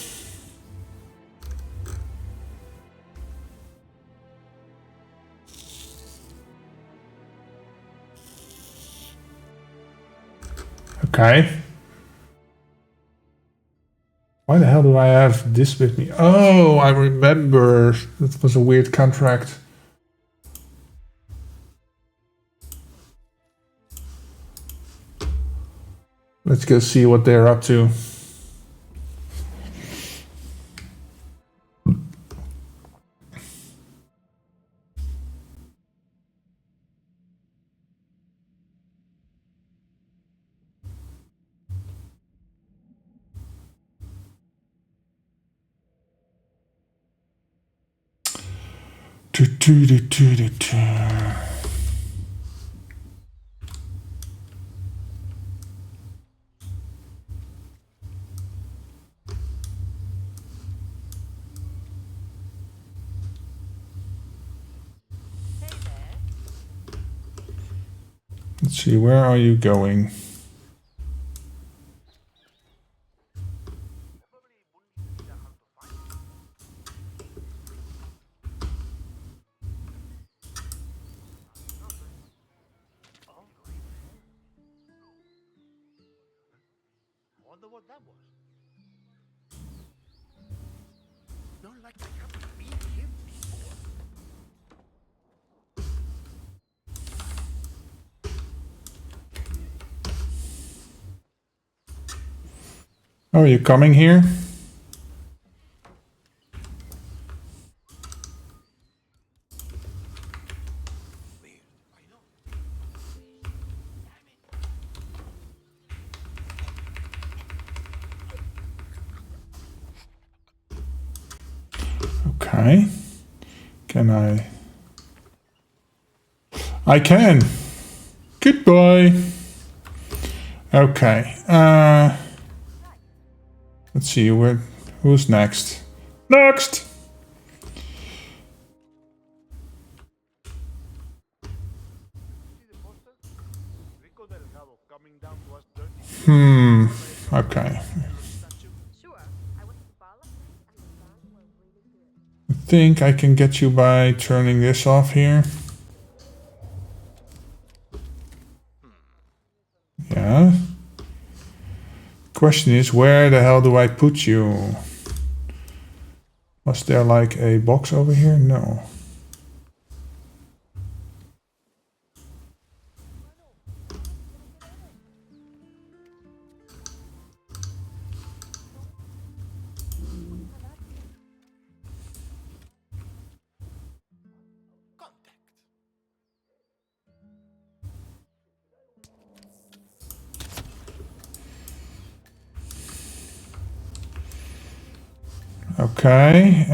S1: Okay. Why the hell do I have this with me? Oh, I remember. That was a weird contract. Let's go see what they're up to. Let's see, where are you going?
S10: wonder what that was. Not like I haven't been here before.
S1: Oh, are you coming here? Okay. Can I? I can. Goodbye. Okay. Let's see who's next. Next. Okay. I think I can get you by turning this off here. Yeah. Question is, where the hell do I put you? Was there like a box over here? No. Okay,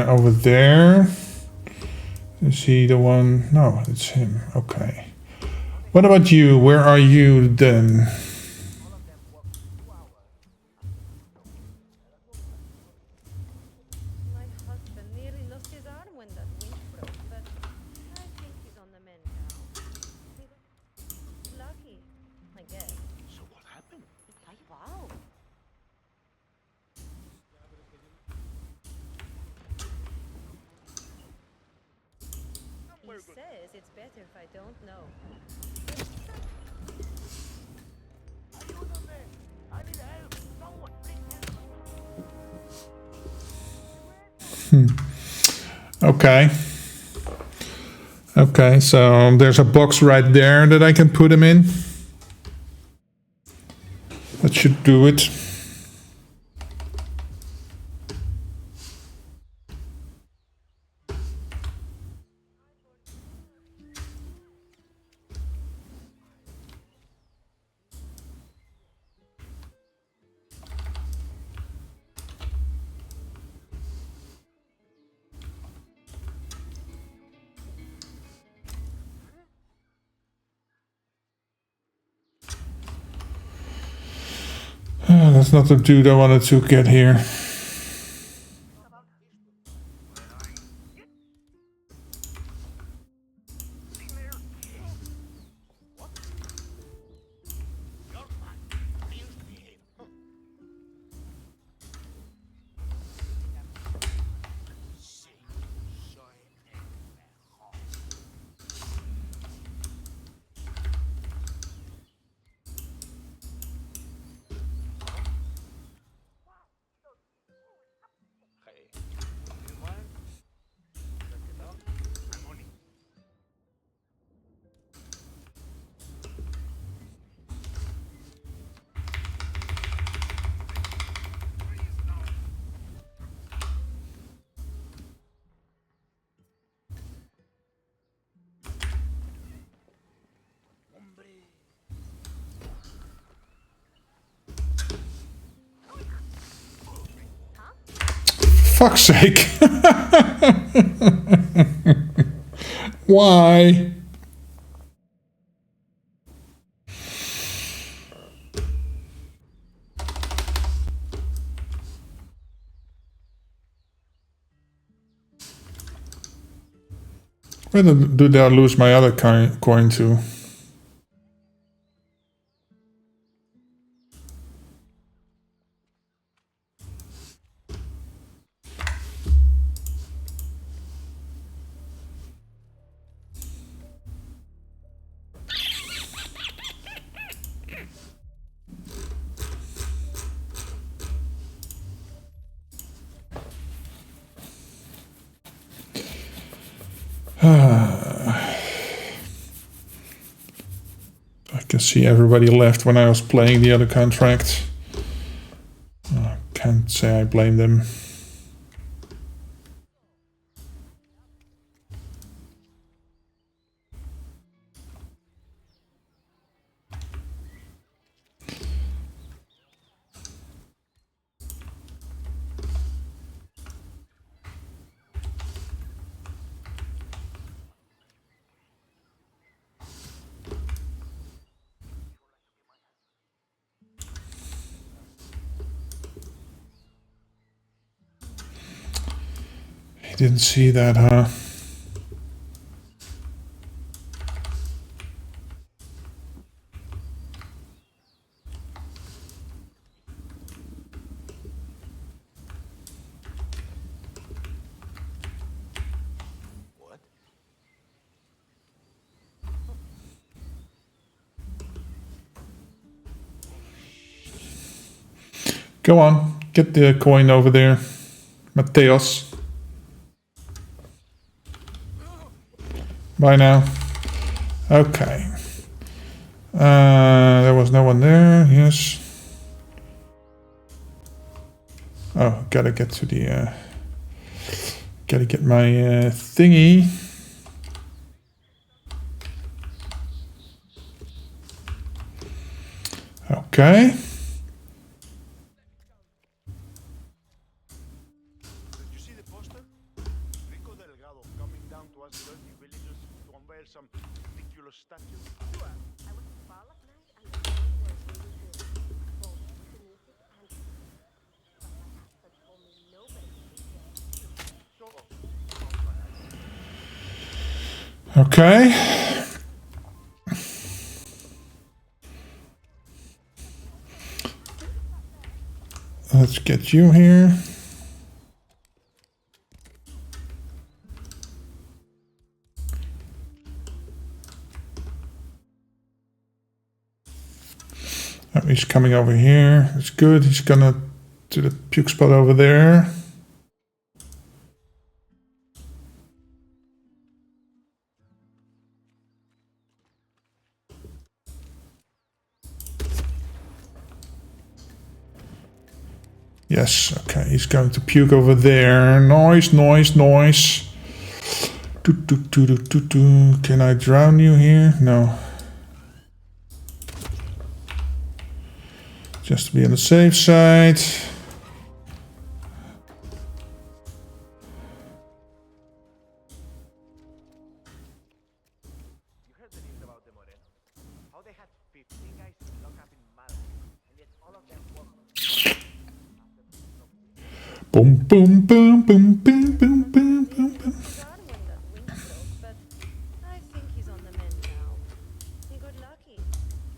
S1: over there. Is he the one? No, it's him. Okay. What about you? Where are you then?
S11: My husband nearly lost his arm when that winch broke, but I think he's on the mend now. Lucky, I guess.
S10: So what happened?
S11: Ay, wow. He says it's better if I don't know.
S10: I need help. Someone, please help.
S1: Okay. Okay, so there's a box right there that I can put him in. That should do it. That's not the dude I wanted to get here. Fuck's sake. Why? Where did I lose my other coin to? I can see everybody left when I was playing the other contract. Can't say I blame them. He didn't see that, huh?
S2: What?
S1: Go on, get the coin over there, Mateos. Bye now. Okay. There was no one there. Yes. Oh, gotta get to the. Gotta get my thingy. Okay.
S10: Did you see the poster? Rico Delgado coming down to us dirty villagers to unveil some ridiculous statue.
S4: Sure. I went to the bar last night and the sound was really good. Both the music and the food. But my pastor told me nobody could be here.
S10: So,
S1: Okay. Let's get you here. Oh, he's coming over here. That's good. He's gonna do the puke spot over there. Yes, okay, he's going to puke over there. Noise, noise, noise. Can I drown you here? No. Just to be on the safe side.
S10: you heard the news about the Morenos? How they had 15 guys locked up in Malaga, and yet all of them were...
S1: Boom, boom, boom, boom, boom, boom, boom, boom, boom.
S11: Forgot when that winch broke, but I think he's on the mend now. He got lucky,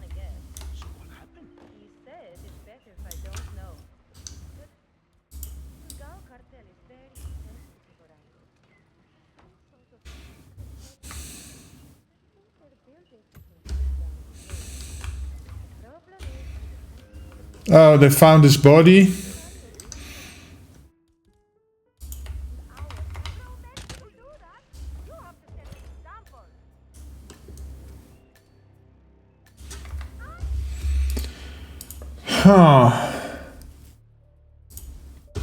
S11: I guess.
S10: So what happened?
S11: He said it's better if I don't know. But the Gao cartel is very sensitive around here. Some sort of secret I think they're building something big down the road. The problem is
S1: Oh, they found his body. Huh.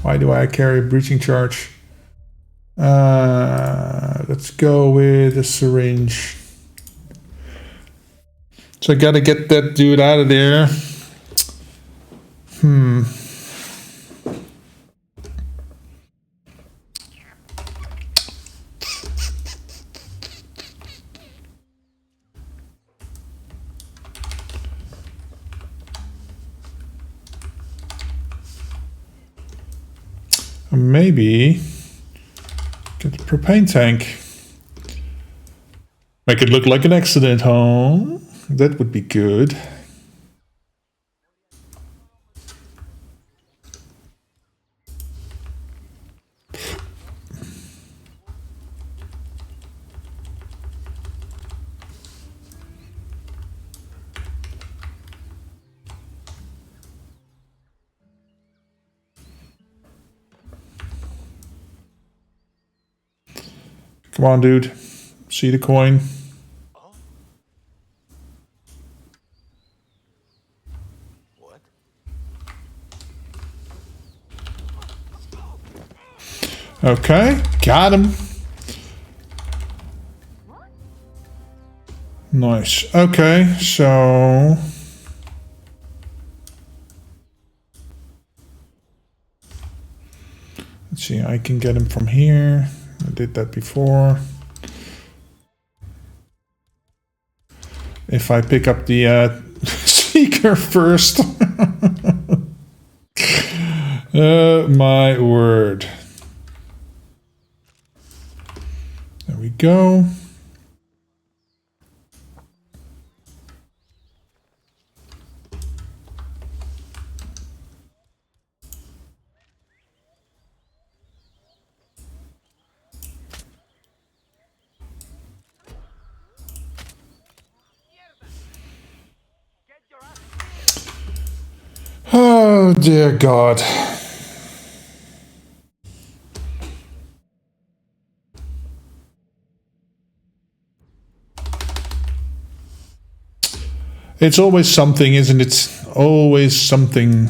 S1: Why do I carry a breaching charge? Let's go with a syringe. So I gotta get that dude out of there. Maybe get the propane tank. Make it look like an accident, huh? That would be good. Come on, dude. See the coin?
S10: What?
S1: Okay, got him. Nice. Okay, so let's see, I can get him from here. I did that before. If I pick up the seeker first. My word. There we go. Oh dear God. It's always something, isn't it? Always something.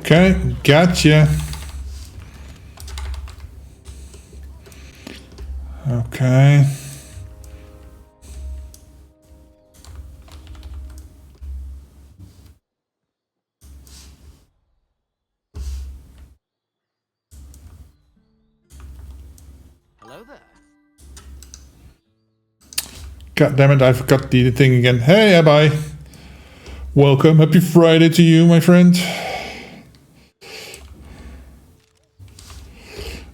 S1: Okay, gotcha. Okay.
S6: Hello there.
S1: God damn it, I forgot the thing again. Hey, Abby. Welcome. Happy Friday to you, my friend.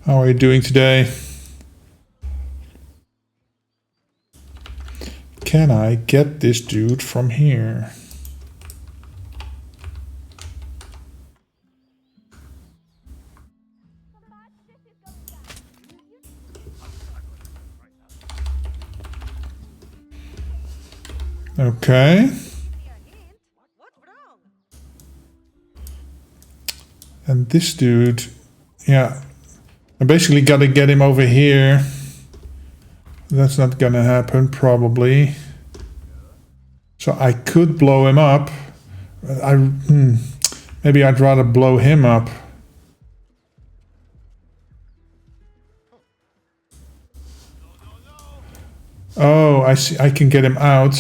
S1: How are you doing today? Can I get this dude from here? Okay. And this dude, yeah. I basically gotta get him over here. That's not gonna happen, probably. So I could blow him up. Maybe I'd rather blow him up. Oh, I see. I can get him out.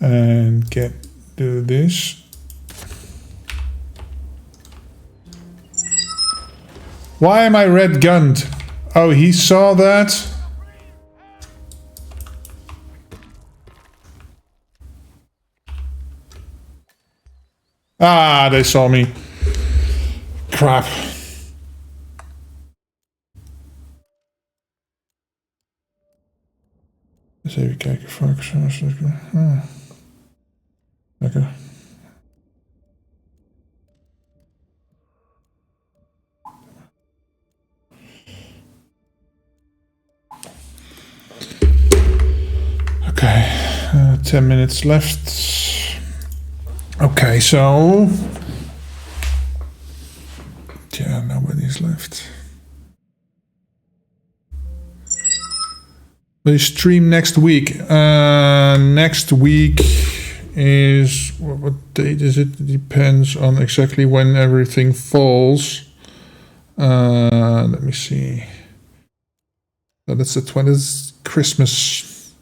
S1: And do this. Why am I red gunned? Oh, he saw that. Ah, they saw me. Crap. Dus even kijken, focus. Lekker. Okay, 10 minutes left. Okay, so yeah, nobody's left. We stream next week. Next week is what date is it? It depends on exactly when everything falls. Let me see. So that's the 20th, Christmas.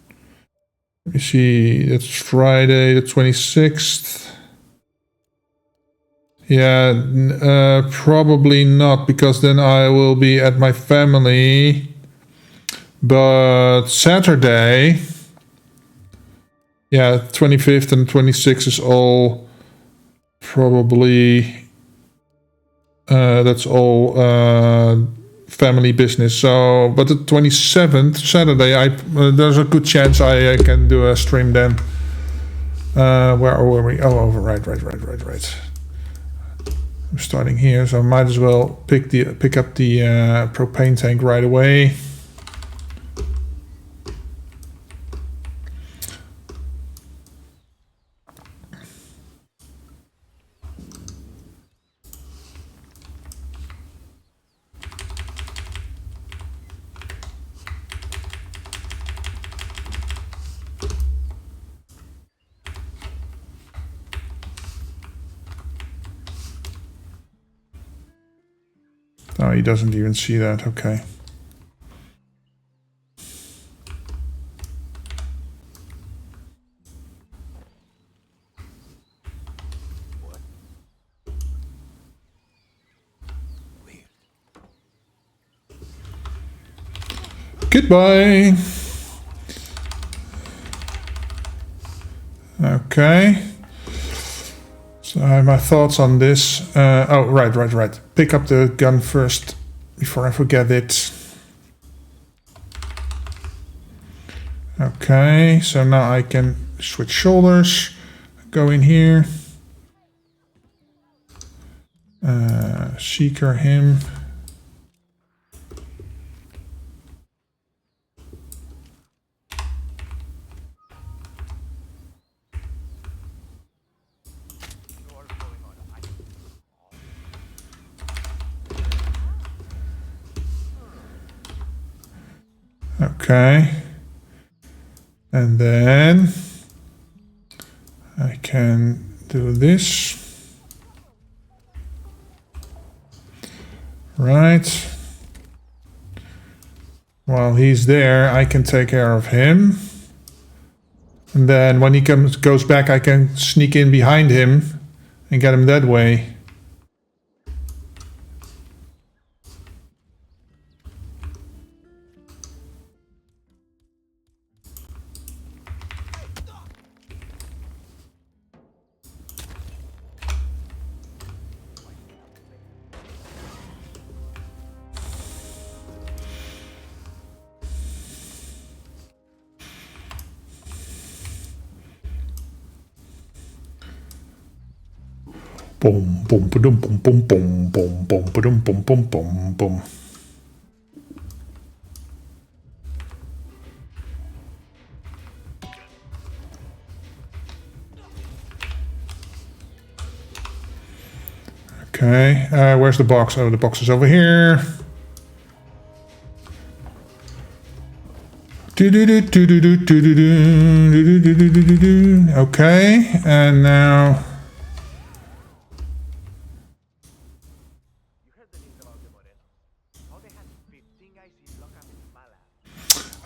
S1: Let me see. That's Friday, the 26th. Yeah, probably not, because then I will be at my family. But Saturday, yeah, 25th and 26th is all probably, that's all family business. So, but the 27th, Saturday, there's a good chance I can do a stream then. Where are we? Oh, over, right. I'm starting here, so I might as well pick up the propane tank right away. Oh, he doesn't even see that. Okay. Goodbye. Okay. So I have my thoughts on this. Oh, right. Pick up the gun first before I forget it. Okay, so now I can switch shoulders. Go in here. Seeker him. Okay, and then I can do this, right? While he's there, I can take care of him, and then when he goes back, I can sneak in behind him and get him that way. Boom, boom, boom, boom, boom, boom, boom, boom, boom, boom, boom, boom, boom. Okay, where's the box? Oh, the box is over here. Okay, and now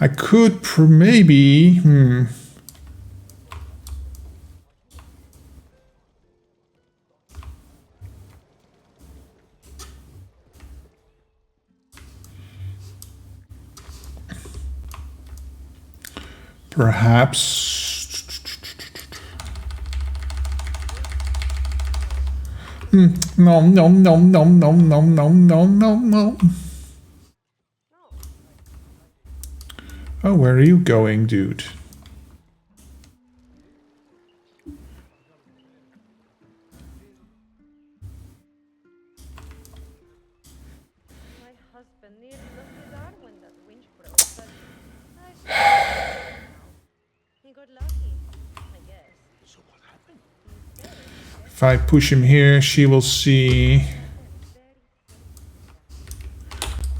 S1: I could maybe, perhaps. No. Oh, where are you going, dude?
S11: My husband nearly lost his arm when that winch broke, but I he got lucky, I guess. So what happened?
S1: If I push him here, she will see.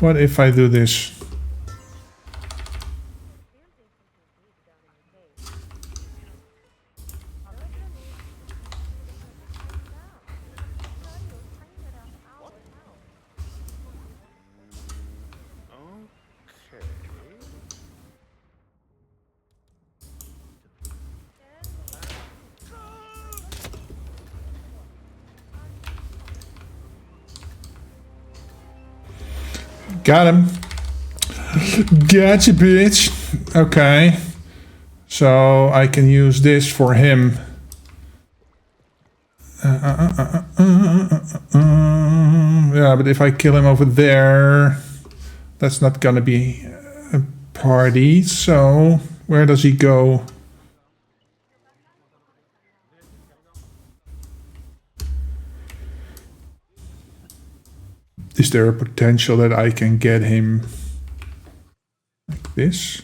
S1: What if I do this? Got him. Gotcha, bitch. Okay. So I can use this for him. Yeah, but if I kill him over there, that's not gonna be a party. So where does he go? Is there a potential that I can get him like this?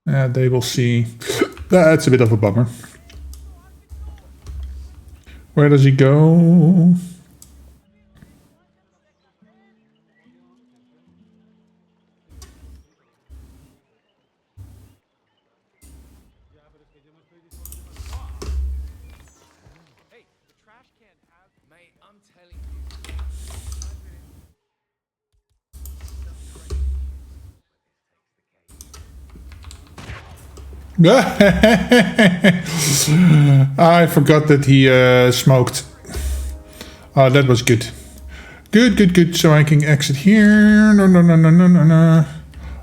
S1: They will see. That's a bit of a bummer. Where does he go?
S6: Hey, the trash can have... Mate, I'm telling you.
S1: I forgot that he smoked. Oh, that was good. Good, good, good. So I can exit here. No, no, no, no, no, no, no.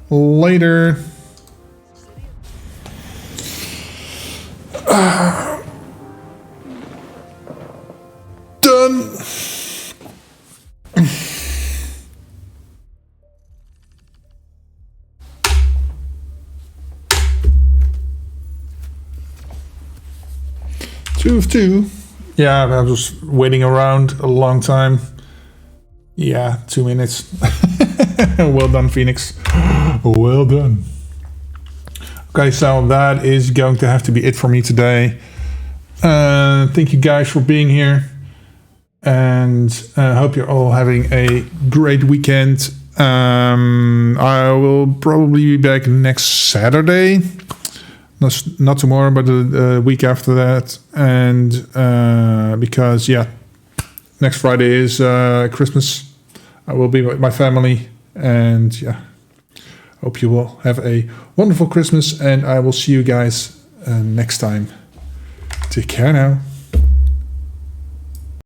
S1: Later. Done. Two of two. Yeah, I was waiting around a long time. Yeah, 2 minutes. Well done, Phoenix. Well done. Okay, so that is going to have to be it for me today. Thank you guys for being here. And I hope you're all having a great weekend. I will probably be back next Saturday. Not tomorrow, but the week after that. And because, yeah, next Friday is Christmas. I will be with my family. And, yeah, hope you will have a wonderful Christmas. And I will see you guys next time. Take care now.